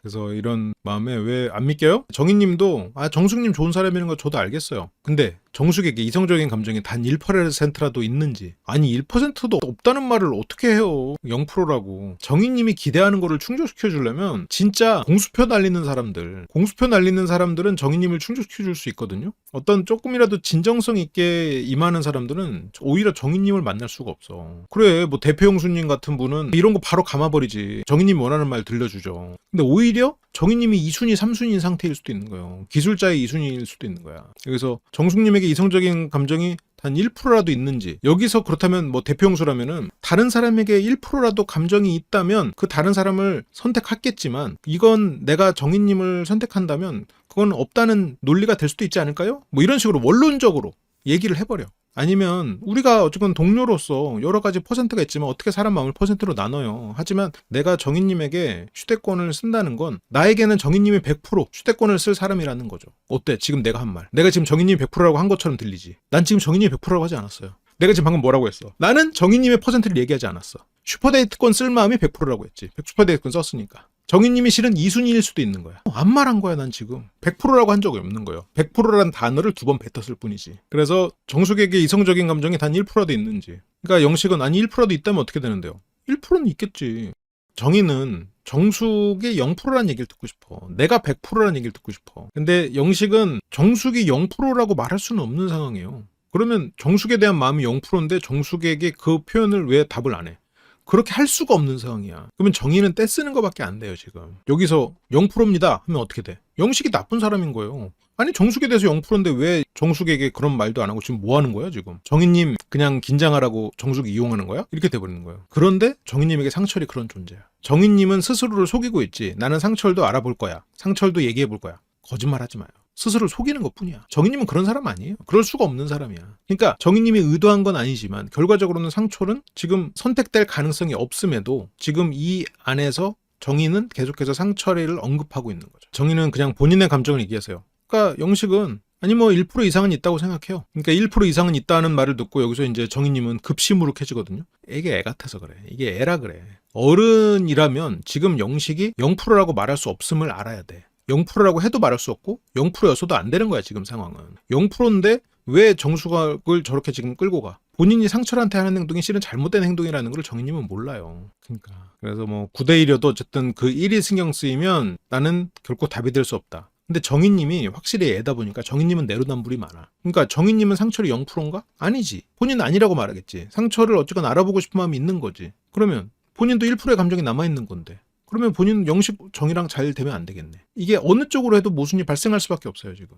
그래서 이런 마음에 왜 안 믿겨요? 정희님도 정숙님 좋은 사람이라는 거 저도 알겠어요. 근데 정숙에게 이성적인 감정이 단 1%라도 있는지, 아니 1%도 없다는 말을 어떻게 해요? 0%라고. 정희님이 기대하는 거를 충족시켜 주려면 진짜 공수표 날리는 사람들은 정희님을 충족시켜 줄 수 있거든요. 어떤 조금이라도 진정성 있게 임하는 사람들은 오히려 정희님을 만날 수가 없어. 그래 뭐 대표 형수님 같은 분은 이런 거 바로 감아버리지. 정희님이 원하는 말 들려주죠. 근데 오히려 정희님이 2순위, 3순위인 상태일 수도 있는 거예요. 기술자의 2순위일 수도 있는 거야. 여기서 정숙님에게 이성적인 감정이 단 1%라도 있는지, 여기서 그렇다면 뭐 대표 형수라면은 다른 사람에게 1%라도 감정이 있다면 그 다른 사람을 선택했겠지만 이건 내가 정희님을 선택한다면 그건 없다는 논리가 될 수도 있지 않을까요? 뭐 이런 식으로 원론적으로 얘기를 해버려. 아니면 우리가 어쨌든 동료로서 여러 가지 퍼센트가 있지만 어떻게 사람 마음을 퍼센트로 나눠요. 하지만 내가 정희님에게 휴대권을 쓴다는 건 나에게는 정희님이 100% 휴대권을 쓸 사람이라는 거죠. 어때? 지금 내가 한 말. 내가 지금 정희님이 100%라고 한 것처럼 들리지. 난 지금 정희님이 100%라고 하지 않았어요. 내가 지금 방금 뭐라고 했어? 나는 정희님의 퍼센트를 얘기하지 않았어. 슈퍼데이트권 쓸 마음이 100%라고 했지. 슈퍼데이트권 썼으니까. 정희님이 실은 2순위일 수도 있는 거야. 안 말한 거야 난 지금. 100%라고 한 적이 없는 거예요. 100%라는 단어를 2번 뱉었을 뿐이지. 그래서 정숙에게 이성적인 감정이 단 1%라도 있는지. 그러니까 영식은 아니 1%라도 있다면 어떻게 되는데요? 1%는 있겠지. 정희는 정숙이 0%라는 얘기를 듣고 싶어. 내가 100%라는 얘기를 듣고 싶어. 근데 영식은 정숙이 0%라고 말할 수는 없는 상황이에요. 그러면 정숙에 대한 마음이 0%인데 정숙에게 그 표현을 왜 답을 안 해? 그렇게 할 수가 없는 상황이야. 그러면 정의는 떼쓰는 것밖에 안 돼요, 지금. 여기서 0%입니다 하면 어떻게 돼? 영식이 나쁜 사람인 거예요. 아니 정숙에 대해서 0%인데 왜 정숙에게 그런 말도 안 하고 지금 뭐 하는 거야 지금? 정희님 그냥 긴장하라고 정숙이 이용하는 거야? 이렇게 돼버리는 거예요. 그런데 정희님에게 상철이 그런 존재야. 정희님은 스스로를 속이고 있지. 나는 상철도 알아볼 거야. 상철도 얘기해 볼 거야. 거짓말하지 마요. 스스로를 속이는 것뿐이야. 정희님은 그런 사람 아니에요. 그럴 수가 없는 사람이야. 그러니까 정희님이 의도한 건 아니지만 결과적으로는 상철은 지금 선택될 가능성이 없음에도 지금 이 안에서 정희는 계속해서 상철이를 언급하고 있는 거죠. 정희는 그냥 본인의 감정을 얘기하세요. 그러니까 영식은 아니 뭐 1% 이상은 있다고 생각해요. 그러니까 1% 이상은 있다는 말을 듣고 여기서 이제 정희님은 급시무룩해지거든요. 이게 애 같아서 그래. 이게 애라 그래. 어른이라면 지금 영식이 0%라고 말할 수 없음을 알아야 돼. 0%라고 해도 말할 수 없고 0%였어도 안 되는 거야 지금 상황은. 0%인데 왜 정수각을 저렇게 지금 끌고 가? 본인이 상철한테 하는 행동이 실은 잘못된 행동이라는 걸 정희님은 몰라요. 그러니까 그래서 뭐 9대1이어도 어쨌든 그 1이 신경 쓰이면 나는 결코 답이 될 수 없다. 근데 정희님이 확실히 애다 보니까 정희님은 내로남불이 많아. 그러니까 정희님은 상철이 0%인가? 아니지. 본인은 아니라고 말하겠지. 상철을 어쨌건 알아보고 싶은 마음이 있는 거지. 그러면 본인도 1%의 감정이 남아있는 건데 그러면 본인은 영식 정이랑 잘 되면 안 되겠네. 이게 어느 쪽으로 해도 모순이 발생할 수밖에 없어요 지금.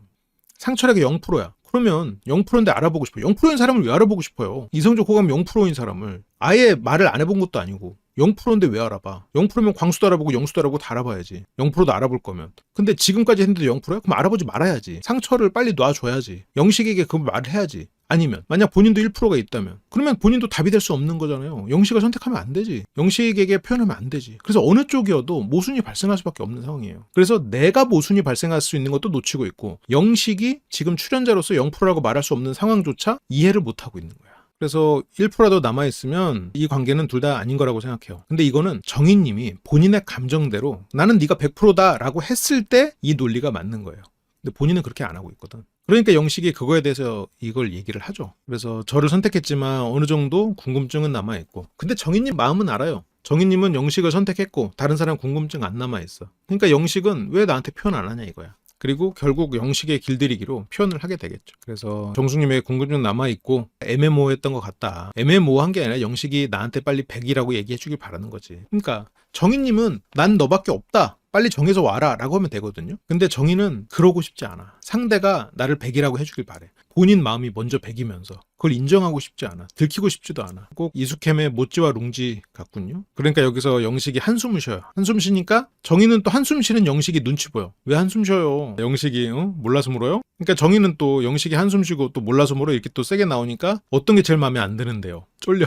상철에게 0%야. 그러면 0%인데 알아보고 싶어요. 0%인 사람을 왜 알아보고 싶어요? 이성적 호감 0%인 사람을 아예 말을 안 해본 것도 아니고 0%인데 왜 알아봐? 0%면 광수도 알아보고 영수도 알아보고 다 알아봐야지. 0%도 알아볼 거면. 근데 지금까지 했는데 0%야? 그럼 알아보지 말아야지. 상처를 빨리 놔줘야지. 영식에게 그 말을 해야지. 아니면 만약 본인도 1%가 있다면 그러면 본인도 답이 될 수 없는 거잖아요. 영식을 선택하면 안 되지. 영식에게 표현하면 안 되지. 그래서 어느 쪽이어도 모순이 발생할 수밖에 없는 상황이에요. 그래서 내가 모순이 발생할 수 있는 것도 놓치고 있고 영식이 지금 출연자로서 0%라고 말할 수 없는 상황조차 이해를 못하고 있는 거야. 그래서 1%라도 남아있으면 이 관계는 둘 다 아닌 거라고 생각해요. 근데 이거는 정희님이 본인의 감정대로 나는 네가 100%다 라고 했을 때 이 논리가 맞는 거예요. 근데 본인은 그렇게 안 하고 있거든. 그러니까 영식이 그거에 대해서 이걸 얘기를 하죠. 그래서 저를 선택했지만 어느 정도 궁금증은 남아있고 근데 정희님 마음은 알아요. 정희님은 영식을 선택했고 다른 사람 궁금증 안 남아있어. 그러니까 영식은 왜 나한테 표현 안 하냐 이거야. 그리고 결국 영식의 길들이기로 표현을 하게 되겠죠. 그래서 정숙님의 궁금증 남아있고 애매모호했던 것 같다. 애매모호한 게 아니라 영식이 나한테 빨리 100이라고 얘기해 주길 바라는 거지. 그러니까 정희님은 난 너밖에 없다. 빨리 정해서 와라 라고 하면 되거든요. 근데 정희는 그러고 싶지 않아. 상대가 나를 100이라고 해주길 바래. 본인 마음이 먼저 백이면서 그걸 인정하고 싶지 않아. 들키고 싶지도 않아. 꼭 이숙햄의 모찌와 룽지 같군요. 그러니까 여기서 영식이 한숨을 쉬어요. 한숨 쉬니까 정희는 또 한숨 쉬는 영식이 눈치 보여. 왜 한숨 쉬어요? 영식이 몰라서 물어요? 그러니까 정희는 또 영식이 한숨 쉬고 또 몰라서 물어 이렇게 또 세게 나오니까 어떤 게 제일 마음에 안 드는데요? 쫄려.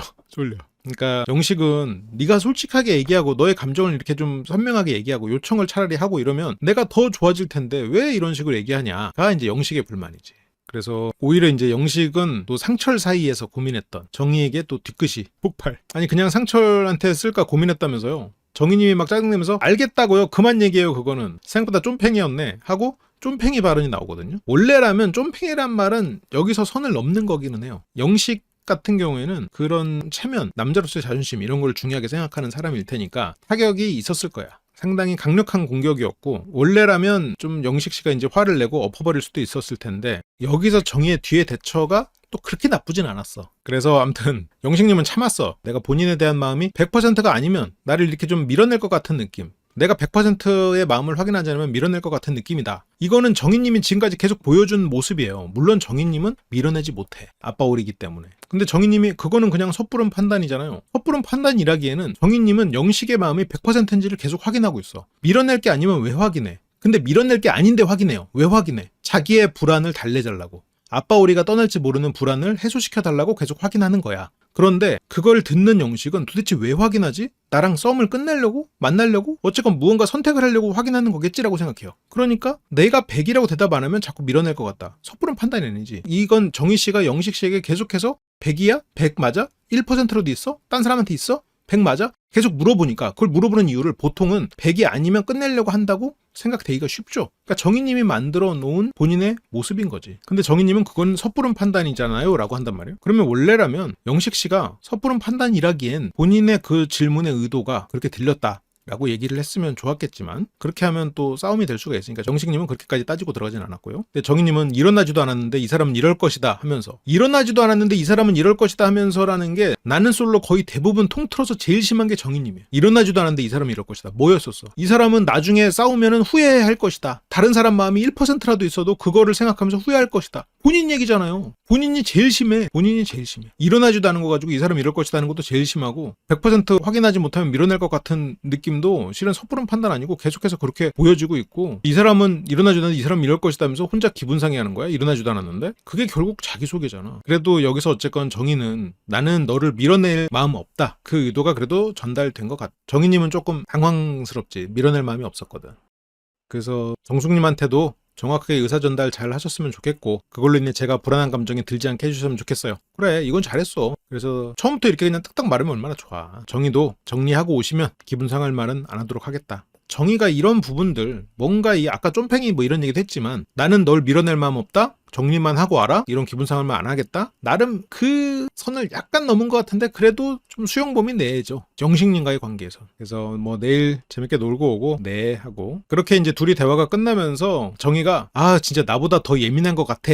그러니까 영식은 네가 솔직하게 얘기하고 너의 감정을 이렇게 좀 선명하게 얘기하고 요청을 차라리 하고 이러면 내가 더 좋아질 텐데 왜 이런 식으로 얘기하냐가 이제 영식의 불만이지. 그래서 오히려 이제 영식은 또 상철 사이에서 고민했던 정희에게 또 뒤끝이 폭발. 아니 그냥 상철한테 쓸까 고민했다면서요. 정희님이 막 짜증내면서 알겠다고요. 그만 얘기해요. 그거는 생각보다 쫌팽이였네 하고 쫌팽이 발언이 나오거든요. 원래라면 쫌팽이란 말은 여기서 선을 넘는 거기는 해요. 영식 같은 경우에는 그런 체면, 남자로서의 자존심 이런 걸 중요하게 생각하는 사람일 테니까 타격이 있었을 거야. 상당히 강력한 공격이었고 원래라면 좀 영식 씨가 이제 화를 내고 엎어버릴 수도 있었을 텐데 여기서 정의의 뒤에 대처가 또 그렇게 나쁘진 않았어. 그래서 아무튼 영식님은 참았어. 내가 본인에 대한 마음이 100%가 아니면 나를 이렇게 좀 밀어낼 것 같은 느낌. 내가 100%의 마음을 확인하지 않으면 밀어낼 것 같은 느낌이다. 이거는 정희님이 지금까지 계속 보여준 모습이에요. 물론 정희님은 밀어내지 못해. 아빠 오리기 때문에. 근데 정희님이 그거는 그냥 섣부른 판단이잖아요. 섣부른 판단이라기에는 정희님은 영식의 마음이 100%인지를 계속 확인하고 있어. 밀어낼 게 아니면 왜 확인해? 근데 밀어낼 게 아닌데 확인해요. 왜 확인해? 자기의 불안을 달래달라고. 아빠 오리가 떠날지 모르는 불안을 해소시켜달라고 계속 확인하는 거야. 그런데 그걸 듣는 영식은 도대체 왜 확인하지? 나랑 썸을 끝내려고? 만나려고? 어쨌건 무언가 선택을 하려고 확인하는 거겠지라고 생각해요. 그러니까 내가 100이라고 대답 안 하면 자꾸 밀어낼 것 같다. 섣부른 판단이 아니지. 이건 정희 씨가 영식 씨에게 계속해서 100이야? 100 맞아? 1%로도 있어? 딴 사람한테 있어? 100 맞아? 계속 물어보니까 그걸 물어보는 이유를 보통은 100이 아니면 끝내려고 한다고 생각되기가 쉽죠. 그러니까 정희님이 만들어 놓은 본인의 모습인 거지. 근데 정희님은 그건 섣부른 판단이잖아요 라고 한단 말이에요. 그러면 원래라면 영식 씨가 섭부른 판단이라기엔 본인의 그 질문의 의도가 그렇게 들렸다 라고 얘기를 했으면 좋았겠지만 그렇게 하면 또 싸움이 될 수가 있으니까 정식님은 그렇게까지 따지고 들어가진 않았고요. 근데 정희님은 일어나지도 않았는데 이 사람은 이럴 것이다 하면서 일어나지도 않았는데 이 사람은 이럴 것이다 하면서라는 게 나는 솔로 거의 대부분 통틀어서 제일 심한 게 정희님이에요. 일어나지도 않았는데 이 사람은 이럴 것이다. 뭐였었어? 이 사람은 나중에 싸우면은 후회할 것이다. 다른 사람 마음이 1%라도 있어도 그거를 생각하면서 후회할 것이다. 본인 얘기잖아요. 본인이 제일 심해. 일어나지도 않은 거 가지고 이 사람이 이럴 것이다 하는 것도 제일 심하고 100% 확인하지 못하면 밀어낼 것 같은 느낌도 실은 섣부른 판단 아니고 계속해서 그렇게 보여지고 있고 이 사람은 일어나지도 않았는데 이 사람은 이럴 것이다 하면서 혼자 기분 상해하는 거야. 일어나지도 않았는데. 그게 결국 자기소개잖아. 그래도 여기서 어쨌건 정희는 나는 너를 밀어낼 마음 없다. 그 의도가 그래도 전달된 것 같아. 정희님은 조금 당황스럽지. 밀어낼 마음이 없었거든. 그래서 정숙님한테도 정확하게 의사전달 잘 하셨으면 좋겠고 그걸로 인해 제가 불안한 감정이 들지 않게 해주셨으면 좋겠어요. 그래 이건 잘했어. 그래서 처음부터 이렇게 그냥 딱딱 말하면 얼마나 좋아. 정희도 정리하고 오시면 기분 상할 말은 안 하도록 하겠다. 정희가 이런 부분들 뭔가 이 아까 쫌팽이 뭐 이런 얘기도 했지만 나는 널 밀어낼 마음 없다? 정리만 하고 알아? 이런 기분 상할 말 안 하겠다? 나름 그 선을 약간 넘은 것 같은데 그래도 좀 수용범위 내죠. 영식님과의 관계에서. 그래서 뭐 내일 재밌게 놀고 오고 네 하고 그렇게 이제 둘이 대화가 끝나면서 정희가 아 진짜 나보다 더 예민한 것 같아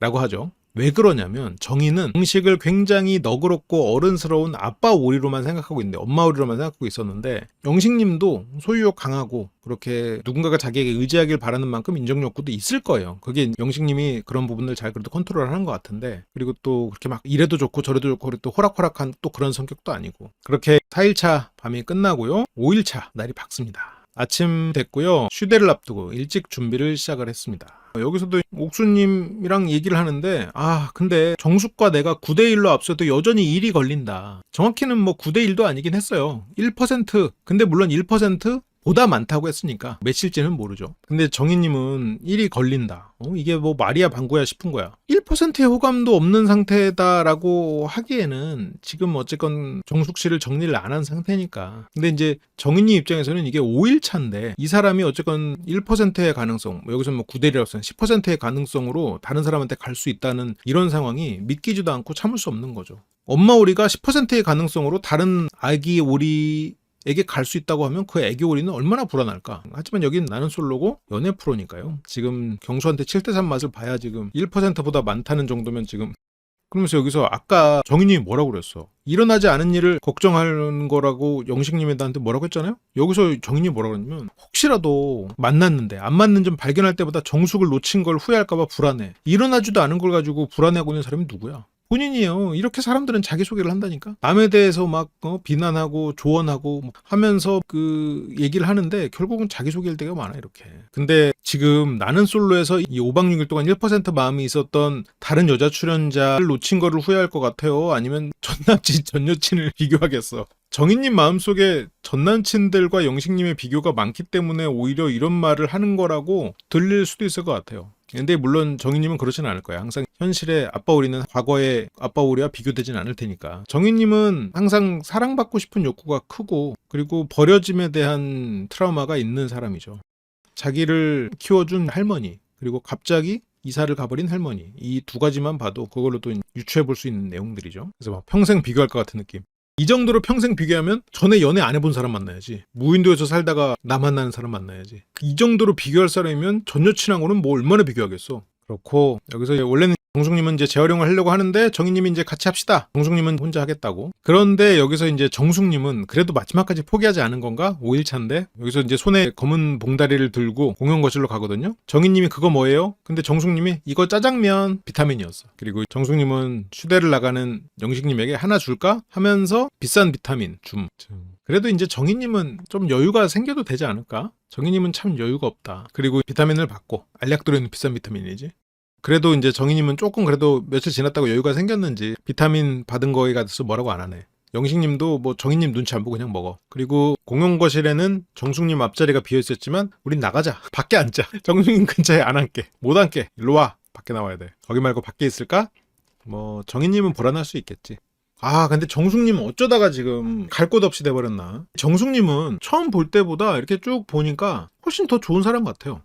라고 하죠. 왜 그러냐면 정희는 영식을 굉장히 너그럽고 어른스러운 아빠 오리로만 생각하고 있는데 엄마 오리로만 생각하고 있었는데 영식님도 소유욕 강하고 그렇게 누군가가 자기에게 의지하길 바라는 만큼 인정 욕구도 있을 거예요. 그게 영식님이 그런 부분을 잘 그래도 컨트롤하는 것 같은데 그리고 또 그렇게 막 이래도 좋고 저래도 좋고 또 호락호락한 또 그런 성격도 아니고 그렇게 4일차 밤이 끝나고요. 5일차 날이 밝습니다. 아침 됐고요. 휴대를 앞두고 일찍 준비를 시작을 했습니다. 여기서도 옥수님이랑 얘기를 하는데 근데 정숙과 내가 9대1로 앞서도 여전히 1이 걸린다. 정확히는 뭐 9대1도 아니긴 했어요. 1%. 근데 물론 1% 보다 많다고 했으니까 몇일지는 모르죠. 근데 정희님은 1이 걸린다. 이게 뭐 말이야 방구야 싶은 거야. 1%의 호감도 없는 상태다라고 하기에는 지금 어쨌건 정숙 씨를 정리를 안 한 상태니까. 근데 이제 정희님 입장에서는 이게 5일차인데 이 사람이 어쨌건 1%의 가능성, 여기서 뭐 9대1이라고 써요. 10%의 가능성으로 다른 사람한테 갈 수 있다는 이런 상황이 믿기지도 않고 참을 수 없는 거죠. 엄마 오리가 10%의 가능성으로 다른 아기 오리 에게 갈 수 있다고 하면 그 애기 오리는 얼마나 불안할까. 하지만 여긴 나는 솔로고 연애 프로니까요. 지금 경수한테 7대3 맛을 봐야 지금 1%보다 많다는 정도면 지금 그러면서 여기서 아까 정인님이 뭐라고 그랬어? 일어나지 않은 일을 걱정하는 거라고 영식님이 나한테 뭐라고 했잖아요? 여기서 정인님이 뭐라고 했냐면 혹시라도 만났는데 안 맞는 점 발견할 때보다 정숙을 놓친 걸 후회할까봐 불안해. 일어나지도 않은 걸 가지고 불안해하고 있는 사람이 누구야? 본인이에요. 이렇게 사람들은 자기소개를 한다니까. 남에 대해서 막 비난하고 조언하고 하면서 그 얘기를 하는데 결국은 자기소개일 때가 많아 이렇게. 근데 지금 나는 솔로에서 이 5박 6일 동안 1% 마음이 있었던 다른 여자 출연자를 놓친 거를 후회할 것 같아요? 아니면 전남친, 전여친을 비교하겠어? 정인님 마음속에 전남친들과 영식님의 비교가 많기 때문에 오히려 이런 말을 하는 거라고 들릴 수도 있을 것 같아요. 근데 물론 정인님은 그러진 않을 거야. 항상 현실의 아빠 오리는 과거의 아빠 오리와 비교되진 않을 테니까. 정인님은 항상 사랑받고 싶은 욕구가 크고 그리고 버려짐에 대한 트라우마가 있는 사람이죠. 자기를 키워준 할머니 그리고 갑자기 이사를 가버린 할머니 이 두 가지만 봐도 그걸로 또 유추해 볼 수 있는 내용들이죠. 그래서 막 평생 비교할 것 같은 느낌. 이 정도로 평생 비교하면 전에 연애 안 해본 사람 만나야지. 무인도에서 살다가 나 만나는 사람 만나야지. 이 정도로 비교할 사람이면 전 여친하고는 뭐 얼마나 비교하겠어. 그렇고 여기서 원래는 정숙님은 이제 재활용을 하려고 하는데 정희님이 이제 같이 합시다. 정숙님은 혼자 하겠다고. 그런데 여기서 이제 정숙님은 그래도 마지막까지 포기하지 않은 건가? 5일차인데 여기서 이제 손에 검은 봉다리를 들고 공용 거실로 가거든요. 정희님이 그거 뭐예요? 근데 정숙님이 이거 짜장면 비타민이었어. 그리고 정숙님은 휴대를 나가는 영식님에게 하나 줄까? 하면서 비싼 비타민 줌. 그래도 이제 정희님은 좀 여유가 생겨도 되지 않을까? 정희님은 참 여유가 없다. 그리고 비타민을 받고 알약 들어있는 비싼 비타민이지. 그래도 이제 정희님은 조금 그래도 며칠 지났다고 여유가 생겼는지 비타민 받은 거에 가서 뭐라고 안 하네. 영식님도 뭐 정희님 눈치 안 보고 그냥 먹어. 그리고 공용 거실에는 정숙님 앞자리가 비어 있었지만 우린 나가자. 밖에 앉자. 정숙님 근처에 안 앉게. 못 앉게. 일로 와. 밖에 나와야 돼. 거기 말고 밖에 있을까? 뭐 정희님은 불안할 수 있겠지. 아 근데 정숙님은 어쩌다가 지금 갈 곳 없이 돼버렸나. 정숙님은 처음 볼 때보다 이렇게 쭉 보니까 훨씬 더 좋은 사람 같아요.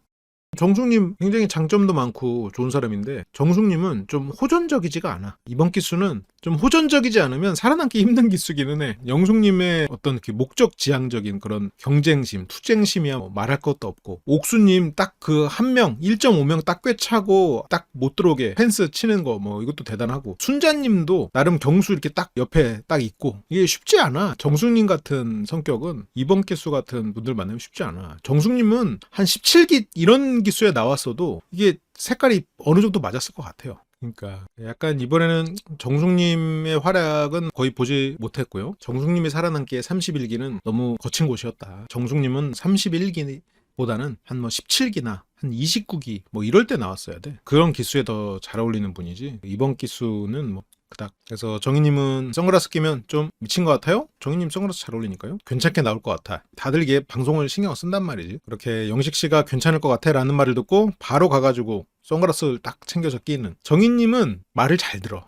정숙님 굉장히 장점도 많고 좋은 사람인데 정숙님은 좀 호전적이지가 않아. 이번 기수는 좀 호전적이지 않으면 살아남기 힘든 기수기는 해. 영숙님의 어떤 그 목적 지향적인 그런 경쟁심, 투쟁심이야 뭐 말할 것도 없고 옥수님 딱 그 한 명, 1.5명 딱 꿰차고 딱 못 들어오게 펜스 치는 거 뭐 이것도 대단하고 순자님도 나름 경수 이렇게 딱 옆에 딱 있고 이게 쉽지 않아. 정숙님 같은 성격은 이번 기수 같은 분들 만나면 쉽지 않아. 정숙님은 한 17기 이런 기수에 나왔어도 이게 색깔이 어느 정도 맞았을 것 같아요. 그러니까 약간 이번에는 정숙님의 활약은 거의 보지 못했고요. 정숙님이 살아남기에 31기는 너무 거친 곳이었다. 정숙님은 31기보다는 한 뭐 17기나 한 29기 뭐 이럴 때 나왔어야 돼. 그런 기수에 더 잘 어울리는 분이지. 이번 기수는 뭐 그닥. 그래서 정희님은 선글라스 끼면 좀 미친 것 같아요? 정희님 선글라스 잘 어울리니까요. 괜찮게 나올 것 같아. 다들 이게 방송을 신경 쓴단 말이지. 그렇게 영식씨가 괜찮을 것 같아 라는 말을 듣고 바로 가가지고 선글라스를 딱 챙겨서 끼는. 정희님은 말을 잘 들어.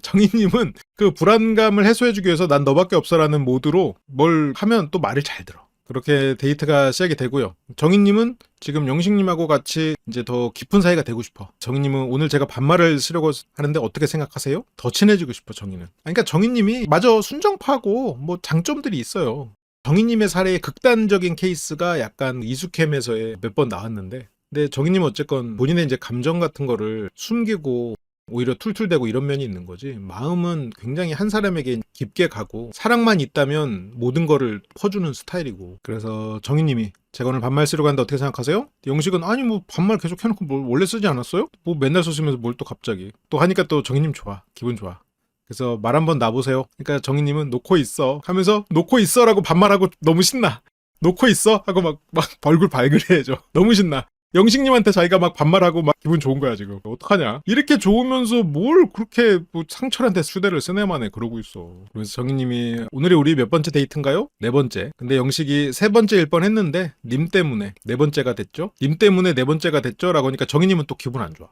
정희님은 그 불안감을 해소해주기 위해서 난 너밖에 없어라는 모드로 뭘 하면 또 말을 잘 들어. 그렇게 데이트가 시작이 되고요. 정희님은 지금 영식님하고 같이 이제 더 깊은 사이가 되고 싶어. 정희님은 오늘 제가 반말을 쓰려고 하는데 어떻게 생각하세요? 더 친해지고 싶어 정희는. 그러니까 정희님이 마저 순정파고 뭐 장점들이 있어요. 정희님의 사례의 극단적인 케이스가 약간 이수캠에서의 몇 번 나왔는데 근데 정희님은 어쨌건 본인의 이제 감정 같은 거를 숨기고 오히려 툴툴대고 이런 면이 있는 거지. 마음은 굉장히 한 사람에게 깊게 가고 사랑만 있다면 모든 거를 퍼주는 스타일이고. 그래서 정희님이 제가 오늘 반말 쓰려고 하는데 어떻게 생각하세요? 영식은 아니 뭐 반말 계속 해놓고 뭘 원래 쓰지 않았어요? 뭐 맨날 썼으면서 뭘 또 갑자기 또 하니까 또 정희님 좋아. 기분 좋아. 그래서 말 한번 놔보세요. 그러니까 정희님은 놓고 있어 하면서 놓고 있어라고 반말하고 너무 신나. 놓고 있어 하고 막 얼굴 발그레해져. 너무 신나. 영식님한테 자기가 막 반말하고 막 기분 좋은 거야 지금. 어떡하냐. 이렇게 좋으면서 뭘 그렇게 뭐 상철한테 수대를 쓰네만 해. 그러고 있어. 그래서 정희님이 오늘이 우리 몇 번째 데이트인가요? 네 번째. 근데 영식이 세 번째일 뻔했는데 님 때문에 네 번째가 됐죠. 님 때문에 네 번째가 됐죠 라고 하니까 정희님은 또 기분 안 좋아.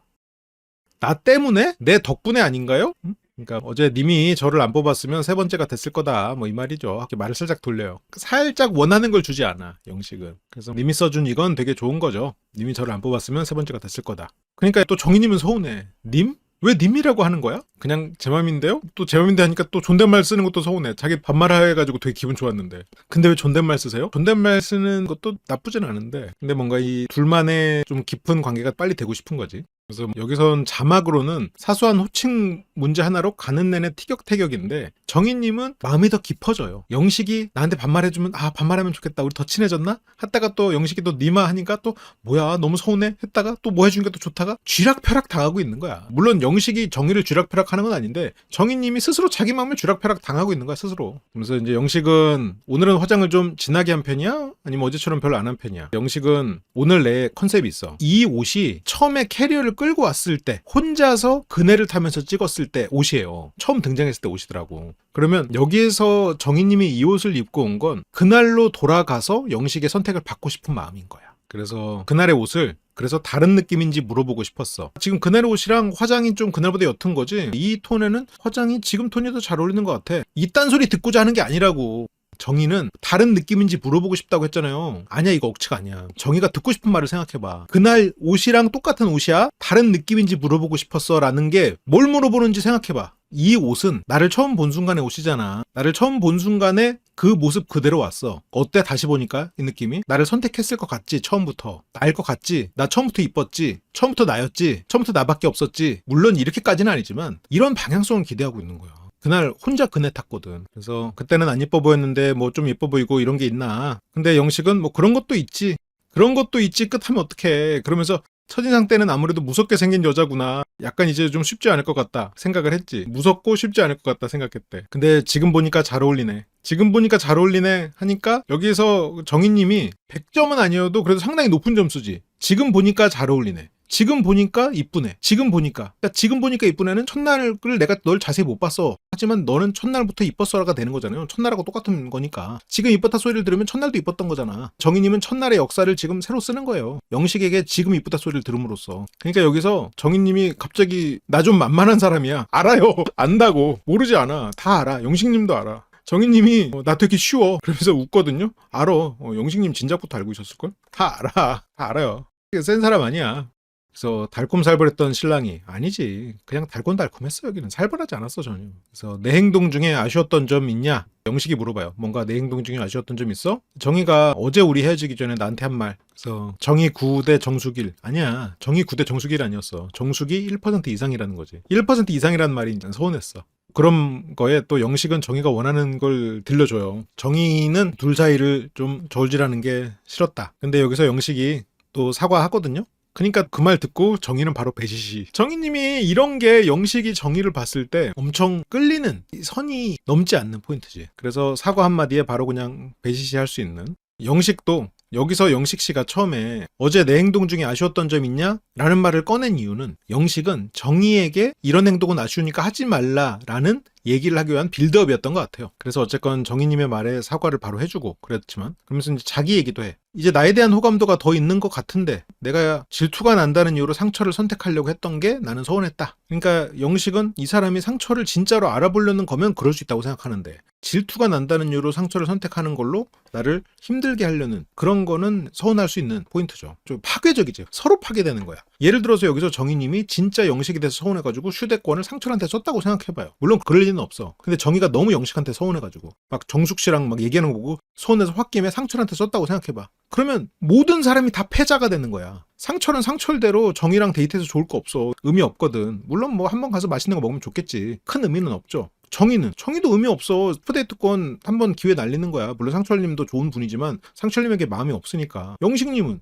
나 때문에? 내 덕분에 아닌가요? 응? 그러니까 어제 님이 저를 안 뽑았으면 세 번째가 됐을 거다 뭐 이 말이죠. 이렇게 말을 살짝 돌려요. 살짝 원하는 걸 주지 않아 영식은. 그래서 님이 써준 이건 되게 좋은 거죠. 님이 저를 안 뽑았으면 세 번째가 됐을 거다. 그러니까 또 정희님은 서운해. 님? 왜 님이라고 하는 거야? 그냥 제 맘인데요? 또 제 맘인데 하니까 또 존댓말 쓰는 것도 서운해. 자기 반말해가지고 되게 기분 좋았는데. 근데 왜 존댓말 쓰세요? 존댓말 쓰는 것도 나쁘진 않은데 근데 뭔가 이 둘만의 좀 깊은 관계가 빨리 되고 싶은 거지. 그래서 여기선 자막으로는 사소한 호칭 문제 하나로 가는 내내 티격태격인데 정희님은 마음이 더 깊어져요. 영식이 나한테 반말해주면 반말하면 좋겠다. 우리 더 친해졌나? 했다가 또 영식이 또 니마 하니까 또 뭐야 너무 서운해? 했다가 또 뭐 해주니까 또 좋다가 쥐락펴락 당하고 있는 거야. 물론 영식이 정희를 쥐락펴락 하는 건 아닌데 정희님이 스스로 자기 마음에 쥐락펴락 당하고 있는 거야 스스로. 그래서 이제 영식은 오늘은 화장을 좀 진하게 한 편이야? 아니면 어제처럼 별로 안 한 편이야? 영식은 오늘 내 컨셉이 있어. 이 옷이 처음에 캐리어를 끌고 왔을 때 혼자서 그네를 타면서 찍었을 때 옷이에요. 처음 등장했을 때 옷이더라고. 그러면 여기에서 정희님이 이 옷을 입고 온 건 그날로 돌아가서 영식의 선택을 받고 싶은 마음인 거야. 그래서 그날의 옷을 그래서 다른 느낌인지 물어보고 싶었어. 지금 그날의 옷이랑 화장이 좀 그날보다 옅은 거지 이 톤에는 화장이 지금 톤이 더 잘 어울리는 것 같아. 이딴 소리 듣고자 하는 게 아니라고. 정희는 다른 느낌인지 물어보고 싶다고 했잖아요. 아니야 이거 억측 아니야. 정희가 듣고 싶은 말을 생각해봐. 그날 옷이랑 똑같은 옷이야? 다른 느낌인지 물어보고 싶었어 라는 게 뭘 물어보는지 생각해봐. 이 옷은 나를 처음 본 순간의 옷이잖아. 나를 처음 본 순간에 그 모습 그대로 왔어. 어때 다시 보니까 이 느낌이? 나를 선택했을 것 같지 처음부터. 나일 것 같지? 나 처음부터 이뻤지? 처음부터 나였지? 처음부터 나밖에 없었지? 물론 이렇게까지는 아니지만 이런 방향성을 기대하고 있는 거야. 그날 혼자 그네 탔거든. 그래서 그때는 안 예뻐 보였는데 뭐 좀 예뻐 보이고 이런 게 있나. 근데 영식은 뭐 그런 것도 있지. 그런 것도 있지 끝하면 어떡해. 그러면서 첫인상 때는 아무래도 무섭게 생긴 여자구나. 약간 이제 좀 쉽지 않을 것 같다 생각을 했지. 무섭고 쉽지 않을 것 같다 생각했대. 근데 지금 보니까 잘 어울리네. 지금 보니까 잘 어울리네 하니까 여기에서 정희님이 100점은 아니어도 그래도 상당히 높은 점수지. 지금 보니까 잘 어울리네. 지금 보니까 이쁘네. 지금 보니까. 그러니까 지금 보니까 이쁘네는 첫날을 내가 널 자세히 못 봤어. 하지만 너는 첫날부터 이뻤어라가 되는 거잖아요. 첫날하고 똑같은 거니까. 지금 이뻤다 소리를 들으면 첫날도 이뻤던 거잖아. 정희님은 첫날의 역사를 지금 새로 쓰는 거예요. 영식에게 지금 이쁘다 소리를 들음으로써. 그러니까 여기서 정희님이 갑자기 나 좀 만만한 사람이야. 알아요. 안다고. 모르지 않아. 다 알아. 영식님도 알아. 정희님이 나 되게 쉬워. 그러면서 웃거든요. 알아. 영식님 진작부터 알고 있었을걸? 다 알아. 다 알아요. 센 사람 아니야. 그래서 달콤살벌했던 신랑이 아니지 그냥 달콤달콤했어. 여기는 살벌하지 않았어 전혀. 그래서 내 행동 중에 아쉬웠던 점 있냐? 영식이 물어봐요. 뭔가 내 행동 중에 아쉬웠던 점 있어? 정희가 어제 우리 헤어지기 전에 나한테 한 말. 그래서 정희 9대 정숙일. 아니야 정희 9대 정숙일 아니었어. 정숙이 1% 이상이라는 거지. 1% 이상이라는 말이 서운했어. 그런 거에 또 영식은 정희가 원하는 걸 들려줘요. 정희는 둘 사이를 좀 저울질하는 게 싫었다. 근데 여기서 영식이 또 사과하거든요. 그러니까 그 말 듣고 정희는 바로 배시시. 정희님이 이런 게 영식이 정희를 봤을 때 엄청 끌리는 선이 넘지 않는 포인트지. 그래서 사과 한마디에 바로 그냥 배시시 할 수 있는. 영식도 여기서 영식 씨가 처음에 어제 내 행동 중에 아쉬웠던 점 있냐? 라는 말을 꺼낸 이유는 영식은 정희에게 이런 행동은 아쉬우니까 하지 말라라는 얘기를 하기 위한 빌드업이었던 것 같아요. 그래서 어쨌건 정희님의 말에 사과를 바로 해주고 그랬지만 그러면서 이제 자기 얘기도 해. 이제 나에 대한 호감도가 더 있는 것 같은데 내가 질투가 난다는 이유로 상처를 선택하려고 했던 게 나는 서운했다. 그러니까 영식은 이 사람이 상처를 진짜로 알아보려는 거면 그럴 수 있다고 생각하는데 질투가 난다는 이유로 상처를 선택하는 걸로 나를 힘들게 하려는 그런 거는 서운할 수 있는 포인트죠. 좀 파괴적이지. 서로 파괴되는 거야. 예를 들어서 여기서 정희님이 진짜 영식에 대해서 서운해가지고 휴대권을 상철한테 썼다고 생각해봐요. 물론 그럴 리는 없어. 근데 정희가 너무 영식한테 서운해가지고 막 정숙 씨랑 막 얘기하는 거고 서운해서 홧김에 상철한테 썼다고 생각해봐. 그러면 모든 사람이 다 패자가 되는 거야. 상철은 상철대로 정희랑 데이트해서 좋을 거 없어. 의미 없거든. 물론 뭐 한번 가서 맛있는 거 먹으면 좋겠지. 큰 의미는 없죠. 정희도 의미 없어. 스프데이트권 한번 기회 날리는 거야. 물론 상철님도 좋은 분이지만 상철님에게 마음이 없으니까.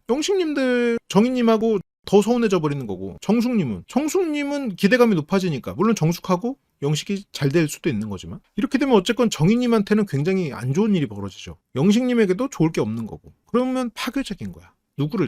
영식님들 정희님하고 더 서운해져 버리는 거고. 정숙님은 기대감이 높아지니까. 물론 정숙하고 영식이 잘 될 수도 있는 거지만 이렇게 되면 어쨌건 정희님한테는 굉장히 안 좋은 일이 벌어지죠. 영식님에게도 좋을 게 없는 거고. 그러면 파괴적인 거야.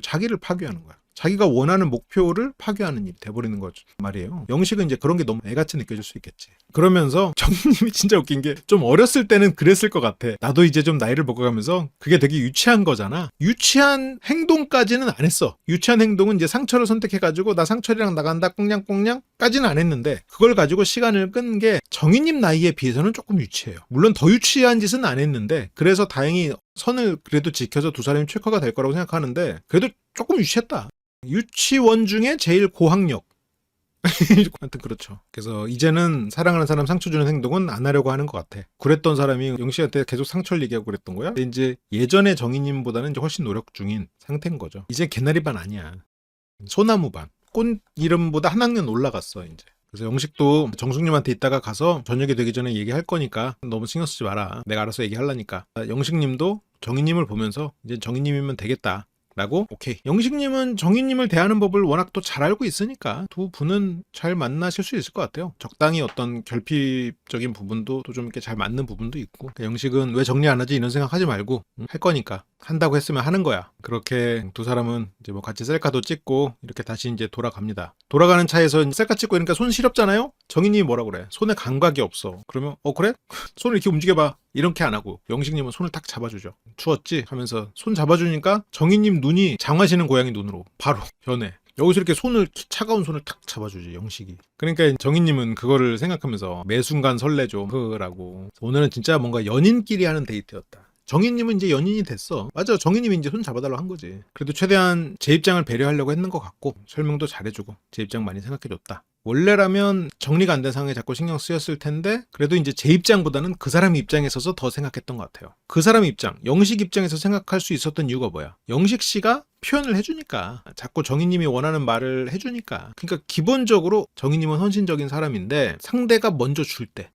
자기를 파괴하는 거야. 자기가 원하는 목표를 파괴하는 일이 돼버리는 거죠 말이에요. 영식은 이제 그런 게 너무 애같이 느껴질 수 있겠지. 그러면서 정희님이 진짜 웃긴 게 좀 어렸을 때는 그랬을 것 같아. 나도 이제 좀 나이를 먹어가면서 그게 되게 유치한 거잖아. 유치한 행동까지는 안 했어. 유치한 행동은 이제 상철을 선택해가지고 나 상철이랑 나간다 꽁냥꽁냥까지는 안 했는데 그걸 가지고 시간을 끈 게 정희님 나이에 비해서는 조금 유치해요. 물론 더 유치한 짓은 안 했는데 그래서 다행히 선을 그래도 지켜서 두 사람이 최커가 될 거라고 생각하는데 그래도 조금 유치했다. 유치원 중에 제일 고학력. 하여튼 그렇죠. 그래서 이제는 사랑하는 사람 상처 주는 행동은 안 하려고 하는 것 같아. 그랬던 사람이 영식한테 계속 상처를 얘기하고 그랬던 거야. 근데 이제 예전의 정희님보다는 이제 훨씬 노력 중인 상태인 거죠. 이제 개나리 반 아니야. 소나무 반. 꽃 이름보다 한 학년 올라갔어 이제. 그래서 영식도 정숙님한테 이따가 가서 저녁이 되기 전에 얘기할 거니까 너무 신경 쓰지 마라. 내가 알아서 얘기하려니까. 영식님도 정희님을 보면서 이제 정희님이면 되겠다. 라고 오케이. 영식님은 정희님을 대하는 법을 워낙 또 잘 알고 있으니까 두 분은 잘 만나실 수 있을 것 같아요. 적당히 어떤 결핍적인 부분도 또 좀 이렇게 잘 맞는 부분도 있고. 그러니까 영식은 왜 정리 안 하지 이런 생각하지 말고 할 거니까 한다고 했으면 하는 거야. 그렇게 두 사람은 이제 뭐 같이 셀카도 찍고 이렇게 다시 이제 돌아갑니다. 돌아가는 차에서 셀카 찍고 이러니까 손 시렵잖아요. 정희님이 뭐라 그래? 손에 감각이 없어. 그러면 그래? 손을 이렇게 움직여봐. 이렇게 안 하고 영식님은 손을 딱 잡아주죠. 추웠지? 하면서 손 잡아주니까 정희님 눈이 장화시는 고양이 눈으로 바로 변해. 여기서 이렇게 손을 차가운 손을 탁 잡아주지 영식이. 그러니까 정희님은 그거를 생각하면서 매 순간 설레죠. 그라고. 오늘은 진짜 뭔가 연인끼리 하는 데이트였다. 정희님은 이제 연인이 됐어. 맞아, 정희님이 이제 손 잡아달라고 한 거지. 그래도 최대한 제 입장을 배려하려고 했는 것 같고 설명도 잘해주고 제 입장 많이 생각해줬다. 원래라면 정리가 안 된 상황에 자꾸 신경 쓰였을 텐데 그래도 이제 제 입장보다는 그 사람 입장에 서서 더 생각했던 것 같아요. 그 사람 입장, 영식 입장에서 생각할 수 있었던 이유가 뭐야? 영식 씨가 표현을 해주니까, 자꾸 정희님이 원하는 말을 해주니까. 그러니까 기본적으로 정희님은 헌신적인 사람인데 상대가 먼저 줄 때,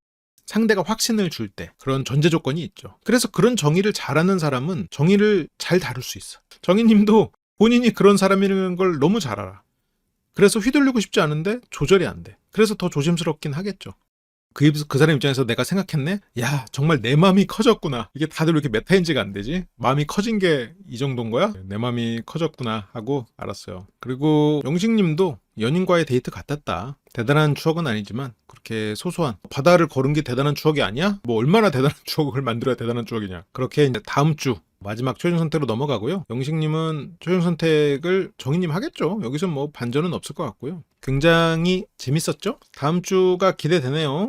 상대가 확신을 줄 때 그런 전제 조건이 있죠. 그래서 그런 정의를 잘하는 사람은 정의를 잘 다룰 수 있어. 정희님도 본인이 그런 사람이라는 걸 너무 잘 알아. 그래서 휘둘리고 싶지 않은데 조절이 안 돼. 그래서 더 조심스럽긴 하겠죠. 그 사람 입장에서 내가 생각했네? 야, 정말 내 마음이 커졌구나. 이게 다들 왜 이렇게 메타인지가 안 되지? 마음이 커진 게 이 정도인 거야? 내 마음이 커졌구나 하고 알았어요. 그리고 영식님도 연인과의 데이트 같았다. 대단한 추억은 아니지만 그렇게 소소한, 바다를 걸은 게 대단한 추억이 아니야? 뭐 얼마나 대단한 추억을 만들어야 대단한 추억이냐. 그렇게 이제 다음 주 마지막 최종 선택으로 넘어가고요. 영식님은 최종 선택을 정희님 하겠죠. 여기서 뭐 반전은 없을 것 같고요. 굉장히 재밌었죠? 다음 주가 기대되네요.